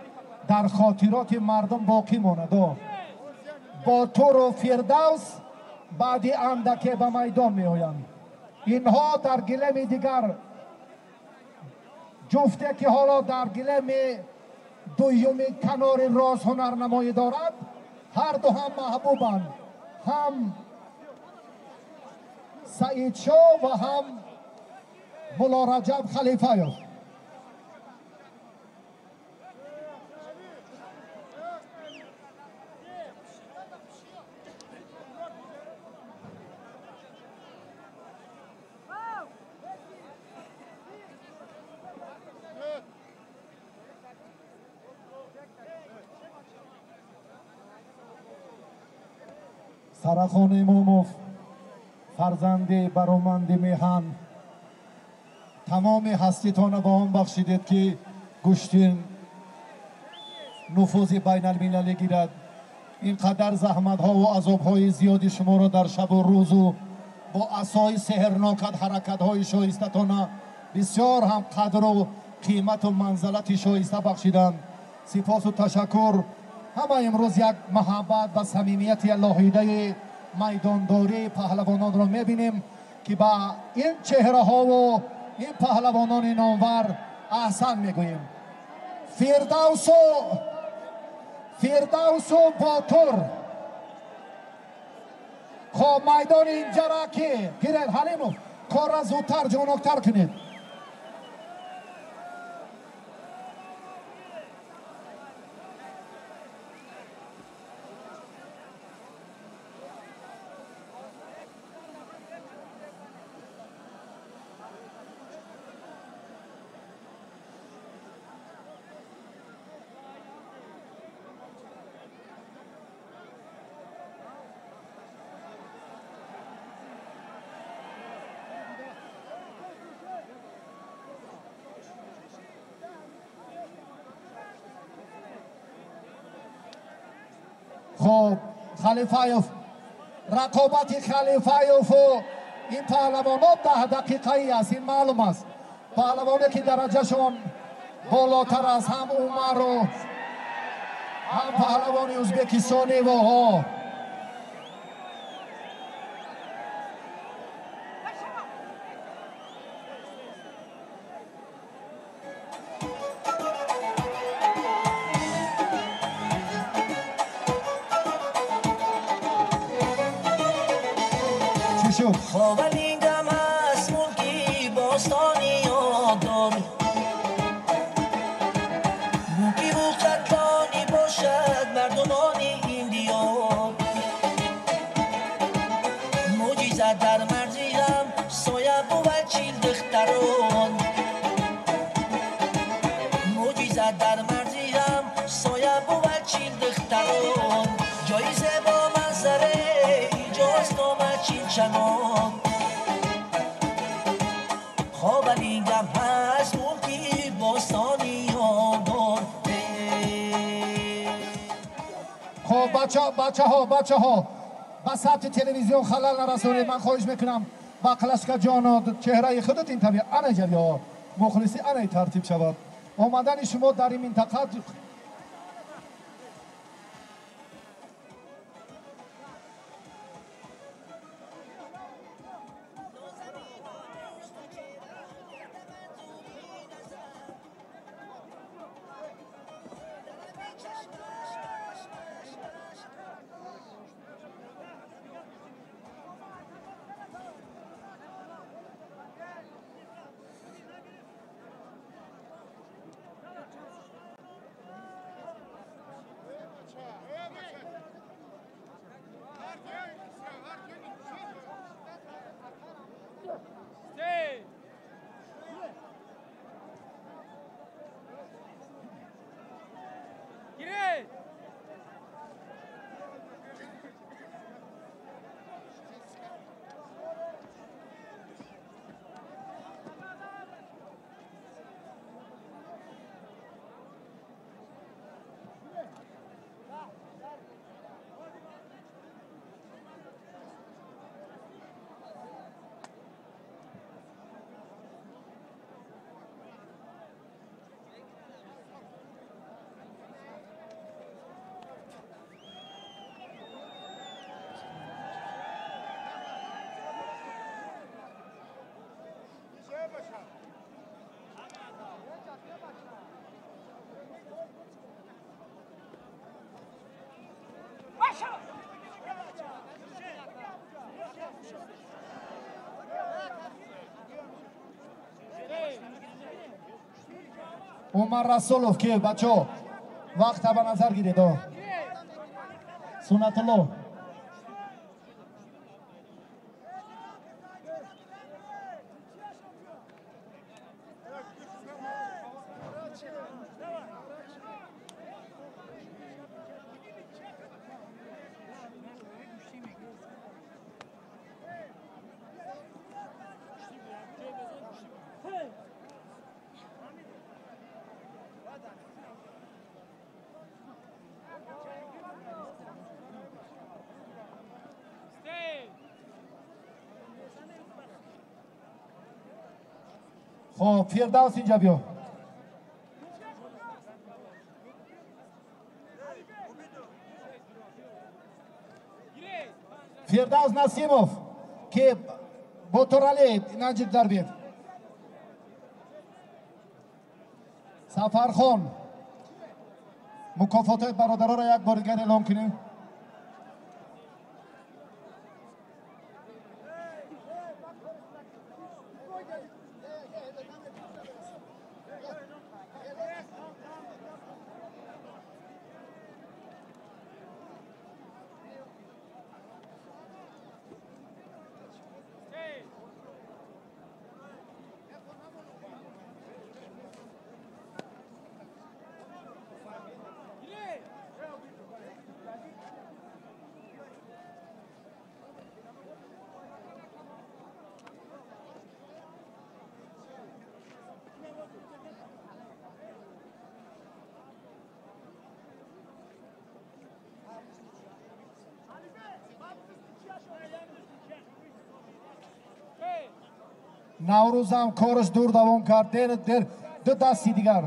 در خاطرات مردم باقی مانده با تور و فردوس بعدی اندکه به میدان می آیند اینها در گلم دیگر جفته که حالا در گلم دویم کنار راز هنرنمایی دارد هر دو هم محبوبند هم سعید شاه و هم مولا رجب خلیفه سرخان اماموف فرزند برومند میهن تمام هستیتان با هم بخشیدید که گوشتین نفوذ بین المللی گیرد اینقدر زحمت ها و عذاب های زیادی شما را در شب و روز و با عصای سحرناکت حرکت های شایستتان بسیار هم قدر و قیمت و منزلت شایسته بخشیدند سپاس و تشکر همه امروز یک محبت و صمیمیت لاهیده میدانداری پهلوانان را میبینیم که با این چهره ها و این پهلوانان نامور احسن میگوییم فردوس و باتور خب میدان اینجا را که گیرد حلیمو کار را زودتر جانکتر کنید خب خلیفایف رقابت خلیفایف و این پهلوانا 10 دقیقه ای است. این معلوم است پهلوانی که درجه شون بالاتر از هم عمر و هم پهلوانی ازبکستانی و ها. خاولینگم هست ملکی باستانی یاددار ملکی و قتلانی باشد مردمانی این دیار معجزت در مرزیم سایه بود چیل دختران معجزت در مرزیم سایه بود چیل دختران جایزه با منظره ایجاست آمد چیل چنان خوابلینگم هست ملکی باستانی یاددار. خب بچه ها با ثبت تلویزیون خلل نرسونید. من خواهش میکنم با کلاشکا جان چهره خودت این طبیعه انه جریا مخلصی انه ترتیب شود. آمدن شما در این منطقه عمر رسولوف که بچه وقت به نظر گیرید سنت الله خب فردوس اینجا بیا. فردوس نسیموف که با تورالی نجد در بید. سفرخان مکافات برادرها را یک بار دیگر اعلام کنیم. نوروز هم کارش دور دوام کرد. در دو دستی دیگر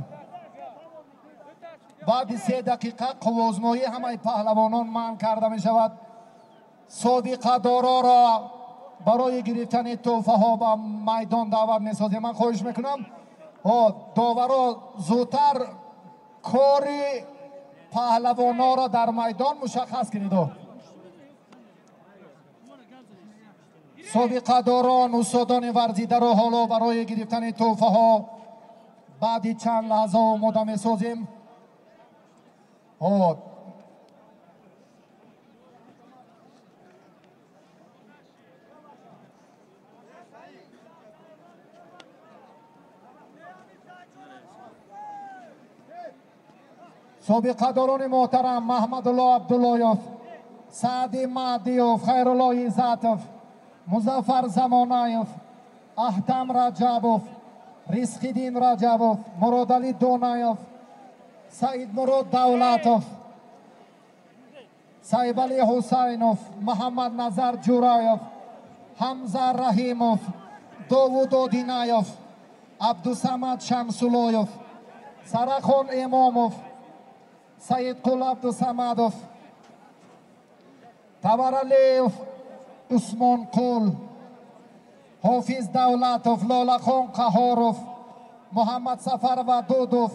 بعد 3 دقیقه قوازمایی همه پهلوانان منع کرده می شود. سابقه دارا را برای گرفتن تحفه ها به میدان دعوت می سازیم. من خواهش میکنم داورا زودتر کار پهلوانا را در میدان مشخص کنید. سابقه داران استادان ورزیده را حالا برای گرفتن تحفه ها بعد چند لحظه آماده می سازیم. سابقه داران محترم محمد الله عبداللهیف، سعدی مهدیوف، خیرالله عزتوف، مظفر زمانایف، احتم رجبوف، رزقیدین رجبوف، مرادعلی دونایف، سعید مراد دولتوف، سعید علی حسینوف، محمد نظر جورایف، حمزه رحیموف، داوود آدینایف، عبدالصمد شمسولایف، سرخان اماموف، سعید قل عبدالصمدوف، تبرعلیوف، عثمان قل، حافظ دولتوف، لالخان قهاروف، محمد سفر ودودوف،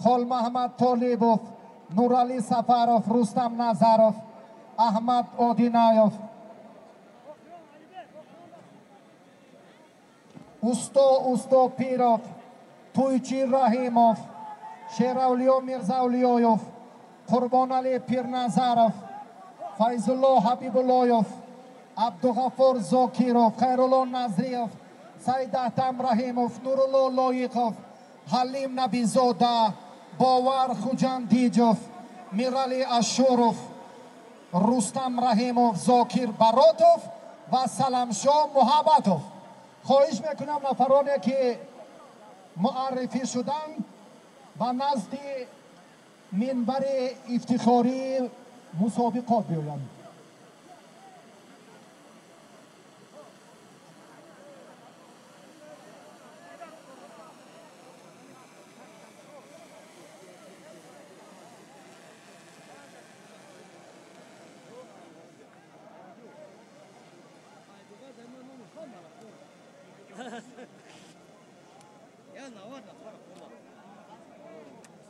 خال محمد طالبوف، نورعلی سفروف، رستم نظروف، احمد آدینایوف، استا پیروف، تویچی رحیموف، شیراولیا میرزاولیایوف، قربان علی پیرنظروف، فیض الله حبیب اللهیوف، عبدالغفار زاکیروف، خیرالله نظریوف، سعید احتم رحیموف، نورالله لایقوف، حلیم نبیزاده، باور خوجندیجوف، میرعلی اشوروف، رستم رحیموف، زاکیر براتوف و سلمشاه محبتوف. خواهش میکنم نفرانی که معرفی شدن و نزد منبر افتخاری مسابقات بیایند.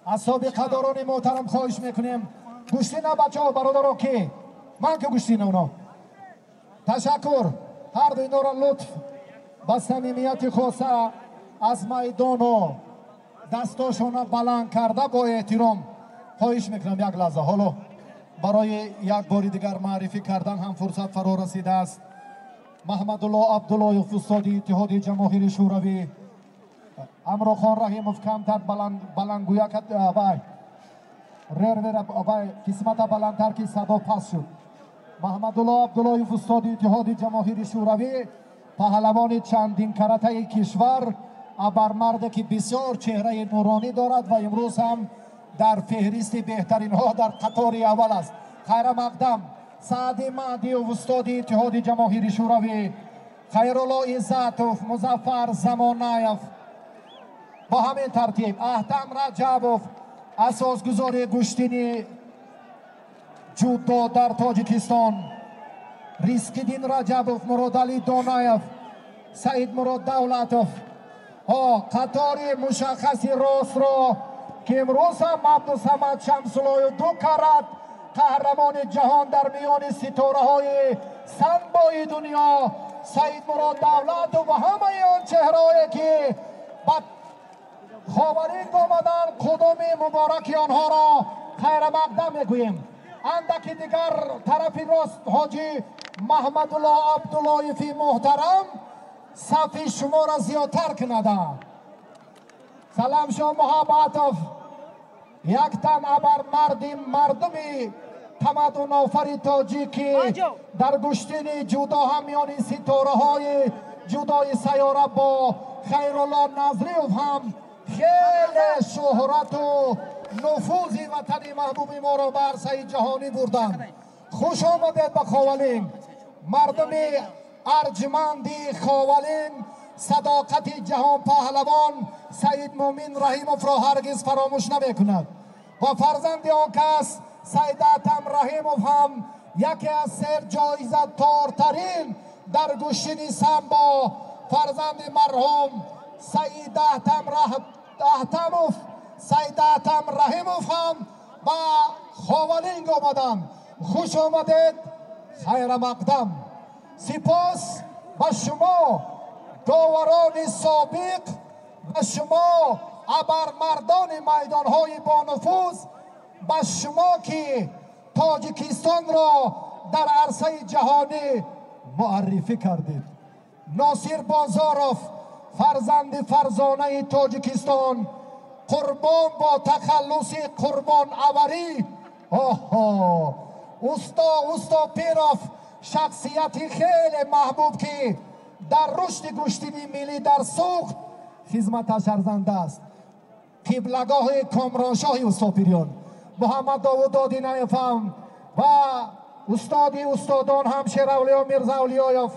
از سابقه داران محترم خواهش میکنیم گوشتی نه بچه ها برادرها که من که گوشتی نه اونا تشکر هر دو اینا را لطف با صمیمیت خاصه از میدان و دستاشون بلند کرده با احترام خواهش میکنم یک لحظه حالا برای یک بار دیگر معرفی کردن هم فرصت فرا رسیده است. محمد الله عبداللهیف استاد اتحاد جماهیر شوروی، امرو خان رحیموف کمتر بلندگویا کرد قسمت بلندتر که صدا پس شد. محمد الله عبداللهیف استاد اتحاد جماهیر شوروی، پهلوان چندین کرته کشور، ابرمرد که بسیار چهره نورانی دارد و امروز هم در فهرست بهترین ها در قطار اول است. خیر مقدم سعدی مهدی و استاد اتحاد جماهیر شوروی، خیرالله عزتوف، مظفر زمانایف، با همین ترتیب احتم رجبوف اساسگزار گشتین جودو در تاجیکستان، رزقیدین رجبوف، مرادعلی دونایف، سعید مراد دولتوف. قطار مشخصی راست را که امروز هم عبدالصمد شمسولایف 2 کرات قهرمان جهان در میان ستاره های سنبای دنیا، سعید مراد دولتوف و همه آن چهرهایی که خاورینگ آمدن قدم مبارک آنها را خیر مقدم میگوییم. اندکی دیگر طرف راست حاجی محمد الله عبداللهیف محترم صف شما را زیادتر کنده. سلام شما محبتوف یک تن ابر مردمی تمدن آفر تاجیکی در گشتین جودا هم میان ستاره های جودای سیاره با خیرالله نظریوف هم خیلی شهرت و نفوذ وطنی محبوب ما را بر عرصه جهانی بردن. خوش آمدید به خاولین، مردم ارجمندی خاولین، صداقت جهان پهلوان سید مومن رحیموف را هرگز فراموش نمیکند و فرزند آن کس سید احتم رحیموف هم یکی از سر جایزه دارترین در گوشین سامبو فرزند مرحوم سید احتم رحیموف هم با خوالینگ آمدند. خوش آمدید، خیر مقدم. سپاس به شما داوران سابق، به شما ابرمردان میدانهای با نفوذ، به شما که تاجیکستان را در عرصه جهانی معرفی کردید. ناصر بازاروف فرزند فرزانه تاجیکستان قربان با تخلص قربان آوری اوستا پیروف شخصیت خیلی محبوب که در رشد گشتینی ملی در سوخت خدمتش ارزنده است. قبلگاه کامرانشاه اوستا پیریان محمد داوود دادی نایفم و استادان همشیر اولیا میرزا اولیایف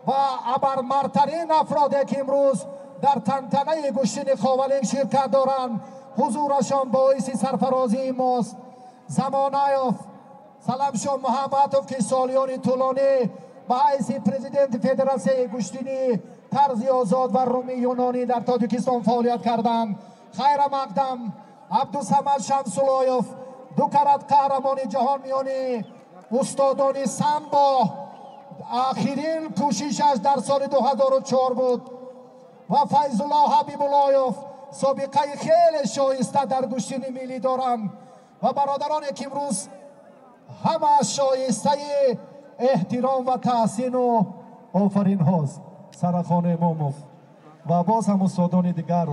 و ابرمردترین افرادی که امروز در تنتنه گشتین خوالینگ شرکت دارند حضورشان باعث سرفرازی ماست. زمانایف سلامشون محمدوف که سالیان طولانی به حیث پرزیدنت فدراسیون گشتینی طرز آزاد و رومی یونانی در تاجیکستان فعالیت کردند. خیر مقدم عبدالصمد شمسولایف دو کرات قهرمان جهان میانی استادان سامبو آخرین کوششش در سال 2004 بود و فیض الله حبیب اللهیف سابقه خیلی شایسته در گشتین ملی دارند و برادران که امروز همه شایسته احترام و تحسین و آفرین هاست. سرخان اماموف و باز هم استادان دیگر.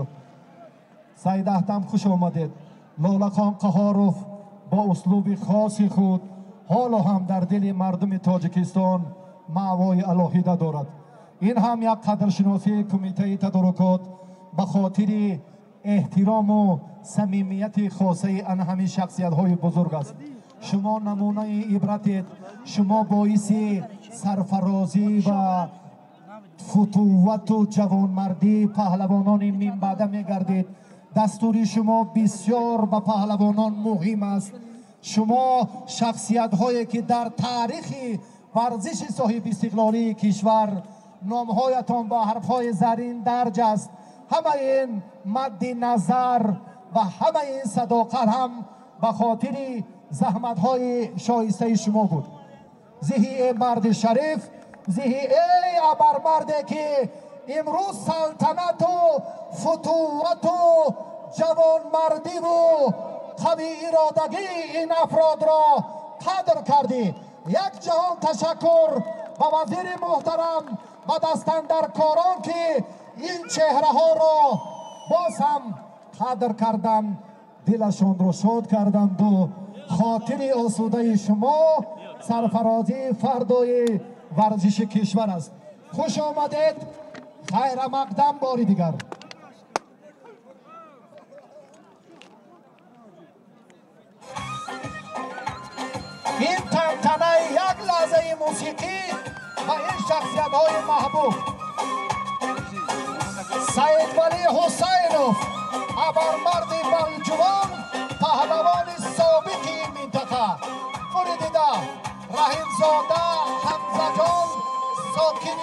سید احتم خوش آمدید. لاله خان قهاروف با اسلوب خاصی خود حالا هم در دل مردم تاجیکستان معوای علاهیده دارد. این هم یک قدرشناسی کمیته تدارکات به خاطر احترام و صمیمیت خاصه ان همین شخصیت های بزرگ است. شما نمونه عبرتید. شما باعث سرفرازی و فتوت و جوانمردی پهلوانان من بعد میگردید. دستور شما بسیار به پهلوانان مهم است. شما شخصیت هایی که در تاریخ ورزش صاحب استقلالی کشور نامهایتان با حرف های زرین درج است. همه این مد نظر و همه این صداقت هم به خاطر زحمت های شایسته شما بود. زهی مرد شریف، زهی ای ابرمرده که امروز سلطنت و فتوت و جوانمردی و قوی ارادگی این افراد را قدر کردی. یک جهان تشکر به وزیر محترم و دستاندرکاران که این چهره ها را باز هم قدر کردند، دلشان را شاد کردند و خاطر آسوده شما سرفرازی فردای ورزش کشور است. خوش آمدید، خیر مقدم باری دیگر. این تنتنه یک لحظه موسیقی و این شخصیت های محبوب سید ولی حسینوف ابرمرد بلجوان پهلوان سابق این منطقه مریدیده رحیمزاده حمزه جان ساکن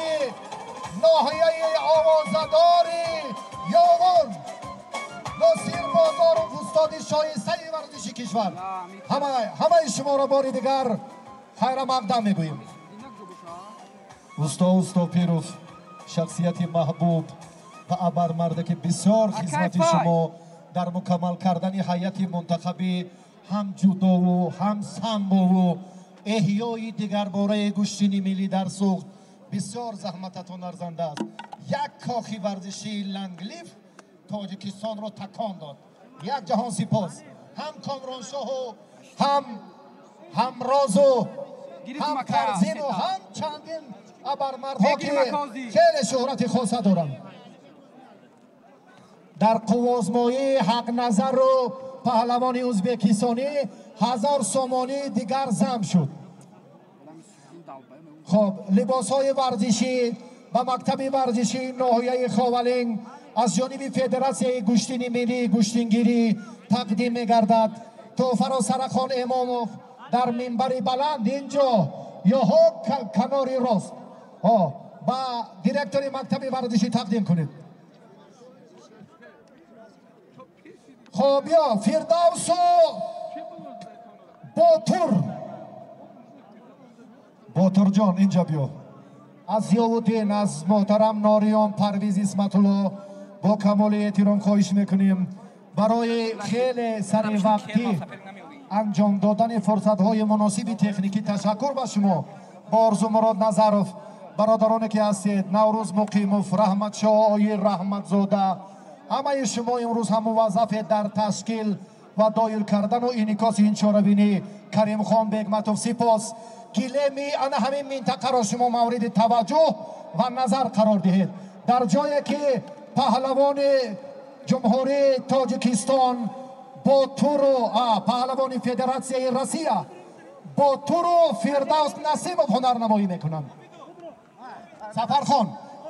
ناحیه آوازدار یاغون ناصر بازاروف استاد شایسته ورزش کشور. همه شما را باری دیگر خیر مقدم میگوییم. اوستا پیروف شخصیت محبوب و ابرمرده که بسیار خدمت شما در مکمل کردن هیئت منتخبی هم جودو و هم سامبو و احیای دیگر باره گشتین ملی در سوخت بسیار زحمتتان ارزنده است. یک کاخی ورزشی لنگلیف تاجیکستان را تکان داد. یک جهان سپاس. هم کامرانشاه و هم همراز و هم ترزین و هم چندین ابرمردها که خیلی شهرت خاصه دارند. در قوازمایی حق نظر و پهلوان ازبکستانی 1000 سامانی دیگر زم شد. خب لباس های ورزشی و مکتب ورزشی ناحیه خاولین از جانب فدراسیون گوشتین ملی گوشتینگیری تقدیم می‌گردد. تحفه را سرخان اماموف در منبر بلند اینجا یا کناری راست با دیرکتور مکتب ورزشی تقدیم کنید. خب بیا فردوس و باتور جان اینجا بیا. از ضیاءالدین از محترم ناریان پرویز اسمت الله با کمال احترام خواهش میکنیم برای خیلی سر وقتی انجام دادن فرصت‌های مناسب تکنیکی تشکر به شما با آرزو مراد نظرов برادرانی که هستید، نوروز مقیموف، رحمت شاه آقای رحمت زاده، همه شما امروز هم موظف در تشکیل و دایر کردن و انعکاس این چاره‌بینی کریم خان بیگمتوف سپاس. گیلمی انا همین منطقه را شما مورد توجه و نظر قرار دهید. در جایی که پهلوان جمهوری تاجیکستان پهلوان فدراسیون روسیه باتور و فردوس نسیموف هنرنمایی میکنند. سفرخان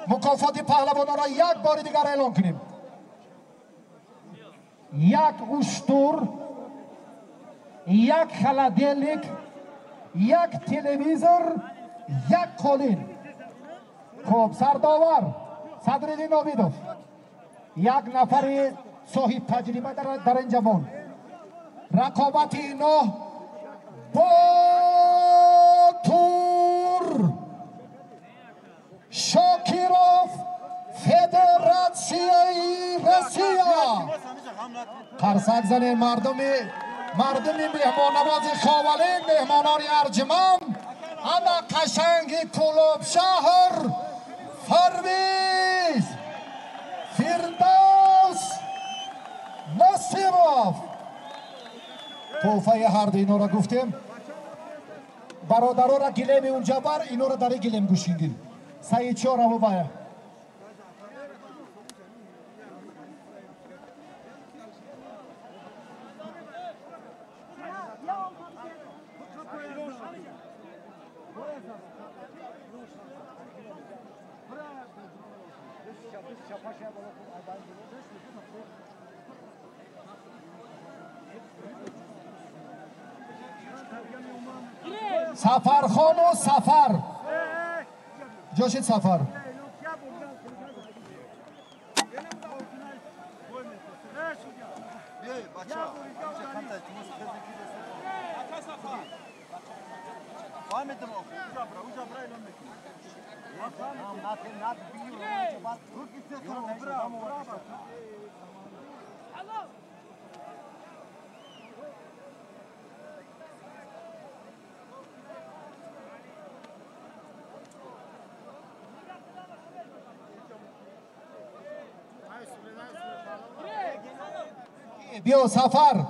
مکافات پهلوانان را یک بار دیگر اعلام کنیم. یک اشتر، یک خلدلیک، یک تلویزور، یک قالین. خب سرداور صدرالدین نومیدوف یک نفر صاحب تجربه در این جوان. رقابت اینا باتور شاکیروف فدراسیون روسیه. قرصک زنین مردم مهمان نواز خاولین، مهمانان ارجمند، انا قشنگ کلوب شهر پرویز فردوس نسیموف. توفه هر دو اینا را گفتیم. برادرها را گلیم اونجا بر، اینا را در گلیم گوشینگیر. سعید چهار رو باید سفرخان و سفر جاشید سفر بیا سفر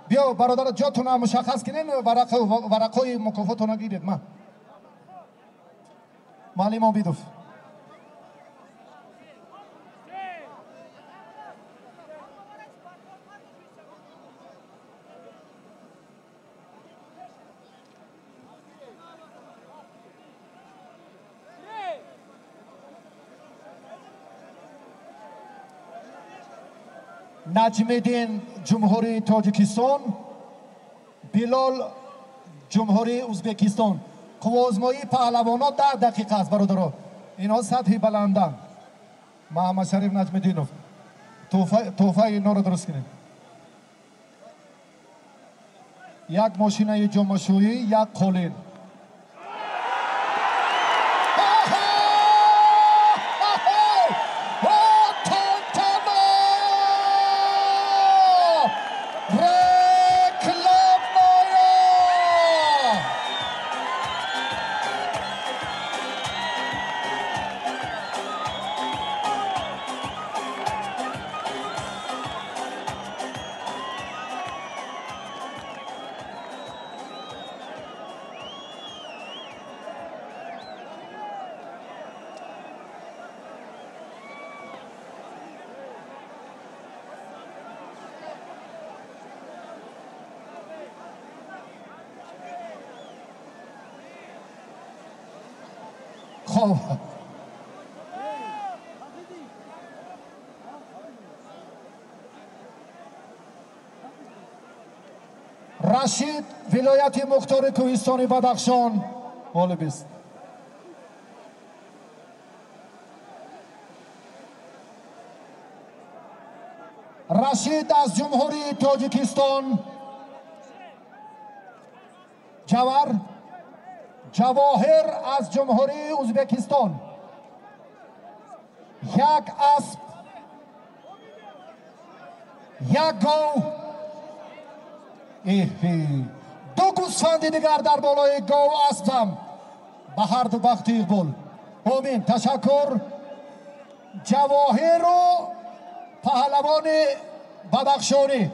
بیا برادر جاتون هم مشخص کنین ورقای مکافاتون رو گیرید. معلم عبیدوف نجمدین جمهوری تاجیکستان، بلال جمهوری ازبکستان. قوازمایی پهلوانا 10 دقیقه است برادرها. اینا سطحی بلندن. محمد شریف نجمدینوف توفه اینا رو درست کنیم. یک ماشینه جمعشویی، یک قالین. خب رشید ولایت مختار کوهستان بدخشان حال بیست. رشید از جمهوری تاجیکستان جواهر از جمهوری ازبکستان یک اسب یک گاو دو گوسفند دیگر در بالای گاو و اسب هم به هر دو بخت اقبال. آمین. تشکر. جواهر و پهلوان بدخشانی.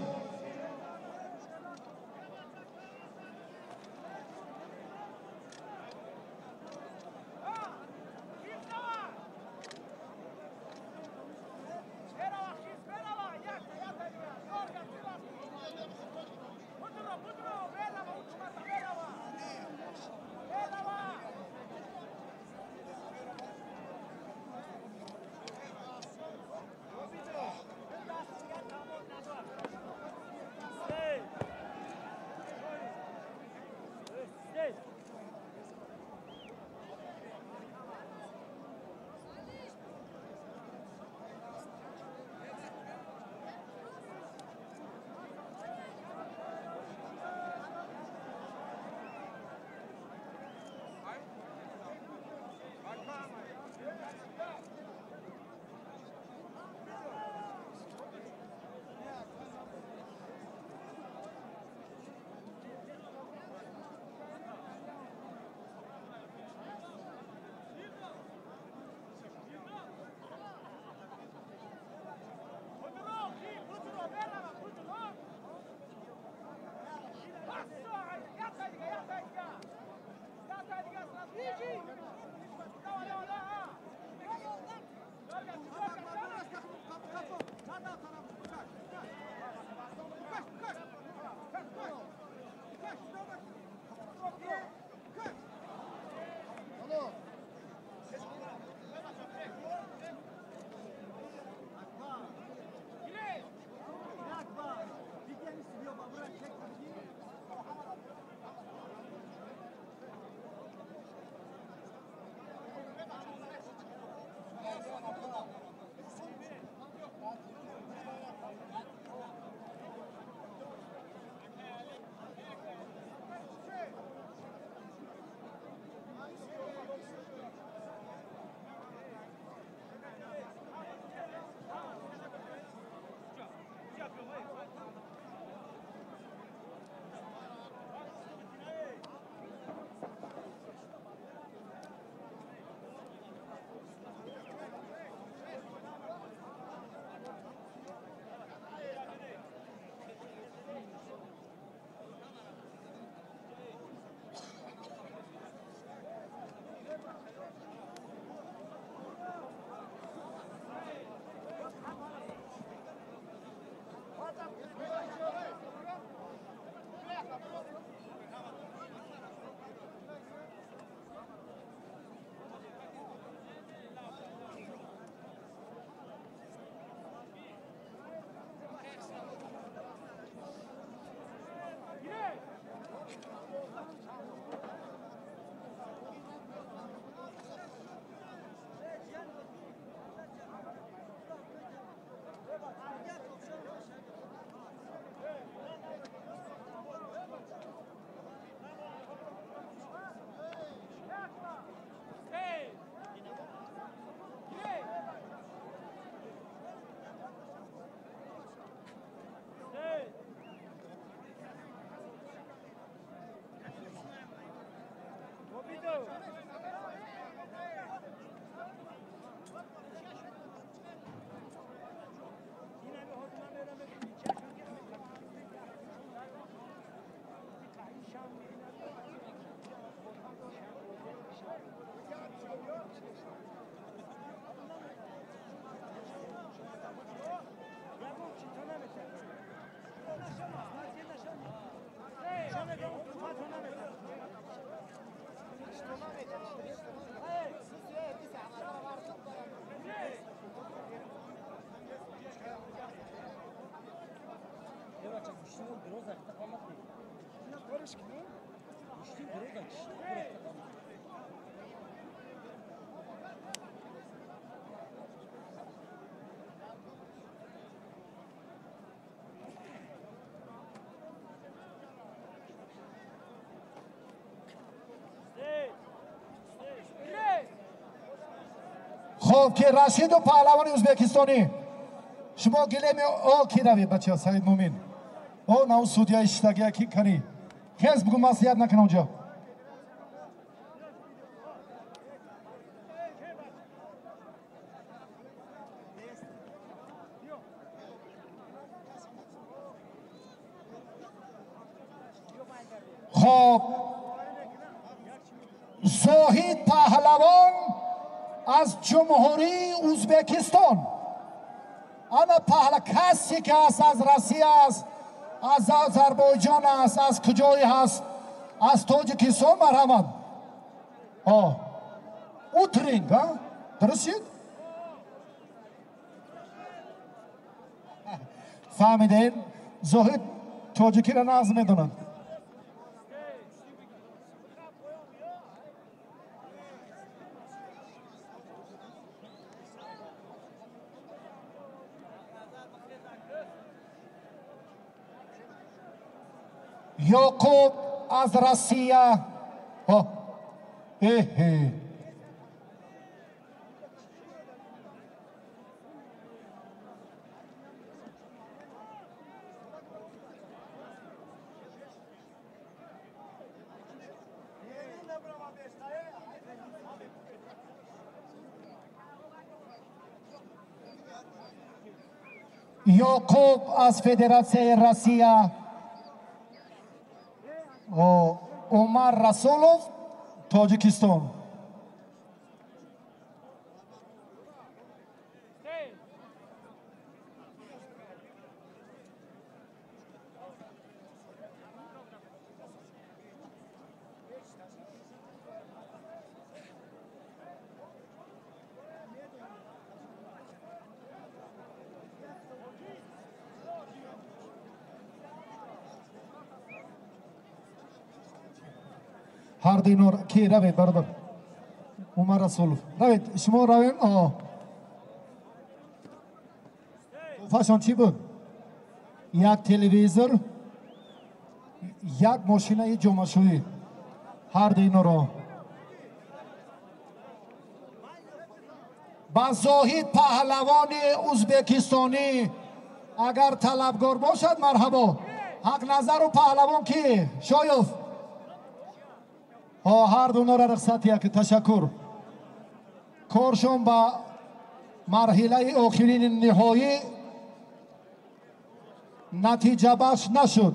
خب که رشید و پهلوان ازبکستانی شما گلمی او کی روی بچه ها سعید مومین او نه اون سودیا اشتگی کی کنی خیز بگو مسئولیت نکنه اونجا خب زاهید پهلوان از جمهوری ازبکستان انا کسی که است از روسیه است از آذربایجان است از کجایی هست از تاجیکستان مرحبا اوترینگ درست شد فهمیدین زاهد تاجیکی را نظم میدونن یعقوب از روسیه یعقوب از فدراسیون روسیه عمر رسولوف تاجیکستان هر دینور کی روید برادر عمر رسولوف روید شما روید فاشون چی بود یک تلویزور یک ماشینه جمعشویی هر دینور با زاهد پهلوان ازبکستانی اگر طلبگار باشد مرحبا حق نظر و پهلوان کی شایف هر دو را رخصت یک تشکر کارشون با مرحله آخرین نهایی نتیجه بخش نشد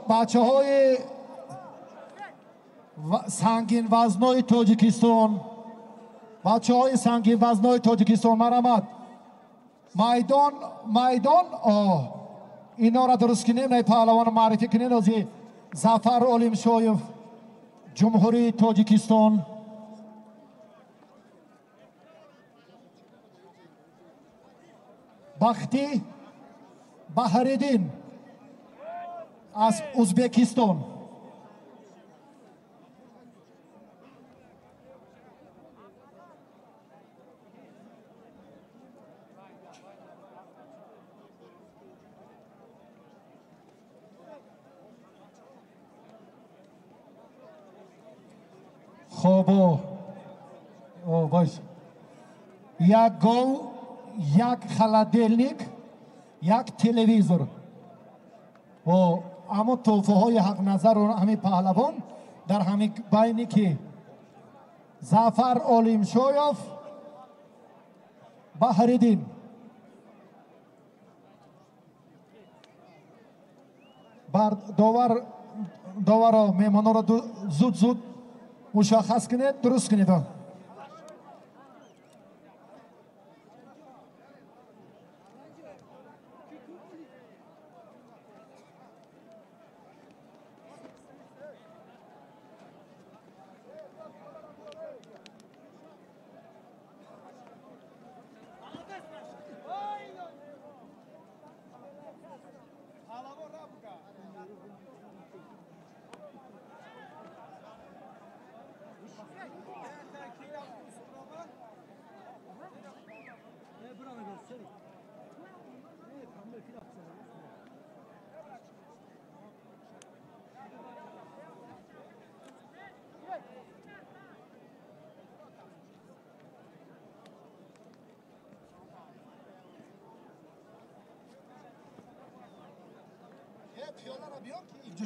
بچه های سنگین وزنای تاجیکستان بچه های سنگین وزنای تاجیکستان مرحمت میدان اینا را درست کنیم نه پهلوان معرفی کنیم از ظفر علیم شایف جمهوری تاجیکستان بختی بحردین از ازبکستان خب باش یک گل یک холодильник یک تلویزور و اما توفه های حق نظر و همین پهلوان در همین بینی که زفر اولیمشویف بحریدین بر داور میمانه را زود مشخص کنید درست کنید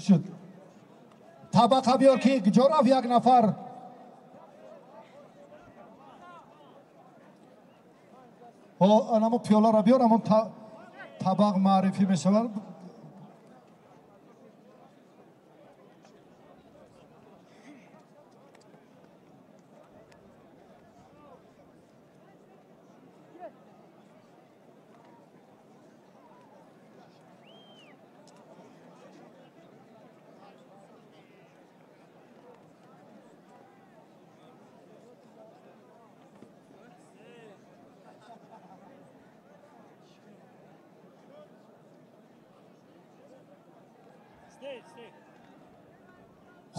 شد طبقه بیار که جرف یک نفر انمو پیاله را بیار امون طبق معرفی می شود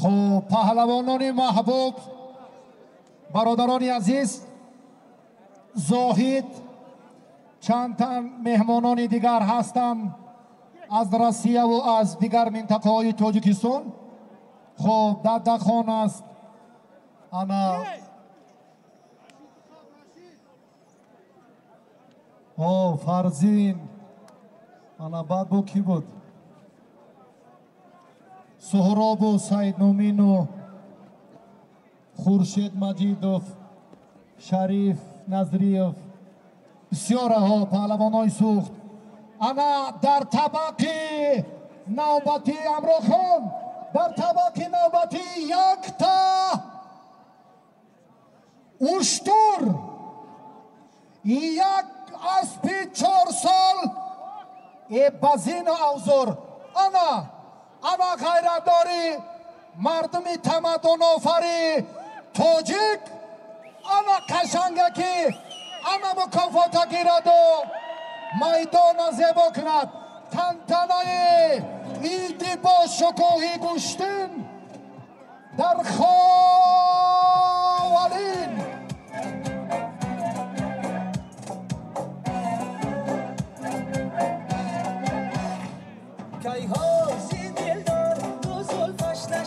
خب پهلوانان محبوب برادران عزیز زاهد چند تن مهمانان دیگر هستند از روسیه و از دیگر منطقه های تاجیکستان خب ددخان است انا فرزین انا بعد با کی بود سهراب و سعید نومین و خورشید مجیدوف شریف نظریف بسیار ها پهلوان های سوخت انا در طبق نوبتی امرو خان در طبق نوبتی یک تا اشتر یک اسب 4 سال بزین اوزار انا غیرتداری مردمی تمدن آفری تاجیک انا قشنگکی انا مکافات گیرد و میدان زیبا کند تنتنای ایدی با شکوهی گوشتن در خاولین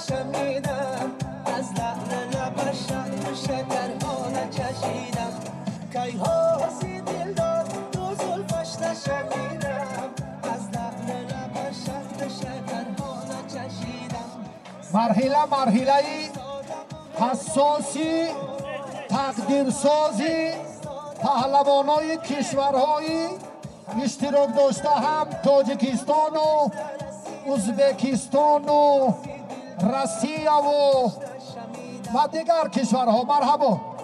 شمیدم از لحن لبش شکرها نچشیدم کی حاسی دلدار تو زلفش نشمیدم از لحن لبش شکرها نچشیدم مرحله حساسی تقدیرسازی پهلوانای کشورهای اشتراک داشته هم تاجیکستان و ازبکستان و روسیه و دیگر کشورها مرحبا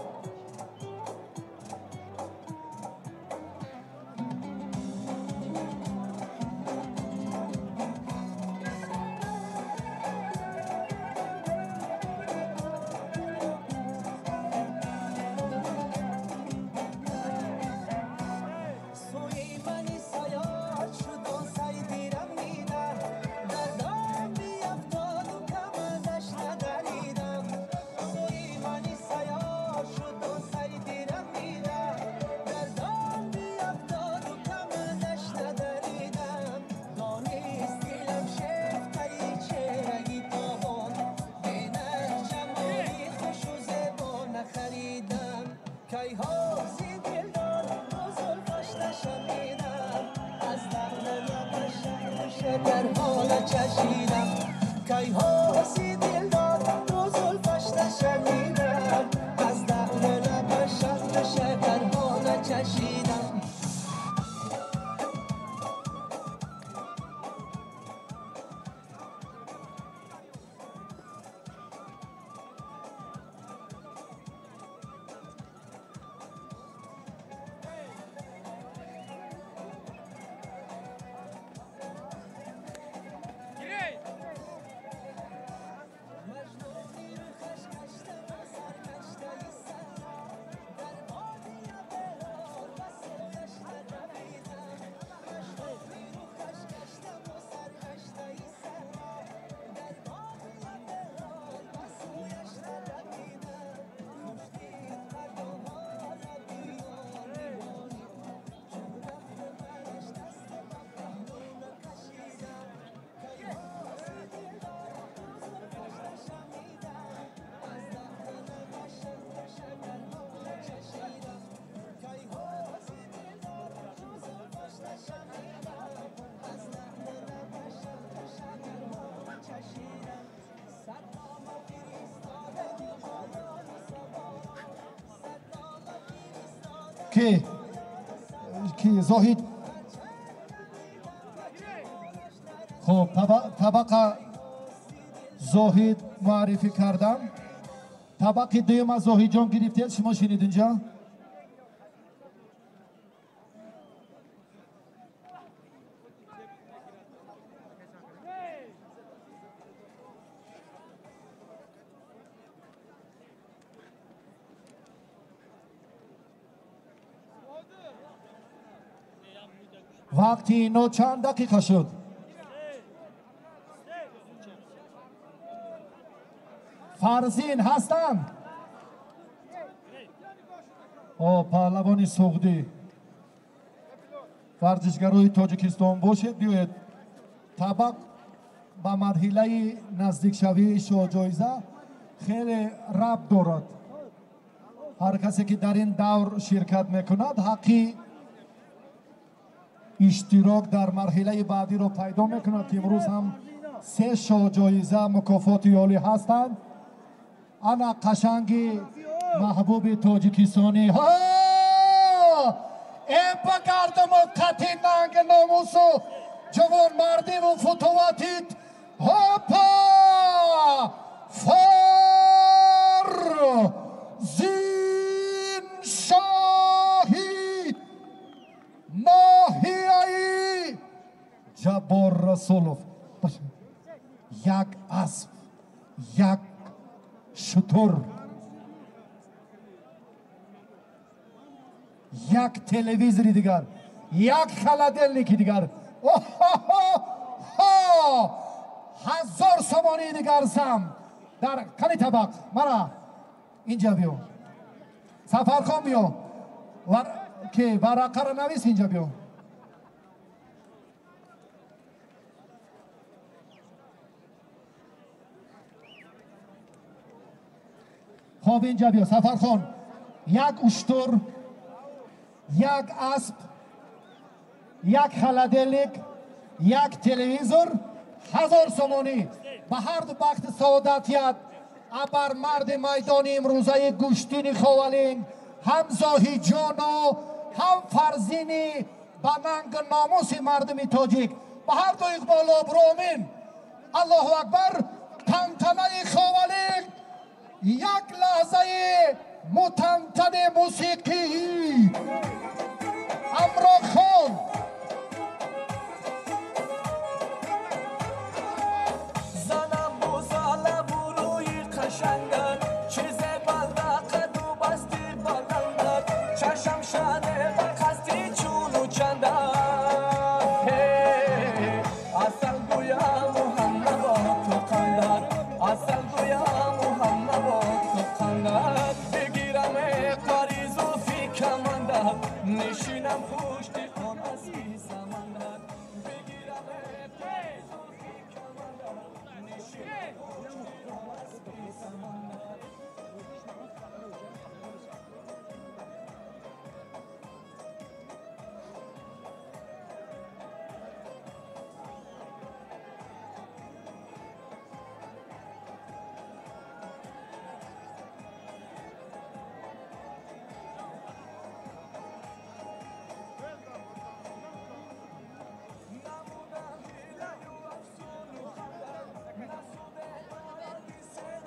در حال چشیدم کی حاسی دل داد تو زلفش نشنیدم از لعل لبش شکر حال چشیدم کی زاهد خب طبق زاهد معرفی کردم طبق دوم از زاهد جان گرفتید شما شنید اینجا وقتی اینو چند دقیقه شد فرزین هستن پهلوانی سعودی ورزشگرای تاجیکستان باشه بیاید طبق با مرحله نزدیک شوی شاه جایزه خیلی ربط دارد هر کسی که در این دور شرکت میکند حقی اشتراک در مرحله بعدی رو پیدا میکند که امروز هم 3 شاه جایزه مکافات عالی هستند انا قشنگی محبوب تاجیکستانی ها این بگردم و قطی ننگ ناموس و جوان مردی و فتواتید هاپا فار زین شاهی ناحیه‌ای جبار رسولوف یک اسب یک شتر یک تلویزیونی دیگر یک خلدلنیکی دیگر 1000 سومانی دیگر سم در کنی طبق مرا اینجا بیو سفر کن بیو که ورقه رو نویس اینجا بیو خب اینجا بیو سفر کن یک اشتر یک اسب یک خلدلیک یک تلویزور 1000 سومانی به هر دو وقت سعادتیت ابر مرد میدان امروزه گشتین خوالین هم زاهی جانو هم فرزینی به ننگ ناموس مردمی تاجیک به هر دو اقبال ابرامین الله اکبر تنتنه خوالین یک لحظه متنتن موسیقی امرا خان زنم بوزاله بروی قشنگن چیز بلدقه دو بستی بلندن چشم شده و قصدی چونو چندن اصل گویا محمد با تو قندن اصل گویا محمد با تو قندن بگیرم قریز و فکرم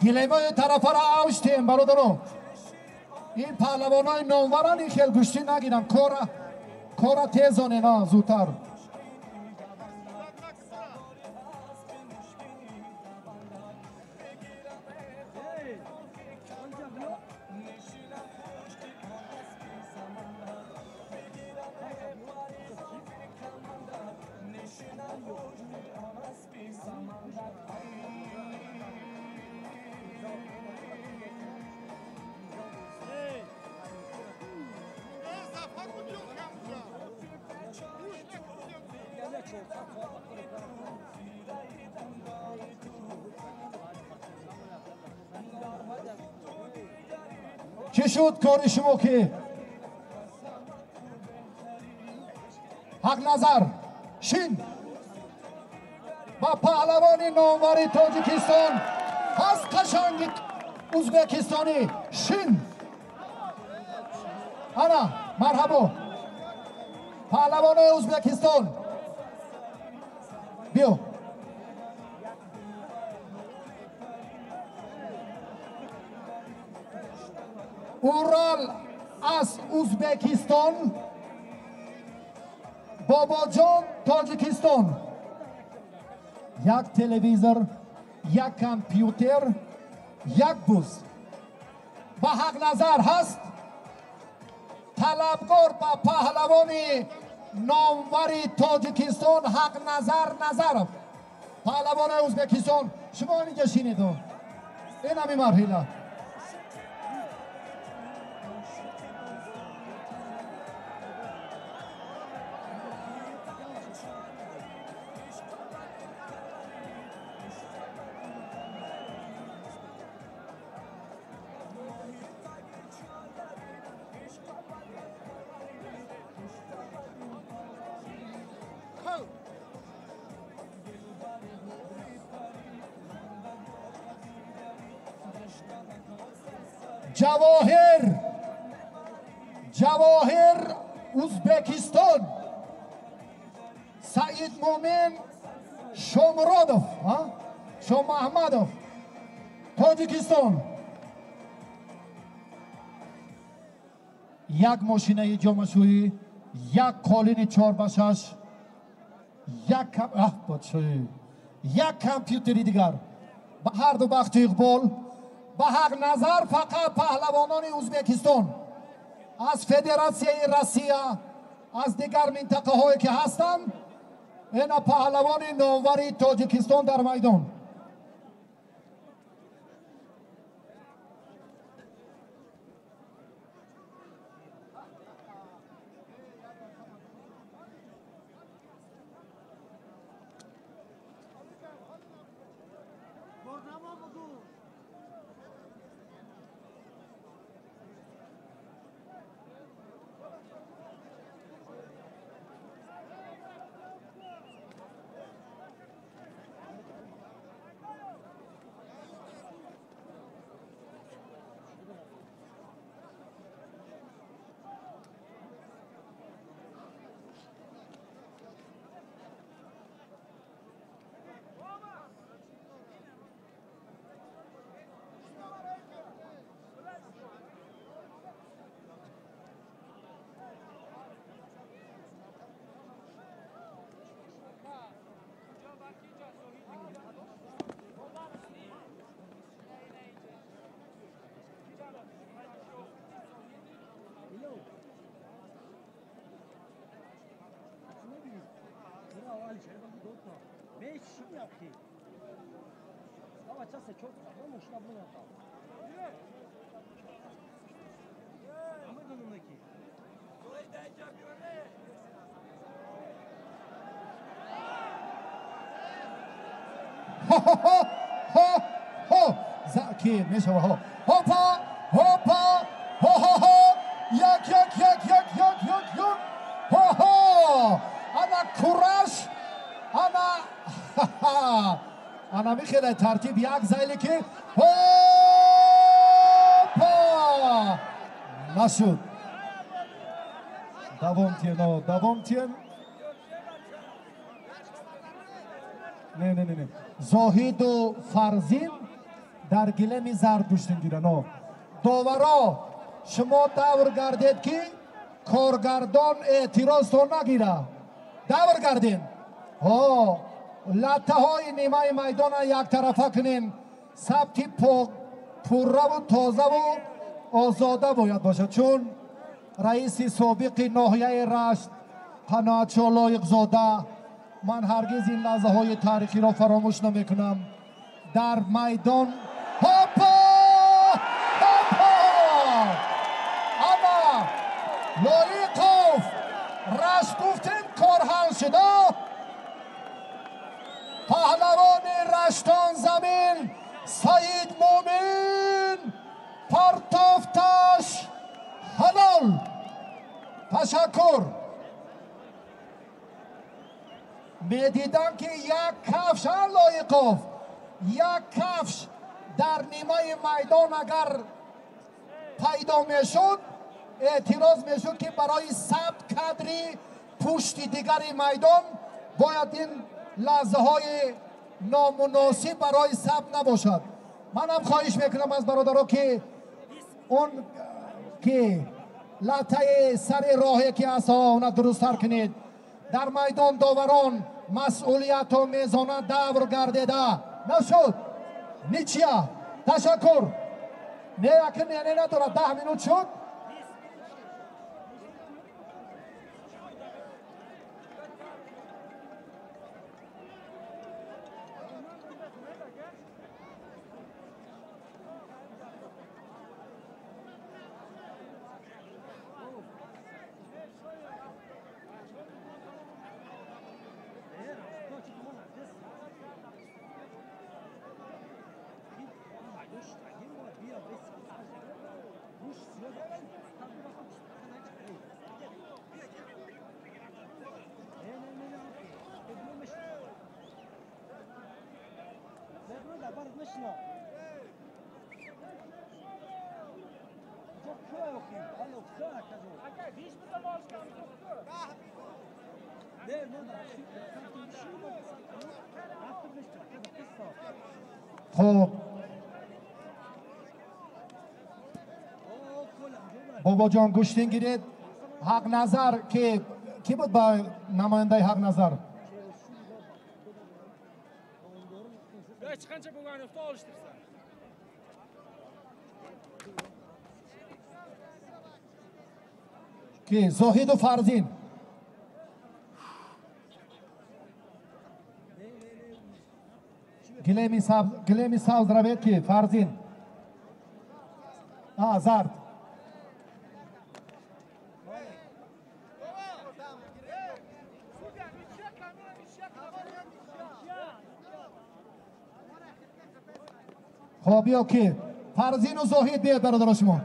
گلیمای طرف را آوشتیم برادرو. این پهلوانای ناموران این خیل گشتی نگیرن. کورا تیزانه نه زودتر. چی شد کار شما که حق نظر شین با پهلوان نامور تاجیکستان هست قشنگ ازبکستانی شین انا مرحبا پهلوان ازبکستان بیو اورال از ازبکستان باباجان تاجیکستان یک تلویزور یک کامپیوتر یک بوز با حق نظر هست طلبکار با پهلوان نامور تاجیکستان حق نظر پهلوان ازبکستان شما اینجا شینید این همی مرحله جواهر ازبکستان سعید مومن شامرادوف شام احمدوف تاجیکستان یک ماشینه جامعشویی یک قالین 4x6 یک کامپیوتری دیگر با هر دو بخت اقبال با حق نظر فقط پهلوانان ازبکستان از فدراسیون روسیه از دیگر منطقه هایی که هستند این پهلوان نامور تاجیکستان در میدان زکی میشه ها هوپا یک انا کورش انا میخواد ترتیب یک زایلی که هوپا نشد دوام تین نه زاهد و فرزین در گلمی زرد پشتین گیرن. داورا شما دور گردید که کارگردان اعتراض تو نگیره. دور گردین. لطه های نیمه میدان یک طرفه کنین. سبتی پره و تازه و آزاده باید باشد، چون رئیس سابق ناحیه رشت قناعت شاه لایق زاده، من هرگز این لحظه های تاریخی را فراموش نمیکنم. در میدان هاپا اما لایقوف رشت گفتیم کار حل شده. پهلوان رشتان زمین سعید مومن پرتافتش حلال. تشکر. میدیدم که یک کفش لایقوف، یک کفش در نیمه میدان اگر پیدا میشد اعتراض میشد که برای ثبت کادری پشت دیگری میدان باید این لحظه های نامناسب برای ثبت نباشد. منم خواهش میکنم از برادرها که اون که لطه سر راهی که هست اون درست تر کنید. در میدان داوران مسئولیت و میزانه دور گردیده نشد. نیچیا تشکر. نه یکی نه نداره. 10 منوت شد. خب بابا جان گوشتین گیرید. حق نظر که کی بود با نماینده حق نظر؟ کی؟ زاهد و فرزین. گلیمی سبز روید که فرزین زرد. خب بیا که فرزین و زاهد بیاد برادر شما.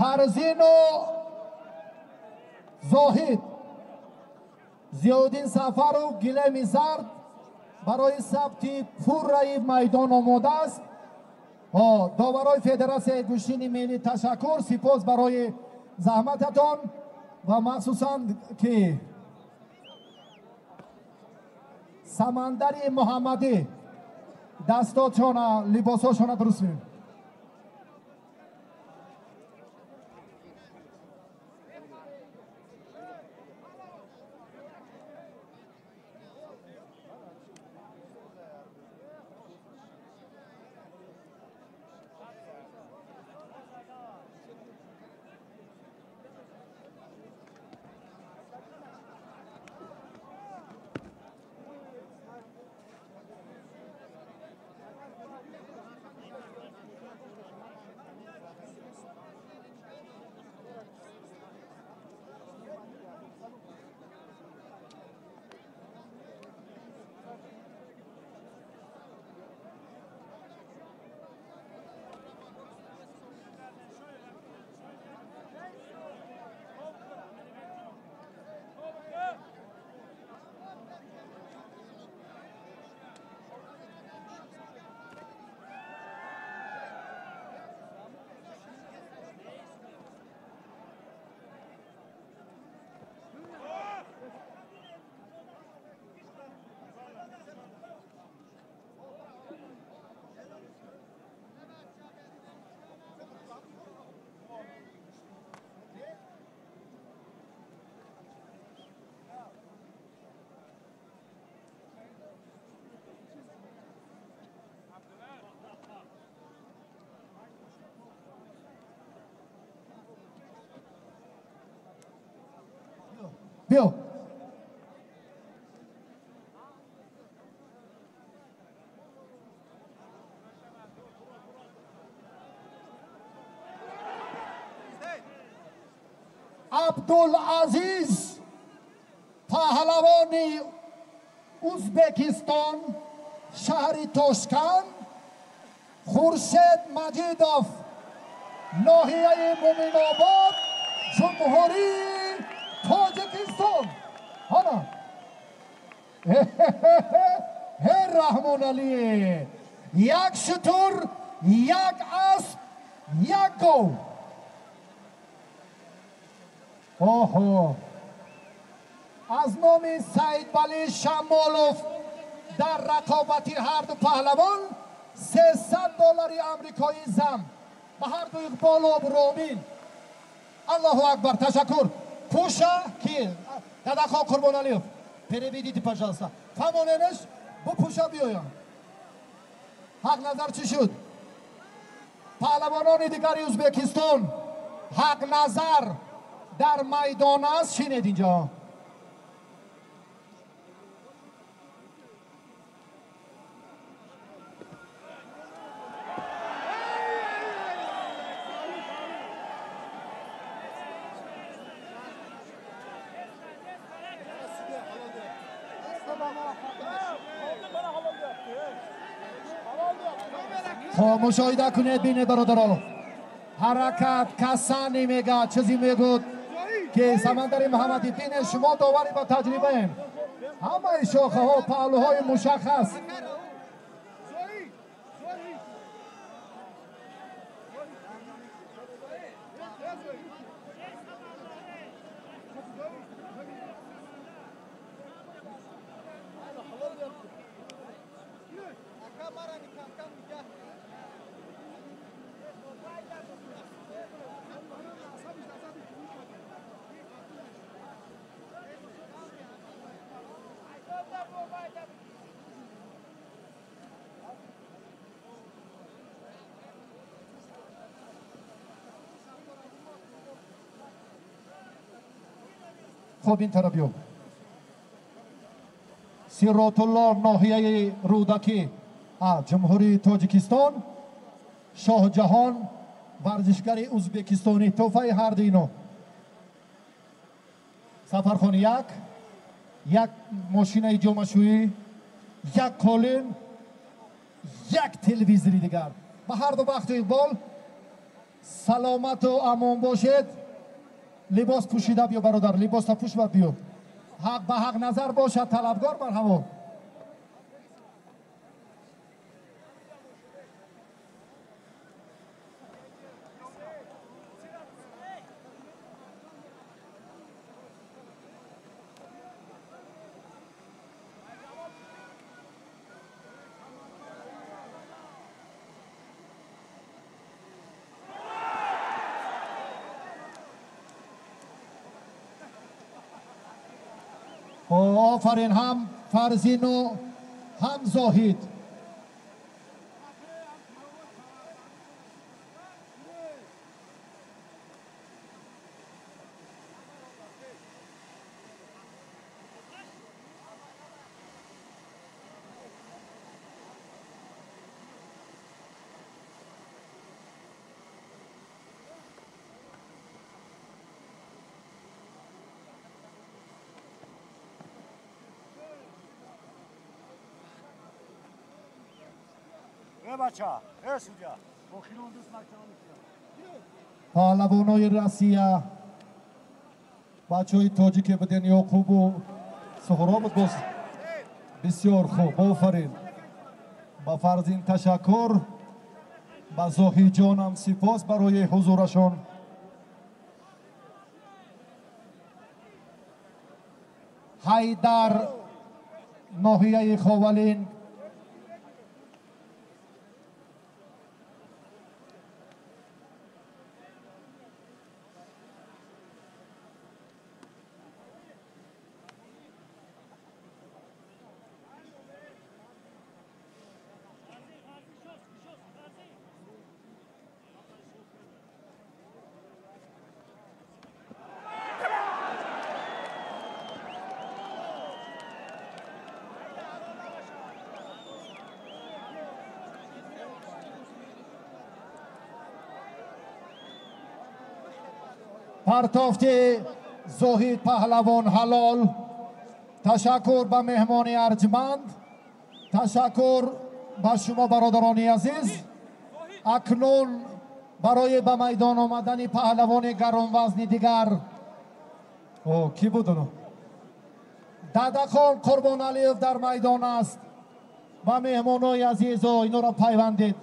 فرزین و زاهد زیادین سفر و گله زرد برای ثبت پوررای میدان آماده است. داورای فدراسیون گوشین ملی تشکر، سپاس برای زحمتتان و مخصوصا که سمندری محمدی دستاتشان لباساشان درست می‌کنند. بیا عبدالعزیز پهلوانی ازبکستان شهر تاشکند، خورشید مجیدوف ناحیه مومن‌آباد جمهوری تاجیکستان. حالا رحمان علی، یک شتر، یک اسب، یک گاو. از نام سید ولی شمالوف در رقابتی هر دو پهلوان $300 آمریکایی زم به هر دو اقبال و برامین. الله اکبر. تشکر. پوشا کی داداخو قربان علیوف переведите пожалуйста. Камоненеш бу пуша биёян. ҳақ назар чӣ шуд? паҳлавонони дигари ӯзбекистон ҳақ назар дар майдон аст. шинед инҷо. مشاهده کنید بینید برادران، حرکت کسا نمیگه چیزی میگود که سمندری محمدی دین شما داوری با تجربه این همه شاخه ها پهلوهای مشخص. خب این طرف بیو. سیرات الله ناحیه رودکی جمهوری تاجیکستان، شاه جهان ورزشگر ازبکستانی توفای هر دینو. سفرخانه یک ماشین جمعشویی، یک کالین، یک تلویزیونی دیگر. به هر دو وقت اقبال سلامت و امان باشید. لباس پوشیده بیو برادر، لباس تا پوش و بیو. حق به حق نظر باشد، طلبگار بر هوا. آفرین، هم فرزین و هم زاهید. پهلوانای روسیه، بچهای تاجیک بدن یعقوب و سهراب دوست بسیار خوب. آفرین، با فرزین تشکر، با زاهی جانم سپاس برای حضورشان. حیدر ناحیه خاولین، پرتافت زاهید پهلوان حلال. تشکر به مهمان ارجمند، تشکر به شما برادران عزیز. اکنون برای به میدان آمدن پهلوان گران وزن دیگر کی بود؟ ددخان قربان علیف در میدان است. و مهمانای عزیز اینو را پیوندید.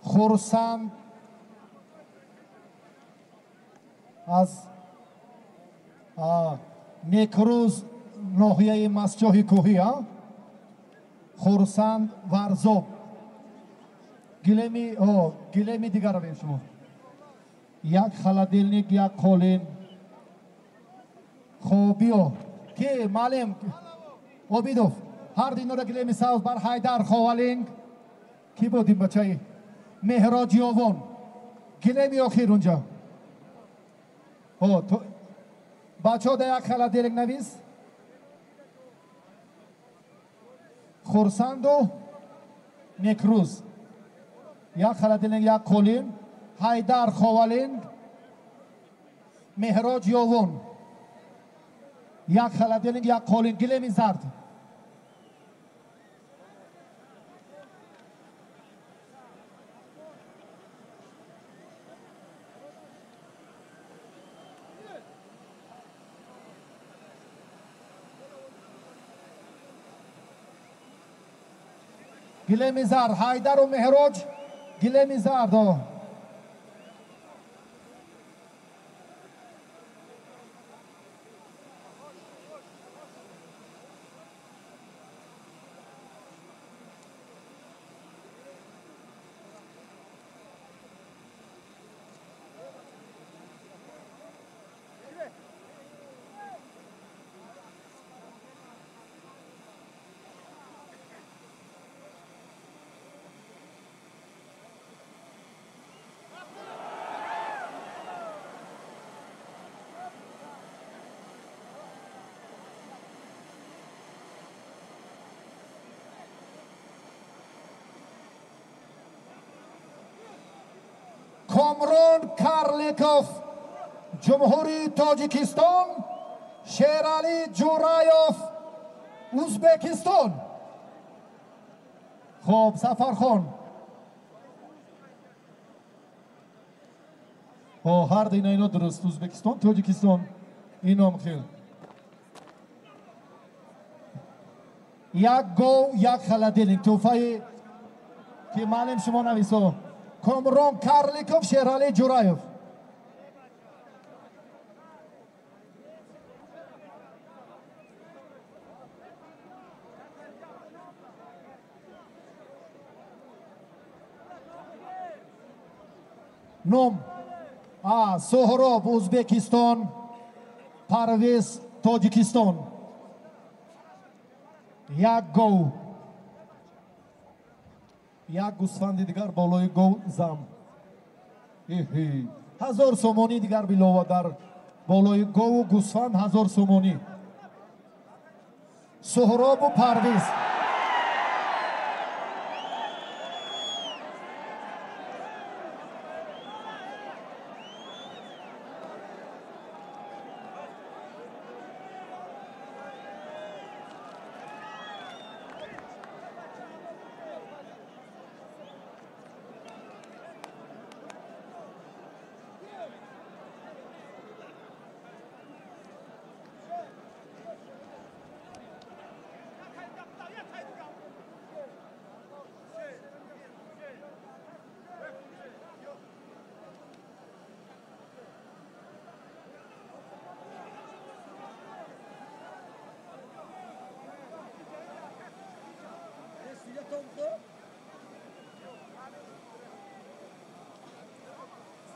خرسند از نیکروز ناحیه مسجح کوهی، خرسند ورزاب. گلمی دیگر رو بیم شما. یک خلدلنیک، یک قولین. خوبیو که معلم عبیدوف هر دینو را گلمی ساز بر حیدر خوالینگ. کی بودیم بچه؟ مهراج یاوان گلمی آخیر اونجا. بچه ها در یک خلدلنیک نویس. خرسند و نیکروز، یک خلدلنگ، یک قولین. حیدر خوالینگ، مهراج یاوان، یک خلدلنگ، یک قولین. گلمی زرد. گلمی زرد، حیدر و مهراج گلمی زرد. کامران کارلیکوف جمهوری تاجیکستان، شیرالی جورایوف ازبکستان. خب سفرخان هر دین اینا درست. ازبکستان تاجیکستان اینام خیلی یک گو یک خلدیلینگ توفای که معلم شما نویسو کامران کارلیکوف شیرالی جورایوف. نوم سهراب ازبکستان، پرویز تاجیکستان. یک گو یک گوسفند دیگر بالای گو زم 1000 سومانی دیگر بلاوه در بالای گو و گوسفند 1000 سومانی. سهراب و پرویز.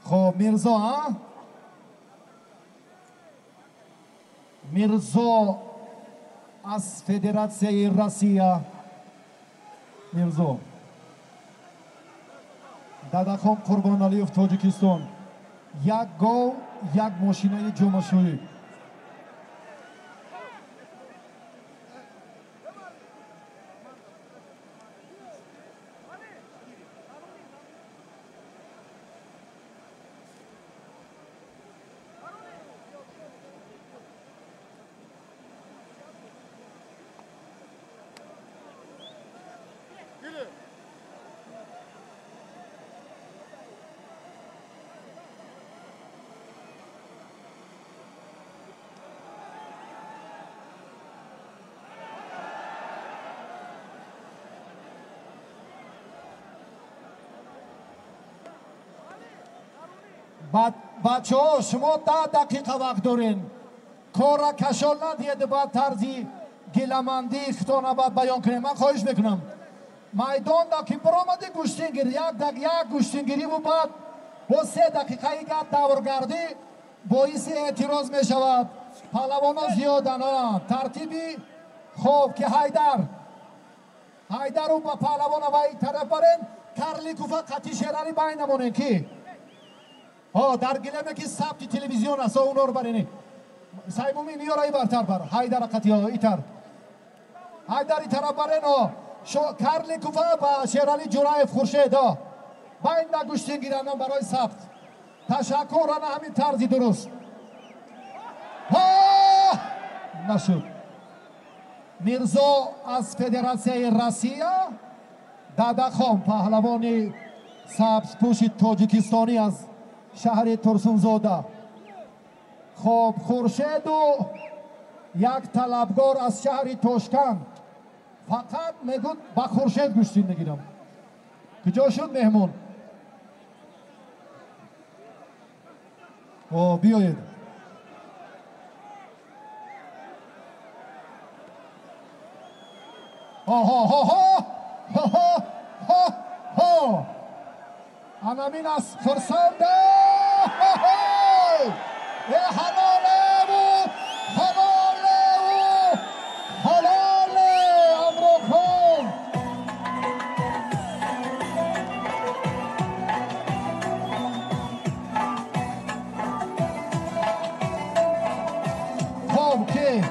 خب میرزا میرزا از فدراسیون روسیه. میرزا داداخان قربان علیوف تاجیکستان. یک گاو یک ماشینه جمعشویی. بچه ها شما 10 دقیقه وقت دارین. کار کشال ندید باید طرزی گیلمندی اختانه باید بیان کنیم. من خواهش میکنم میدان دا که برامده گوشتینگیری یک گوشتینگیری و بعد با 3 دقیقه ایگه دورگردی باعث اعتراض میشود. پهلوان ها زیادن ترتیبی. خب که حیدر رو با پهلوان ها این طرف برین. کارلیکوف قطعی شیرالی بین نمونین که در گلمه که ثبت تلویزیون است اونا رو برینی. سایمومی نیارایی برتر بر حیدر قطعی ها ایتر حیدر ایتر برین کارلیکوف با شیرالی جورایف خورشید بین نگوشتین گیرنم برای ثبت. تشکر رانه همین طرزی درست نشد. میرزا از فدراسیون روسیه داداخان پهلوان سبز پوش تاجیکستانی از شهر ترسونزاده. خب خورشید و یک طلبگار از شهر توشکند فقط میگوید با خورشید گوشتین نگیرم. کجا شد مهمون؟ بیایید. انامین از فرسانده حلاله و حلاله امروکان. خب که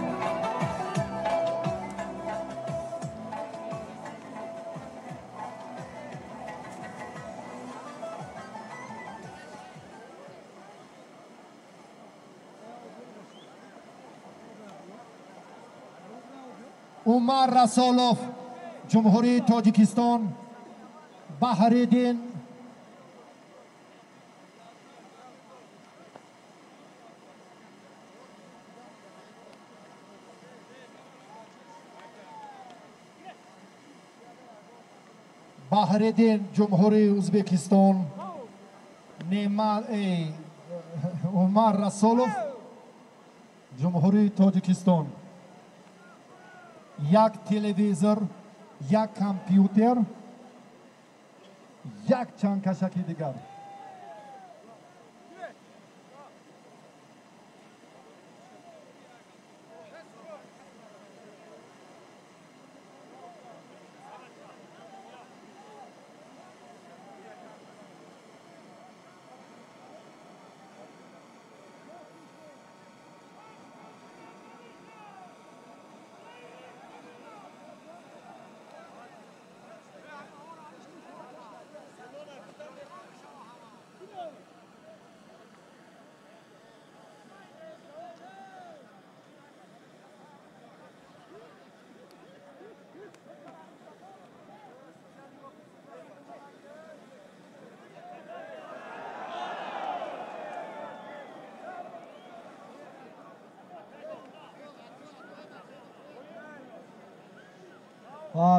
عمر رسولوف جمهوری تاجیکستان، بحریدین جمهوری ازبکستان، عمر رسولوف جمهوری تاجیکستان. یک تلویزور، یک کامپیوتر، یک چند کشکی دیگر.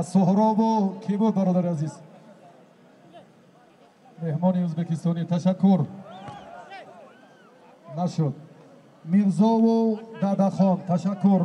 سهرابو کی بود برادر عزیز؟ مهمانی ازبکستانی. تشکر. نشد. میرزا و دادخان تشکر.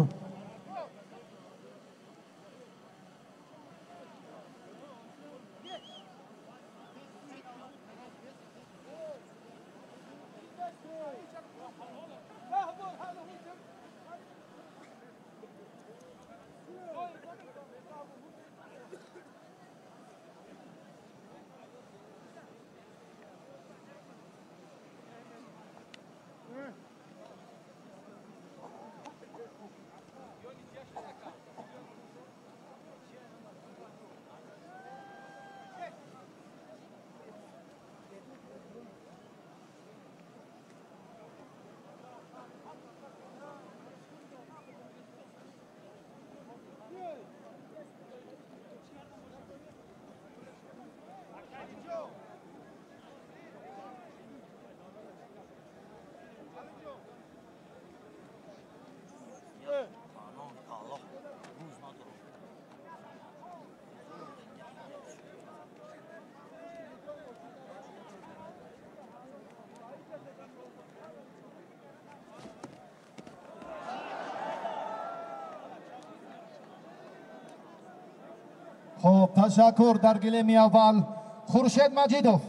خب تشکر. در گلمی اول خورشید مجیدوف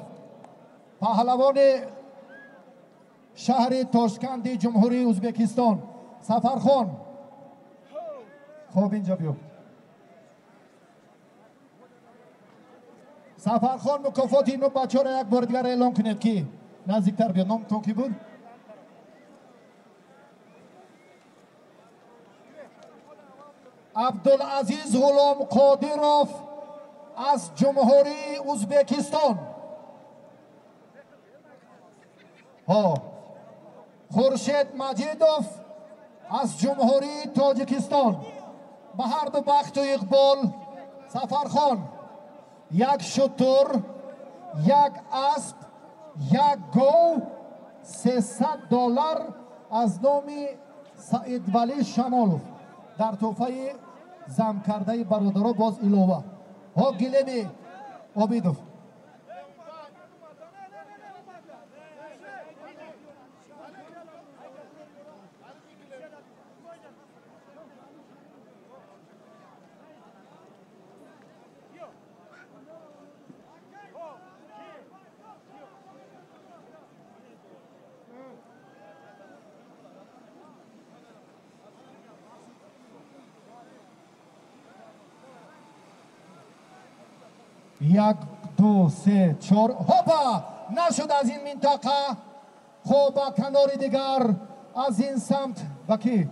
پهلوان شهر تاشکند جمهوری ازبکستان. سفرخان خب اینجا بیو. سفرخان مکافات اینو بچه را یک بار دیگر اعلام کنید که نزدیکتر بیاد. نام تو کی بود؟ عبدالعزیز غلام قادیروف از جمهوری ازبکستان. خورشید مجیدوف از جمهوری تاجیکستان. به هر دو بخت و اقبال. سفرخان یک شتر، یک اسب، یک گاو، $300 از نام سعید ولی شمالوف در تحفه زم کرده برادرها باز ایلوه. گلمی عبیدوف. یک دو سه چهار. هوپا نشد از این منطقه. خب کنار دیگر از این سمت بکی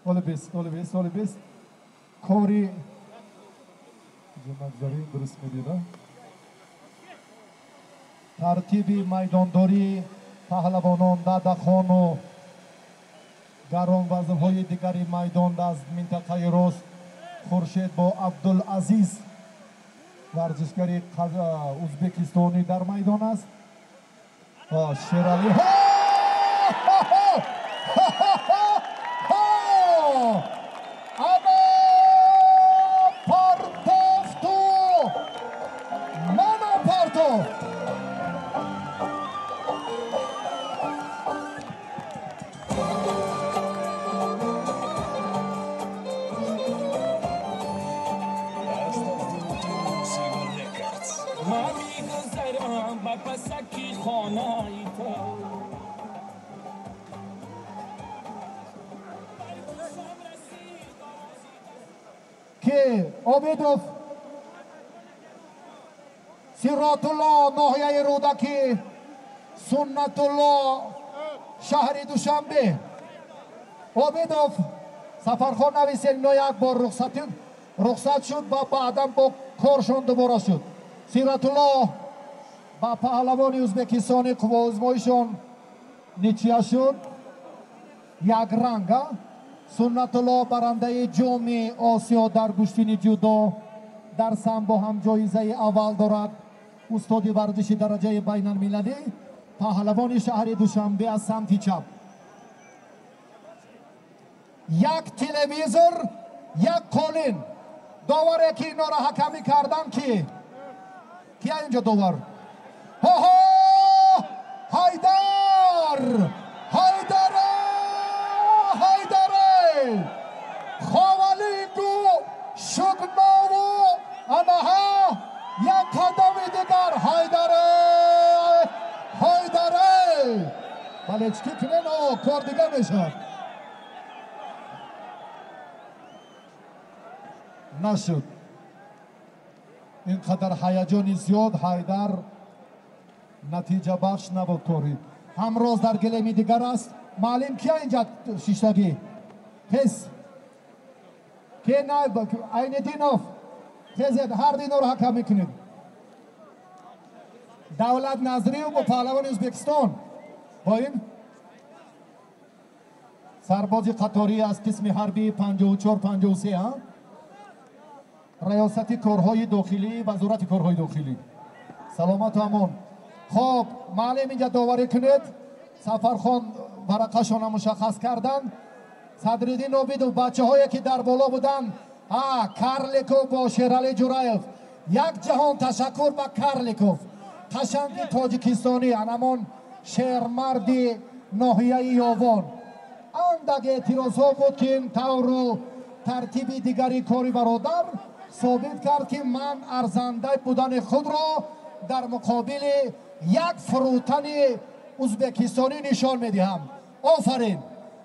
اولی بیست کوری جمعگذاری درست میدیده. ترتیبی میدانداری پهلوانان دادخان و گران وزنهای دیگری میدان از منطقه راست خورشید با عبدالعزیز ورزشگری ازبکستانی در میدان است. شیرالی که عابدوف سیرات الله ناحیه رودکی سنت الله شهر دوشنبه عابدوف سفرخان نویسین یک بار رخصت شد و بعدا با کارشون دوباره شد. سیرات الله با پهلوانی ازبکستانی قوا آزمایشان نیچه شد یک رنگ. سنت الله برنده جام آسیا در گشتین جودو در سامبو هم جایزه اول دارد. استاد ورزش درجه بین المللی پهلوان شهر دوشنبه از سمت چپ. یک تلویزور یک قالین داوره که اینا را حکمی کردن که اینجا داور حیدر خوالیگو شگناو انها یک قدم دیگر حیدره بله چکی کنه کار دیگر میشه نشد. اینقدر هیجانی زیاد حیدر نتیجه بخش نبود کاری. همراز در گلمی دیگر است. معلم کیا اینجا شیشتگی حس که نه عین دینوف تزد هر دینو رو حکم میکنید. دولت نظری و با پهلوان ازبکستان با این سربازی قطاری از قسم حربی 54-53 ریاست کارهای داخلی وزارت کارهای داخلی سلامت و امان. خب معلم اینجا داوری کنید. سفرخان ورقشان مشخص کردن. صدرالدین نوبید و بچه هایی که در بالا بودن کارلیکوف با شیرالی جورایف یک جهان تشکر با کارلیکوف قشنگ تاجیکستانی انمان شیرمردی ناحیه یاوان. اندک اعتراض ها بود که این طور ترتیب دیگری کاری برادر ثابت کرد که من ارزنده بودن خود را در مقابل یک فروتن ازبکستانی نشان میدهم. آفرین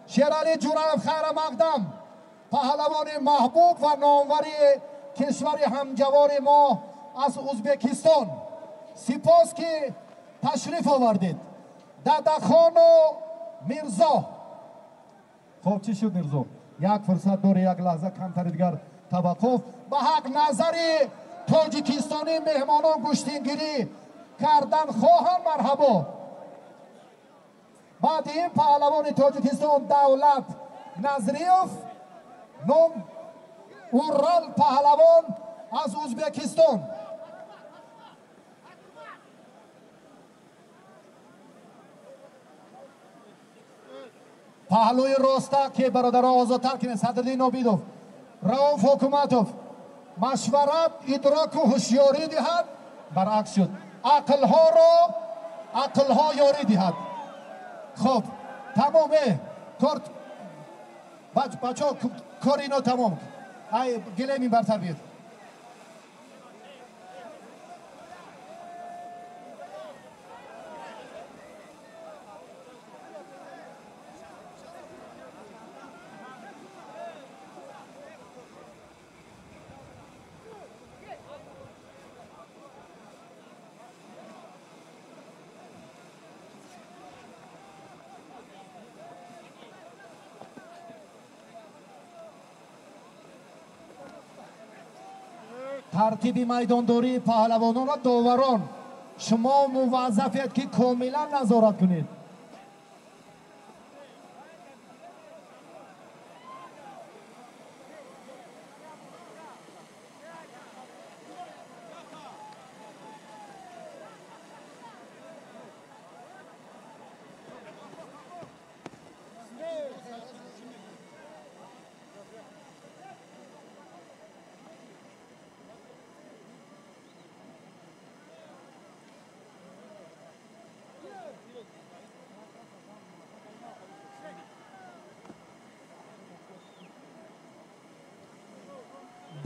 شیرالی جورایف خیر مقدم پهلوان محبوب و نامور کشور همجوار ما از ازبکستان سپاس که تشریف آوردید. ددخان و میرزا. خب چی شد میرزا؟ یک فرصت داره یک لحظه کمتر دیگر توقف. به حق نظر تاجیکستانی مهمانان گشتینگیری کردن خواهند مرحبا. بعد این پهلوان تاجیکستان دولت نظریوف نام اورال پهلوان از ازبکستان. پهلوی راسته که برادر آزادتر کنه صدرالدین نوبیدوف رئوف حکومتوف مشورت ادراک و هوشیاری دهد. برعکس شد عقلها یاری دهد. خب تمامه کارت بچه ها کار اینا تمام. گله می برتر بیاد. ترتیب میدانداری پهلوانان و داوران شما موظفید که کاملا نظارت کنید.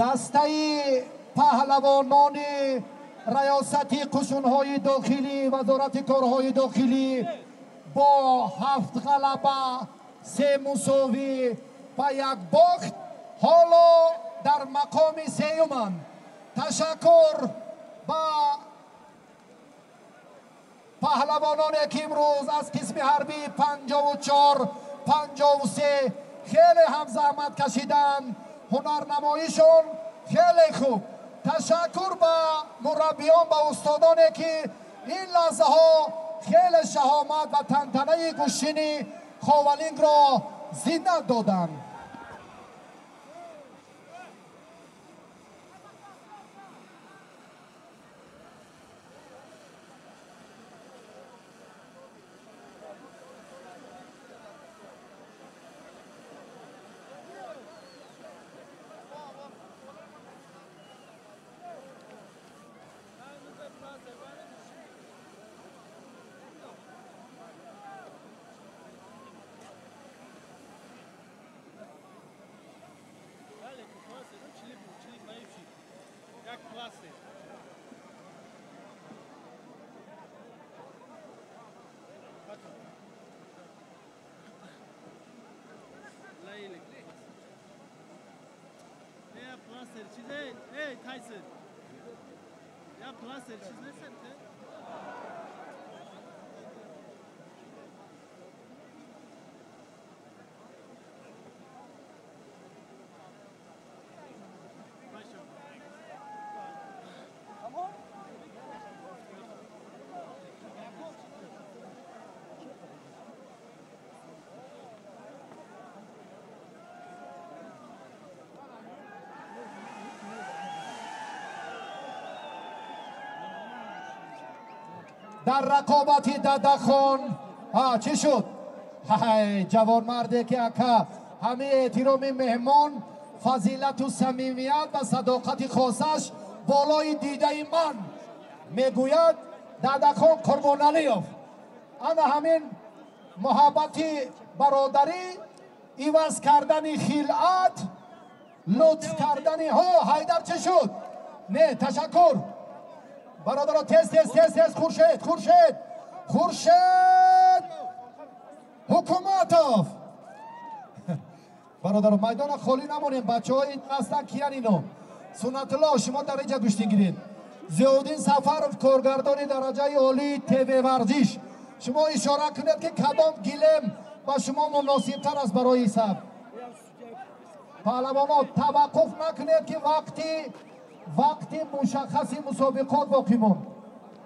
دسته پهلوانان ریاستی قشون‌های داخلی وزارت کارهای داخلی با 7 غلبه 3 مساوی و 1 باخت حالا در مقام سیومن. تشکر با پهلوانانی که امروز از قسم حربی 54 53 خیلی هم زحمت کشیدن. هنرنماییشون خیلی خوب. تشکر با مربیان و استادانی که این لحظه ها خیلی شهامت و تنتنه گوشینی خوالینگ را زنده دادند. Hey Tyson. Ya plaser çizmesen de. در رقابتی ددخون چی شد؟ جوان مرده که اکا همه احترام مهمان فضیلت و صمیمیت و صداقت خاصش بالای دیده من میگوید ددخون قربان علیوف. انا همین محبتی برادری ایواز کردن خلعت لطف کردنی ها. حیدر چی شد؟ نه تشکر برادر. تست خورشید حکومتوف. برادر میدان خالی نمونیم. بچه های این قصدن کیان اینو سنت الله شما درجه گوشتین گیرین. زیادین سفرف کارگردانی درجه عالی تیوی ورزش شما اشاره کنید که کدام گیلم با شما مناسب تر است برای حساب. پهلوانان توقف نکنید که وقتی مشخصی مسابقات باقی موند.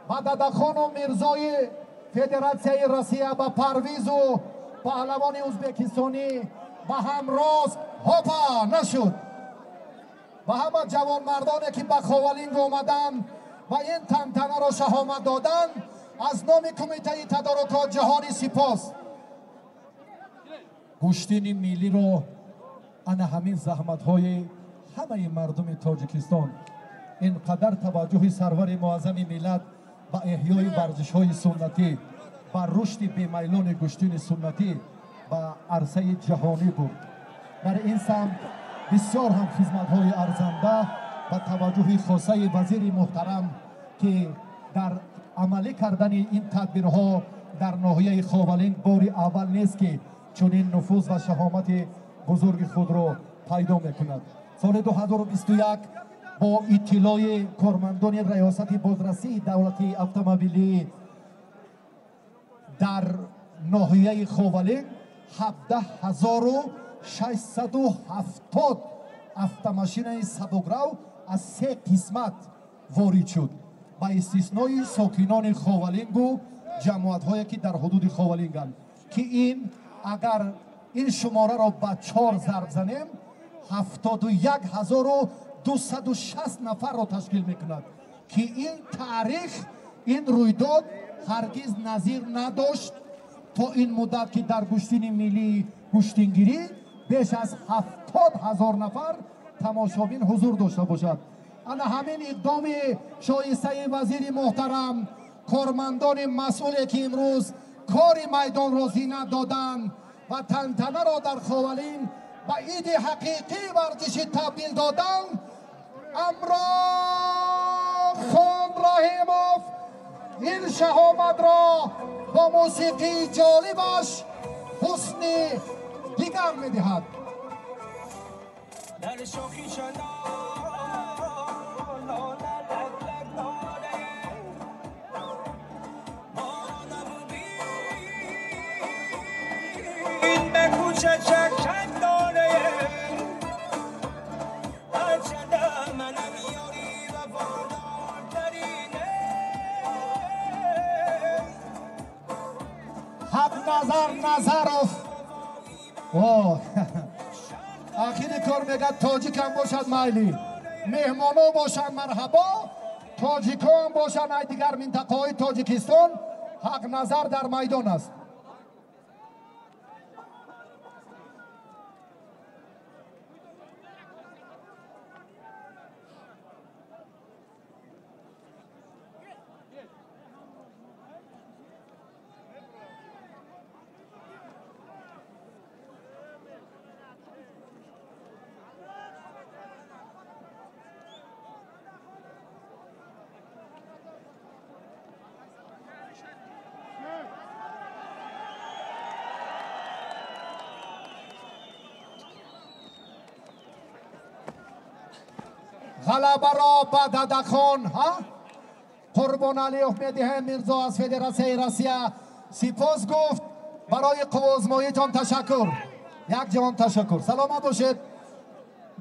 با ددخان و میرزای فدراسیون روسیه با پرویز و پهلوان ازبکستانی با همراز هاپا نشد. و همه جوان مردانی که به خوالینگ آمدن و این تنتنه را شهامت دادن از نام کمیته تدارکات جهانی سپاس. گوشتین ملی رو انا همین زحمت های همه مردم تاجیکستان اینقدر توجه سرور معظم ملت با احیای ورزش های سنتی و رشد بیمیلان گوشتین سنتی با عرصه جهانی بود. در این سمت بسیار هم خدمت های ارزنده و توجه خاصه وزیر محترم که در عملی کردن این تدبیرها در ناحیه خوالینگ باری اول نیست که چنین نفوذ و شهامت بزرگ خود را پیدا میکند. سال 2021 با اطلاع کارمندان ریاست بازرسی دولتی اتومبیلی در ناحیه خوالینگ 17,670 автомашина سبکرو از 3 قسمت وارد شد با استثنای ساکنان خوالینگ و جماعت هایی که در حدود خوالینگند که این اگر این شماره را با 4 ضرب زنیم 71,260 نفر را تشکیل میکند که این تاریخ این رویداد هرگز نظیر نداشت تا این مدت که در گوشتین ملی گوشتینگیری بیش از 70,000 نفر تماشابین حضور داشته باشد. انا همین اقدام شایسته وزیر محترم کارمندان مسئولی که امروز کار میدان را زینت دادن و تنتنه را در خوالینگ به عید حقیقی ورزشی تبدیل دادن امراه خان رحیموف این شهامت را با موسیقی جالبش حسن دیگر می‌دهد. در شوخی شنا این به کوچه چکن داره هرچند منم یاری و وفادارترینه حق نظرов آخر کار میگه تاجیک هم باشد مایلی مهمانا باشن مرحبا تاجیک هم باشن ای دیگر منطقه های تاجیکستان حق نظر در میدان است. غلبه را به ددکان قربان علی میدهم میرزا از فدراسیون روسیه سپاس گفت. برای قوازماییتان تشکر. یک جوان تشکر. سلامت باشید.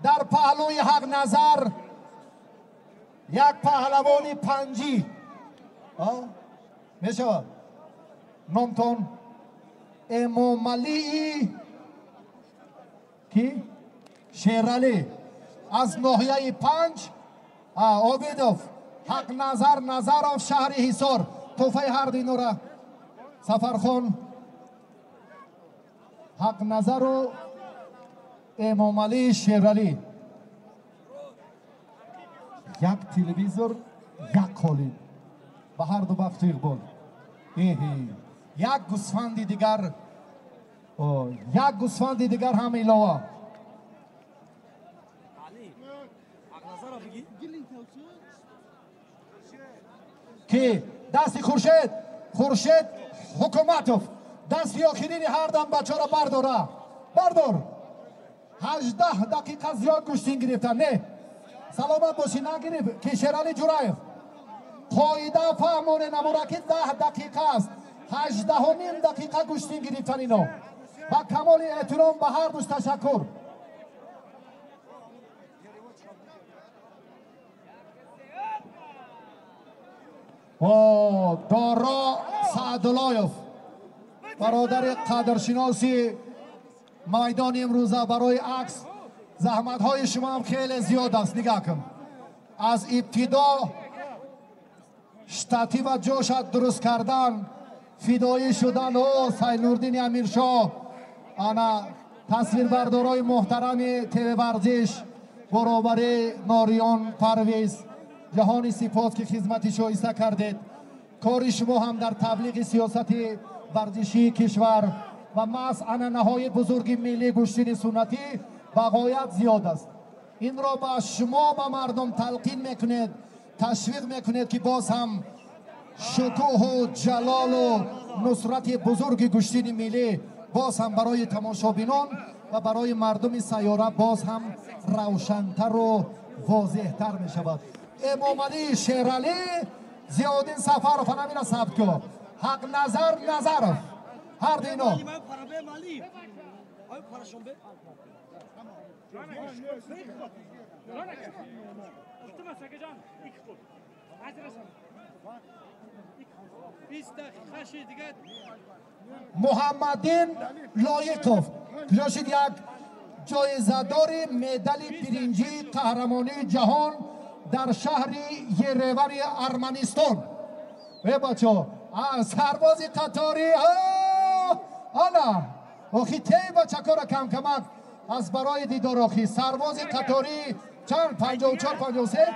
در پهلوی حق نظر یک پهلوانی پنجی میشود نامتون امامعلی کی شیرالی از ناحیه پنج عابدوف حق نظر نظرов شهر حصار توفه هر دینورا سفرخان حق نظر و امامعلی شیرالی یک تلویزور یک قالین به هر دو بخت اقبال یک گوسفند دیگر هم علاوه که دست خورشید حکومتوف دستی آخرین هر دم بچه را بردار 18 دقیقه زیاد گوشتین گرفتن نه سلامت باشی نگریب که شیرالی جورایف قایده فهمونه نمورا که 10 دقیقه است 18 و نیم دقیقه گوشتین گرفتن اینا با کمال احترام به هر دوست تشکر. دارا سعداللهیف برادر قدرشناسی میدان امروزه برای عکس زحمت های شما هم خیلی زیاد است. نگاه کن از ابتدا شتاتیو جوشت درست کردن فدایی شدن سیلوردین امیرشاه انا تصویربردارای محترم تیوی ورزش برابر ناریان پرویز جهانی سپاس که خدمت شایسته کردید. کار شما هم در تبلیغ سیاست ورزشی کشور و مسئله نهای بزرگ ملی گوشتین سنتی بغایت زیاد است. این را با شما به مردم تلقین میکنید تشویق میکنید که باز هم شکوه و جلال و نصرت بزرگ گوشتین ملی باز هم برای تماشابینان و برای مردم سیاره باز هم روشنتر و واضحتر می شود. امامعلی شیرالی زیادین سفر فنامین ثبت کو حق نظر هر دینا محمدین لایقوف کلاشید یک جایزه‌دار مدال برنجی قهرمانی جهان در شهر یرهوان ارمنستان. بچه سرباز قطاری آنا اخی تی بچه کار کم کمک از برای دیدار اخی سرباز قطاری چند 54 53 01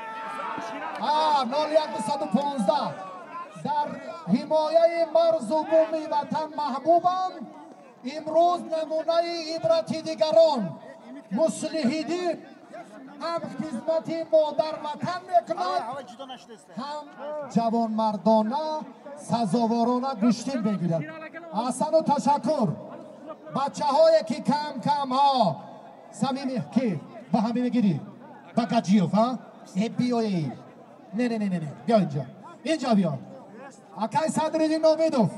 در حمایه مرز و بوم وطن محبوبم. امروز نمونه عبرت دیگران مصلحیدی هم خدمتی مادر وطن میکند هم جوانمردانه سزاوارانه گشتین بگیرد. احسن و تشکر. بچه هایی که کم کم ها صمیمی که با همه میگیری با گجیوف ها بیایی نه بیا اینجا بیا اکای صدرالدین عبیدوف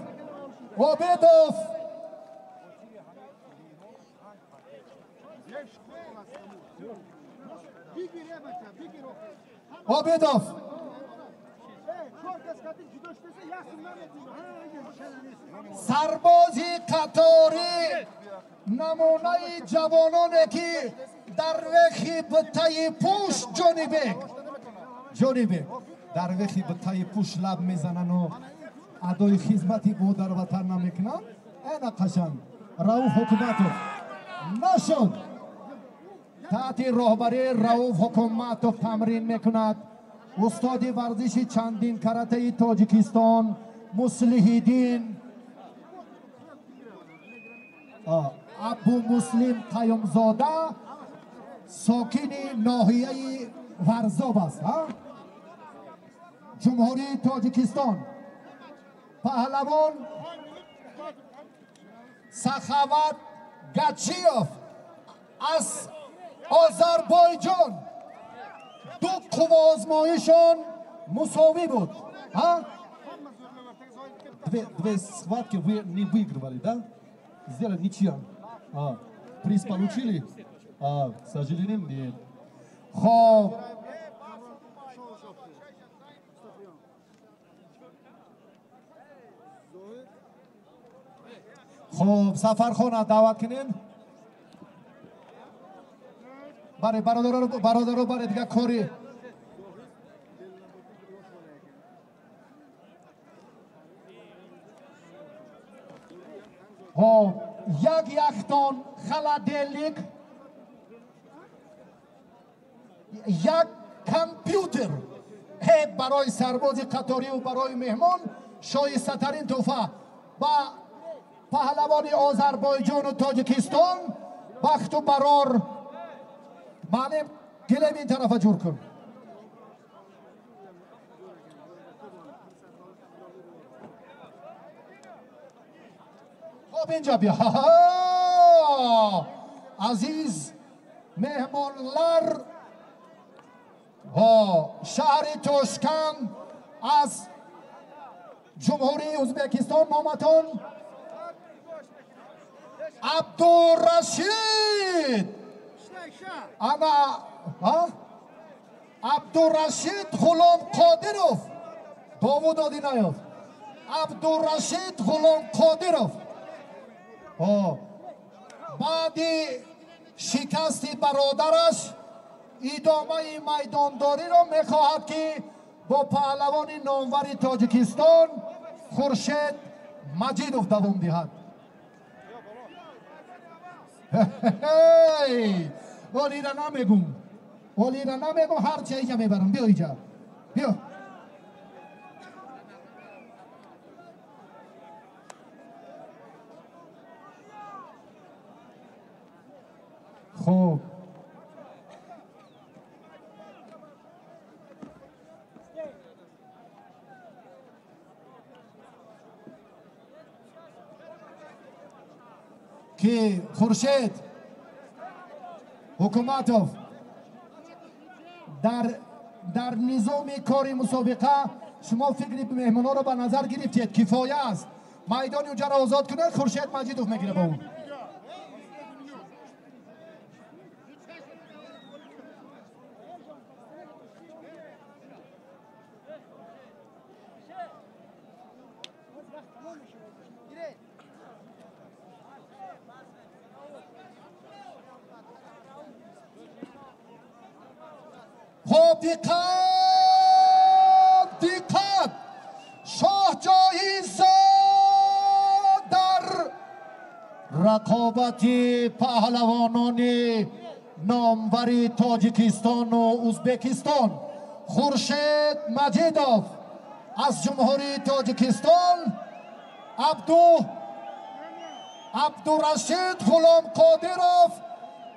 سربازی قطاری نمونه جوانانه که در وخی بطای پوش جونی بگ در وخی بطای پوش لب میزنن و ادای خدمتی بود در وطن نمیکنن. اینا قشنگ رؤوف حکومتوف نشد تحت رهبری رؤوف حکومتوف تمرین میکند. استاد ورزش چندین کرته تاجیکستان مصلح‌الدین ابو مسلم قیومزاده ساکن ناحیه ورزاب است. جمهوری تاجیکستان پهلوان سخاوت گچیوف از آذربایجان دو قوا آزمایشان مساوی بود. Две схватки вы не выигрывали, да? Сделали ничья. Приз получили? К сожалению, нет. خب سفرخانه دعوت کنین. برای برادر برای دیگه کاری یک یختان خلادلیک یک کامپیوتر برای سرباز قطاری و برای مهمان شایسته ترین تحفه با پهلوان آذربایجان و تاجیکستان بخت و برار معلم گلم این طرف جور کن. خب اینجا بیا عزیز مهمانلر شهر توشکن از جمهوری ازبکستان مامتان عبدالرشید عبدالرشید غلام قادروف داوود آدینایوف عبدالرشید غلام قادروف بعد شکست برادرش ادامه میدانداری را میخواهد که با پهلوان نامور تاجیکستان خورشید مجیدوف دوام دهد. ولی را نمیگم هر چه اینجا میبرم. بیا اینجا بیا. خب که خورشید حکومتوف در نظام کاری مسابقه شما فکری به مهمانا رو به نظر گرفتید کفایه است میدان اونجا را آزاد کنه خورشید مجیدوف میگیره با اون. خب دقت شاه جایزه در رقابت پهلوانان نامور تاجیکستان و ازبکستان خورشید مجیدوف از جمهوری تاجیکستان عبدالرشید غلام قادروف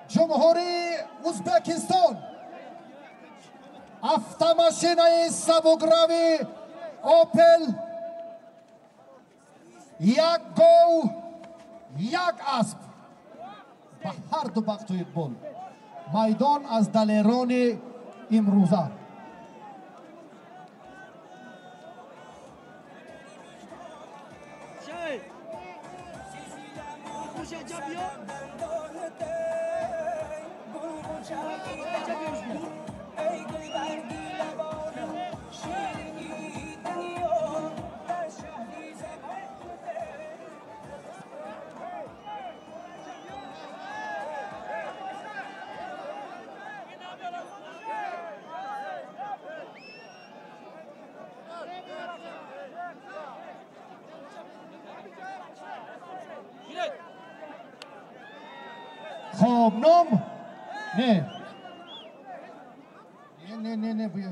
جمهوری ازبکستان автомашинаи сабукрави опел, як гов, як асп ба ҳар ду бахту иқбол. майдон аз далерони имрӯза. خب نام نه نه نه نه بیا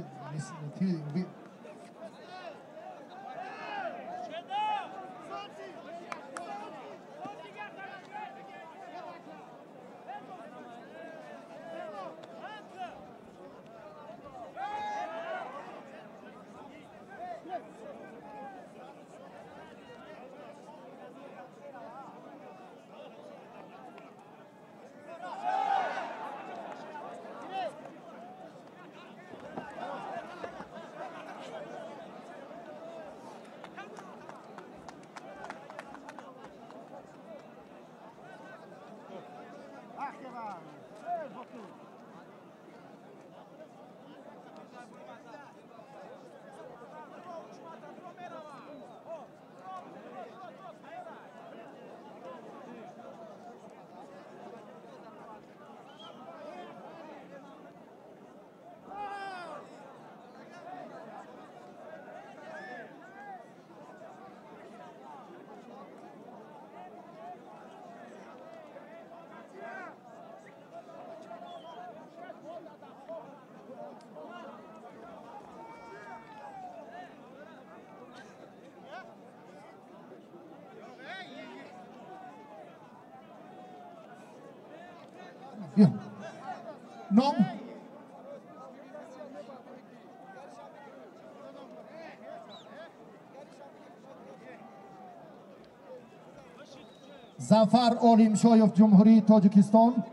نام ظفر علیمشایف جمهوری تاجیکستان.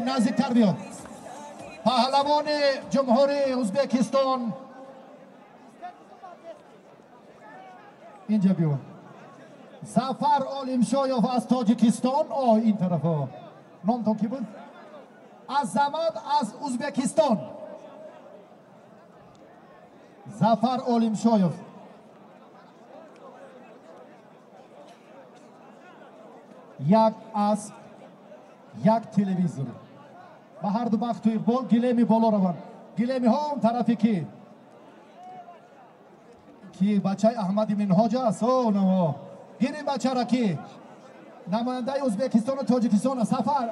نزدیکتر بیاد. پهلوان جمهوری ازبکستان اینجا بیاد. ظفر علیمشایف از تاجیکستان. این طرف ها. نامتون کی بود؟ عظمت از ازبکستان. ظفر علیمشایف. یک اسب، یک تلویزیون. با هر دو بخت توی بال گلمی بالا روان. گلمی ها اون طرفی کی بچه احمدی منهاج است. گیریم بچه را کی نماینده ازبکستان و تاجیکستان. سفر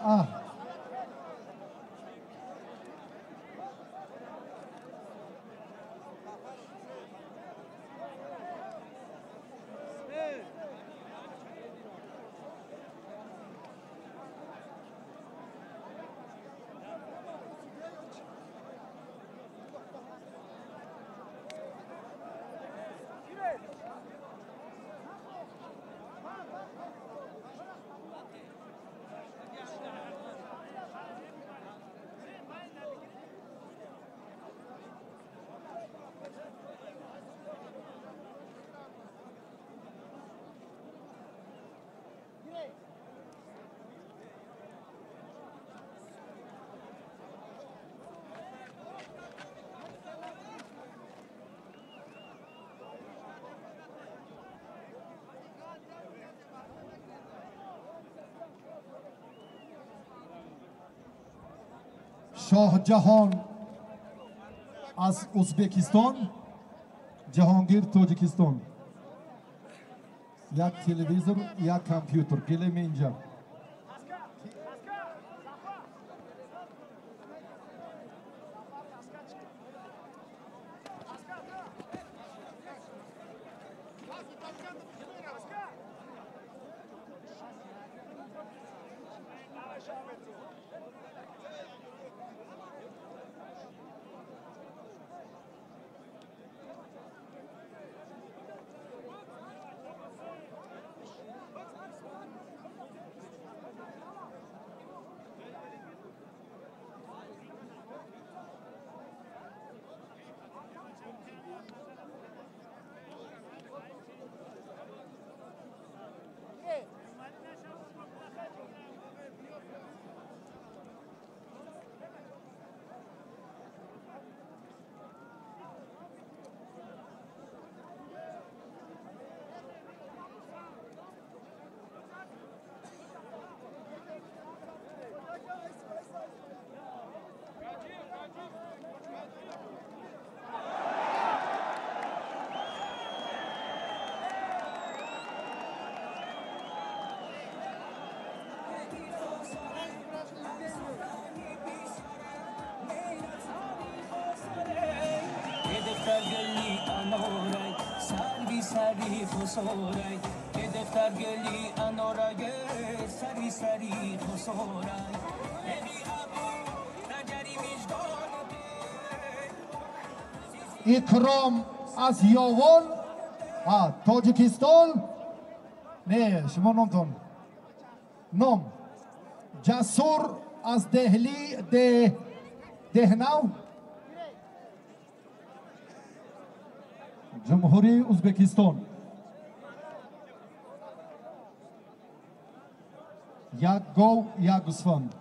شاه جهان از ازبکستان جهانگیر تاجیکستان. یک تلویزیون، یک کامپیوتر. گلیم اینجا. خسارای که دفتر گلی انارای سری سری خسارای ابی ابو نجری مجدان اکرام از یاون تاجیکستان. نه شما نامتون نام جسور از دهلی دهنو. جمهوری ازبکستان. یک گو یک گوسفند.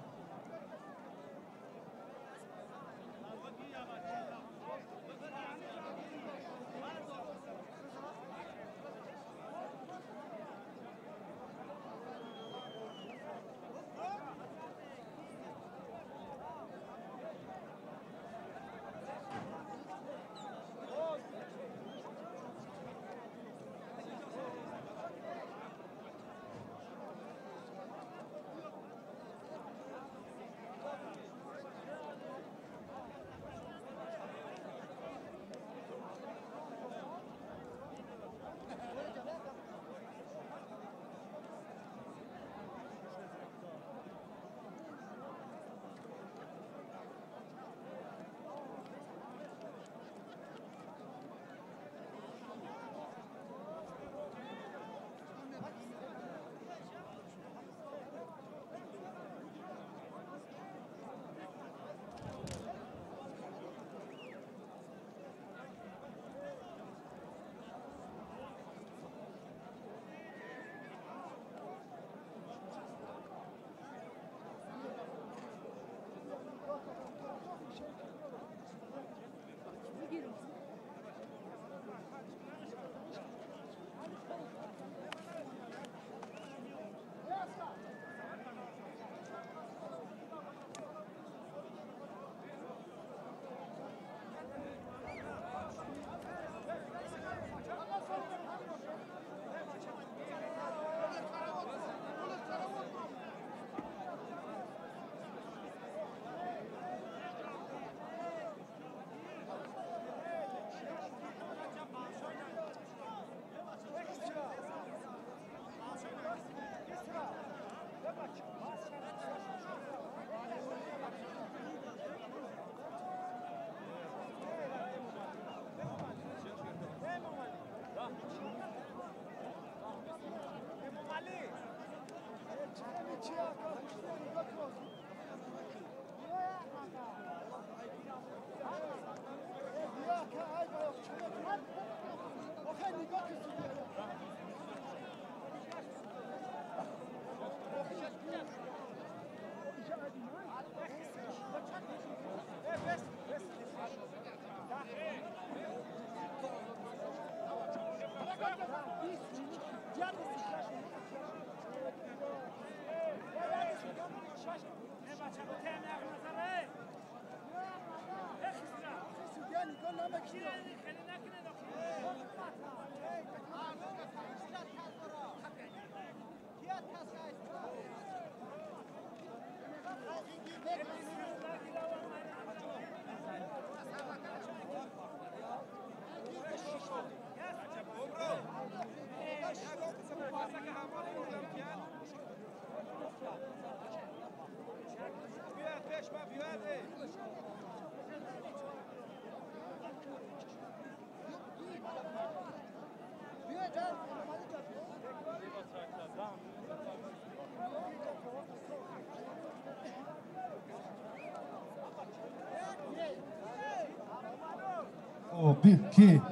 کی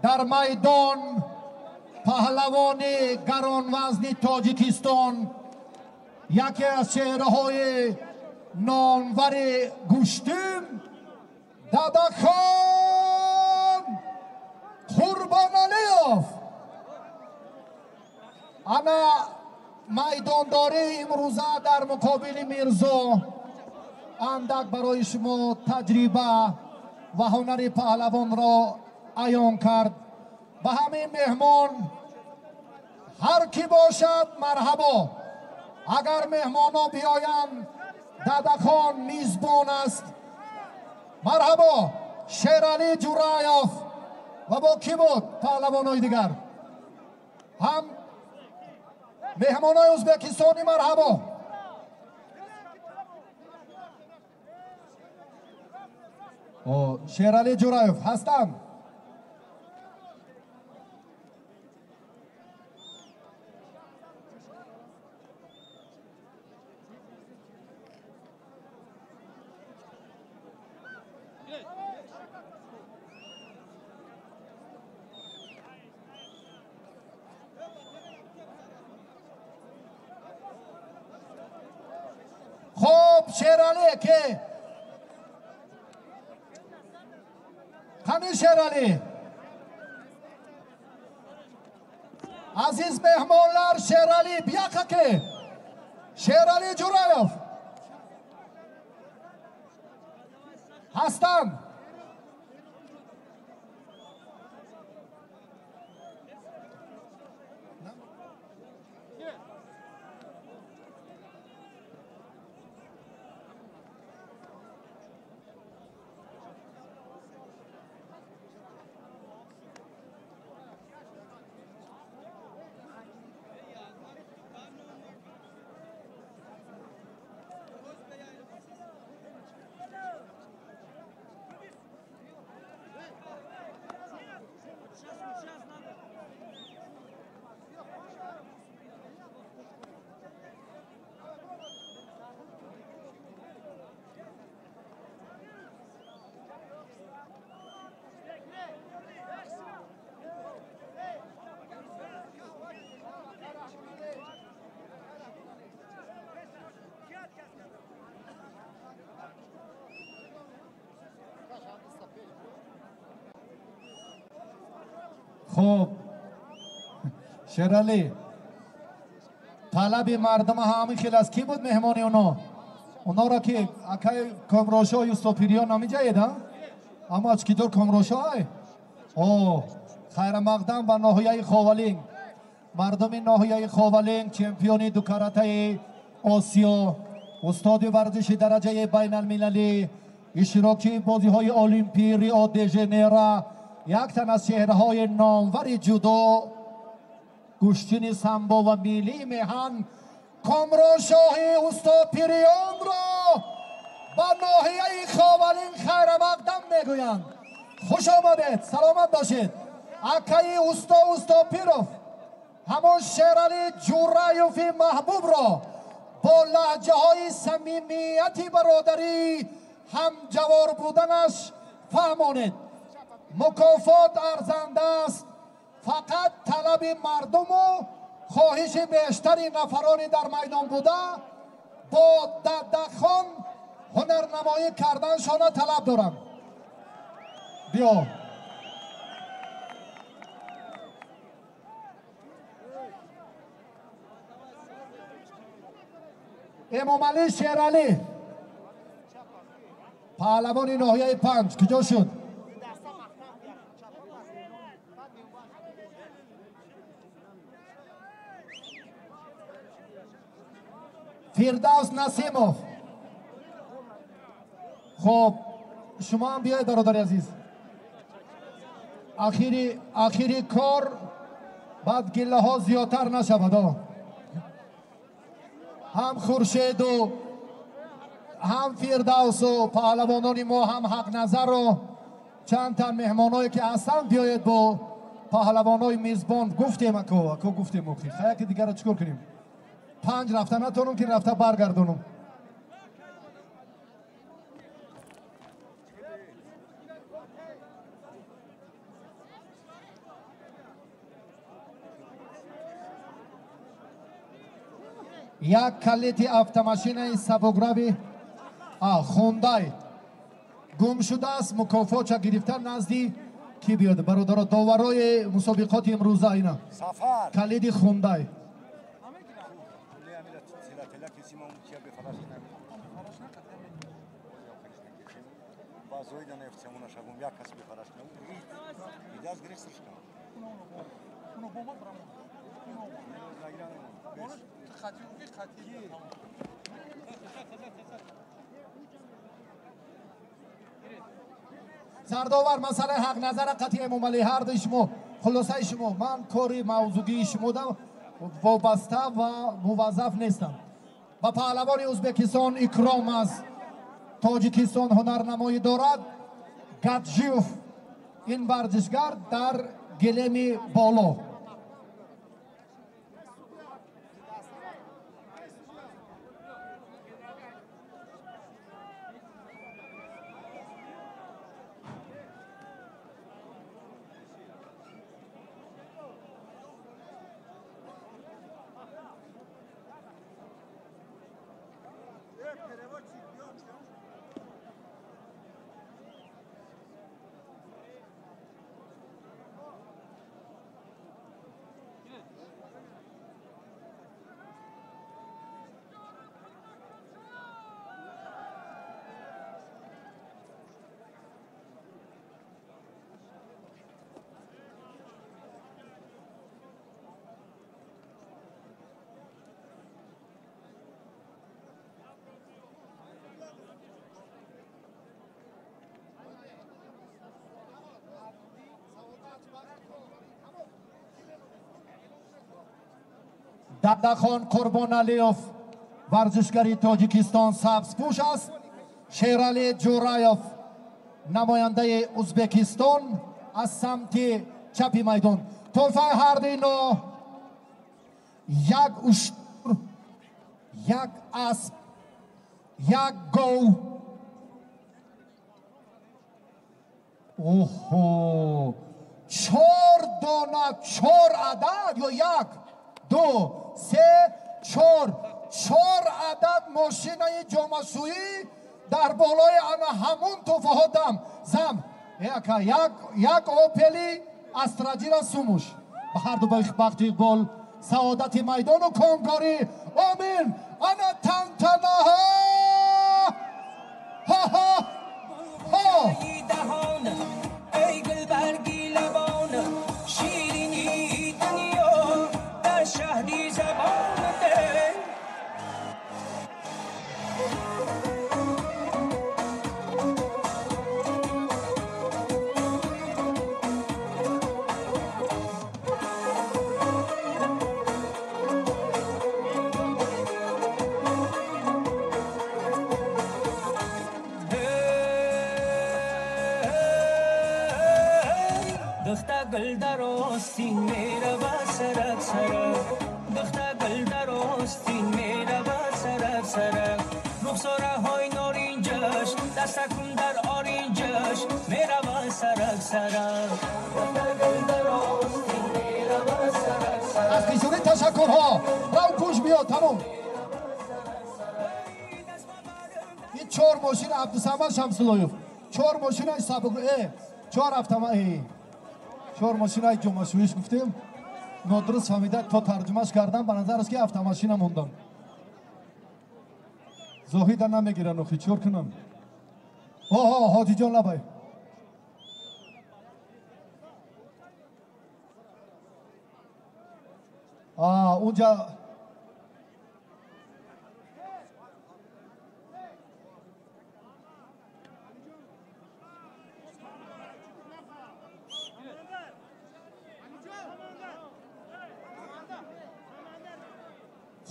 در میدان پهلوان گران وزن تاجیکستان یکی از چهره های نامور گوشتیم داداخان قربان علیوف انا میدانداری امروزه در مقابل میرزا اندک برای شما تجربه و هنر پهلوان را عیان کرد. به همین مهمان هر کی باشد مرحبا. اگر مهمان ها بیایند داداخان میزبان است. مرحبا شیرعلی جورایف و با کی بود پهلوان های دیگر هم مهمان های ازبکستانی مرحبا. شیرعلی جورایف هستم. خب شیرعلی که همین شیرعلی عزیز مهمانlar شیرعلی بیا که شیرعلی جورایف هستم. خب شیرعلی طلب مردم همین خیلی از کی بود مهمانی اونا را که اکای کامروشا یوستوپیریا نمیجاید ها اما چکی دور کامروشا های خیر مقدم و ناحیه خوالینگ مردم ناحیه خوالینگ چمپیونی دو کاراته آسیا استاد ورزش درجه بین المللی اشتراکی بازی های المپی ریو دی ژانیرو یک تن از چهره های نامور جودو گوشتین سمبو و میلی میهن کامروشاهی اوستاپیریان را با ناحیه خوالینگ خیر مقدم میگویند. خوش آمدید، سلامت باشید. اکای اوستاپیروف همون شیرعلی جورایفی محبوب را با لهجه های صمیمیتی برادری هم جوار بودنش فهمانید. مکافات ارزنده است، فقط طلب مردم و خواهش بیشتری نفرانی در میدان بوده با داداخان هنرنمایی کردنشان طلب دارم. بیا امامعلی شیرعلی پهلوان ناحیه 5 کجا شد؟ فیردوس نسیموف. خب شما هم بیاید برادر عزیز. آخری کار بعد گله ها زیادتر نشود. هم خورشید و هم فیردوس و پهلوانان ما هم حق نظر و چند تا مهمانایی که اصلا بیاید با پهلوانای میزبان گفتیم اکو گفتیم اوکی خیلی که دیگر چیکار کنیم 5 رفته نتونم که رفته برگردونم. یک کلیت автомашина سبکروی خوندای گم شده است. مکافات چه گرفتن نزدی کی بیاد برادر داورای مسابقات امروزه اینا کلید خوندای سرداور مسئله حق نظر قطعی مملی هر دوی شما خلاصه شما من کاری موضوعی شما دا وابسته و موظف نیستم. و پهلوان ازبکستان اکرام است. تاجیکستان هنرنمایی دارد. گاتجیوف این ورزشگر در گلیم بالا. ددخان قربان علیوف ورزشگری تاجیکستان سبزپوش است. شیرالی جورایوف نماینده ازبکستان از سمت چپ میدان. توفه هر دینو یک اشتر یک اسب یک گو. اوهو 4 دانه 4 عدد یا 1 2 3 4 عدد ماشینای جامعشویی در بالای آن همون توفه دم زم یک اوپلی استراجیرا سوموش به هر دو بخت اقبال سعادت میدان و کنکاری آمین. انا تنتنه ها ها ها ای گل برگی لبان شیرینی دنیا در شهری زبان ده. دختر گل در آستین میره و سرک سرک دختر گل در آستین میره و سرک سرک رخساره های نارنجش دستکون در آرنجش میره و سرک سرک دختر گل در آستین میره و سرک سرک. از پیشونی تشکرها رو پوش بیاد تمام. این 4 ماشین عبدالصمد شمسلویوف 4 ماشین های سبک 4 автомобиль 4 ماشین های جمعشویش گفتیم نادرست فهمیده تا ترجمهش کردم به نظر است که автомашина موندم. زاهیده نمیگیرن اخی چور کنم. حاجی جان لبای اونجا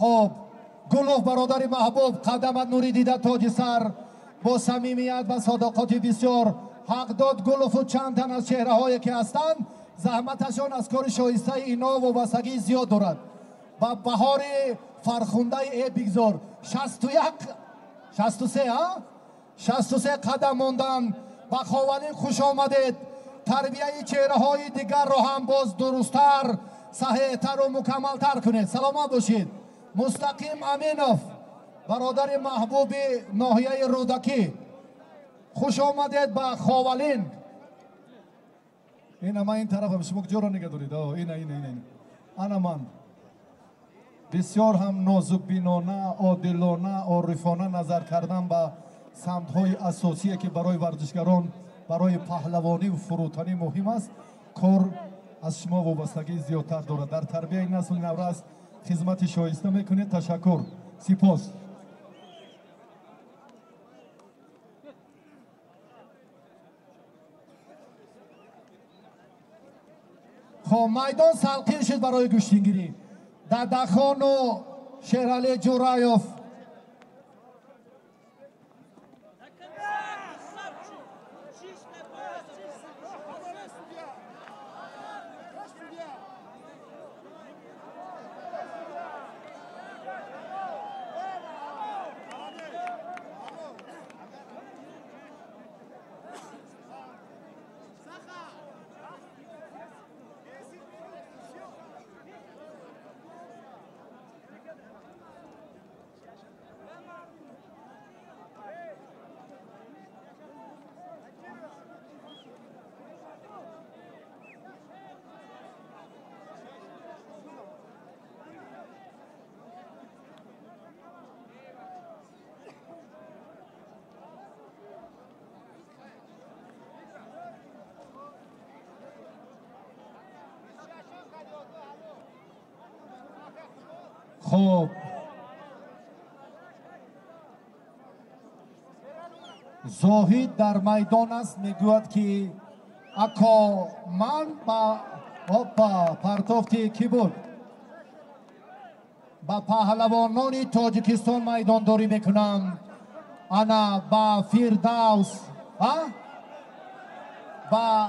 خب گلوف برادر محبوب قدمت نوری دیده تاج سر با صمیمیت و صداقت بسیار حق داد گلوف و چند تن از چهره هایی که هستند زحمتشان از کار شایسته اینا و وابستگی زیاد دارد و بهار فرخنده ای بگذار 63 قدم موندن با خواهرین خوش آمدید تربیه چهره های دیگر را هم باز درستتر صحیحتر و مکملتر کنید سلامت باشید مستقیم امینوف برادر محبوب ناحیه رودکی خوش آمدید با خواهرین این ما این طرف هم شما جورا نگه دارید این انا من بسیار هم نازک بینانه عادلانه عارفانه نظر کردن به سمت‌های اساسی که برای ورزشگران برای پهلوانی و فروتنی مهم است کار از شما وابستگی زیادتر دارد در تربیت این نسل نورست خدمت شایسته میکنید تشکر سپاس خب میدان سلقین شد برای گشتینگیری ددخان و شیرعلی جورایوف خب زاهد در میدان است میگوید که اکا من با پرتافتی کی بود با پهلوانان تاجیکستان میدان داری میکنم انا با فیردوس با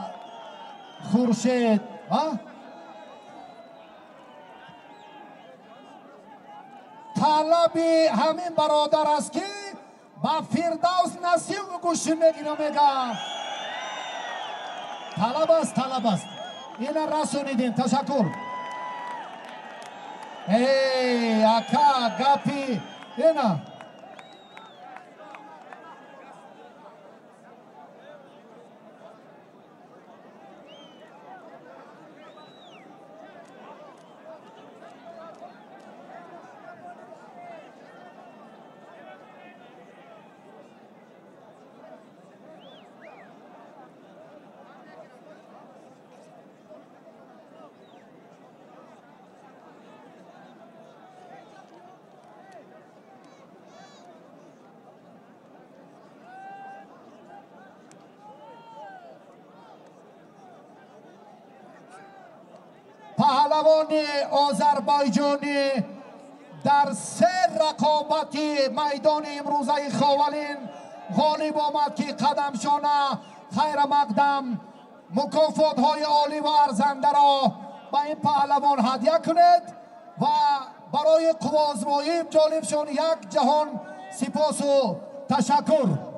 خورشید طلبی همین برادر است که با فیردوس نصیب و گوشی میگیره میگه طلب است اینا رسونیدین تشکر ای اکا گپی اینا پهلوان آذربایجانی در 3 رقابت میدان امروزه خاولین غالب آمد که قدمشانه خیر مقدم مکافات های عالی و ارزنده را به این پهلوان هدیه کنید و برای قوازمایی جالبشان 1 جهان سپاس و تشکر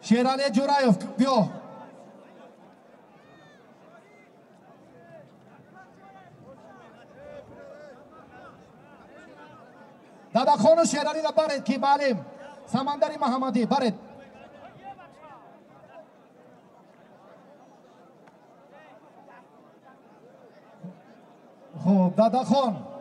شیرعلی جورایف بیا. دادخان و شیرعلی را برید کی معلم سمندری محمدی برید. خب دادخان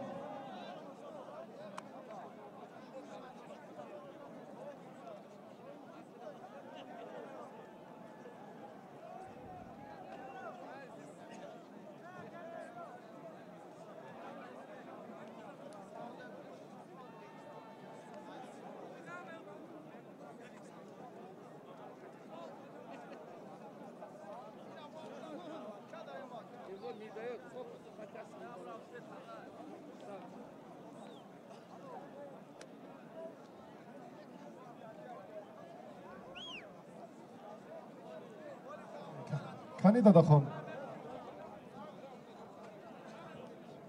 کنی دادخان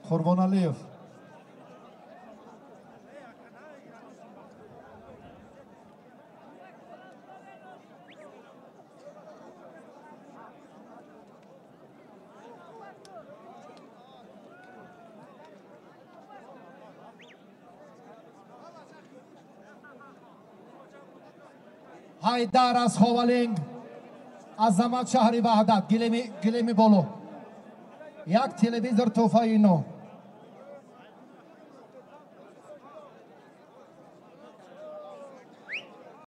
قربان علیف حیدر از خوالینگ عظمت شهری وحدت گلمی بولو یک تلویزور توفایی نو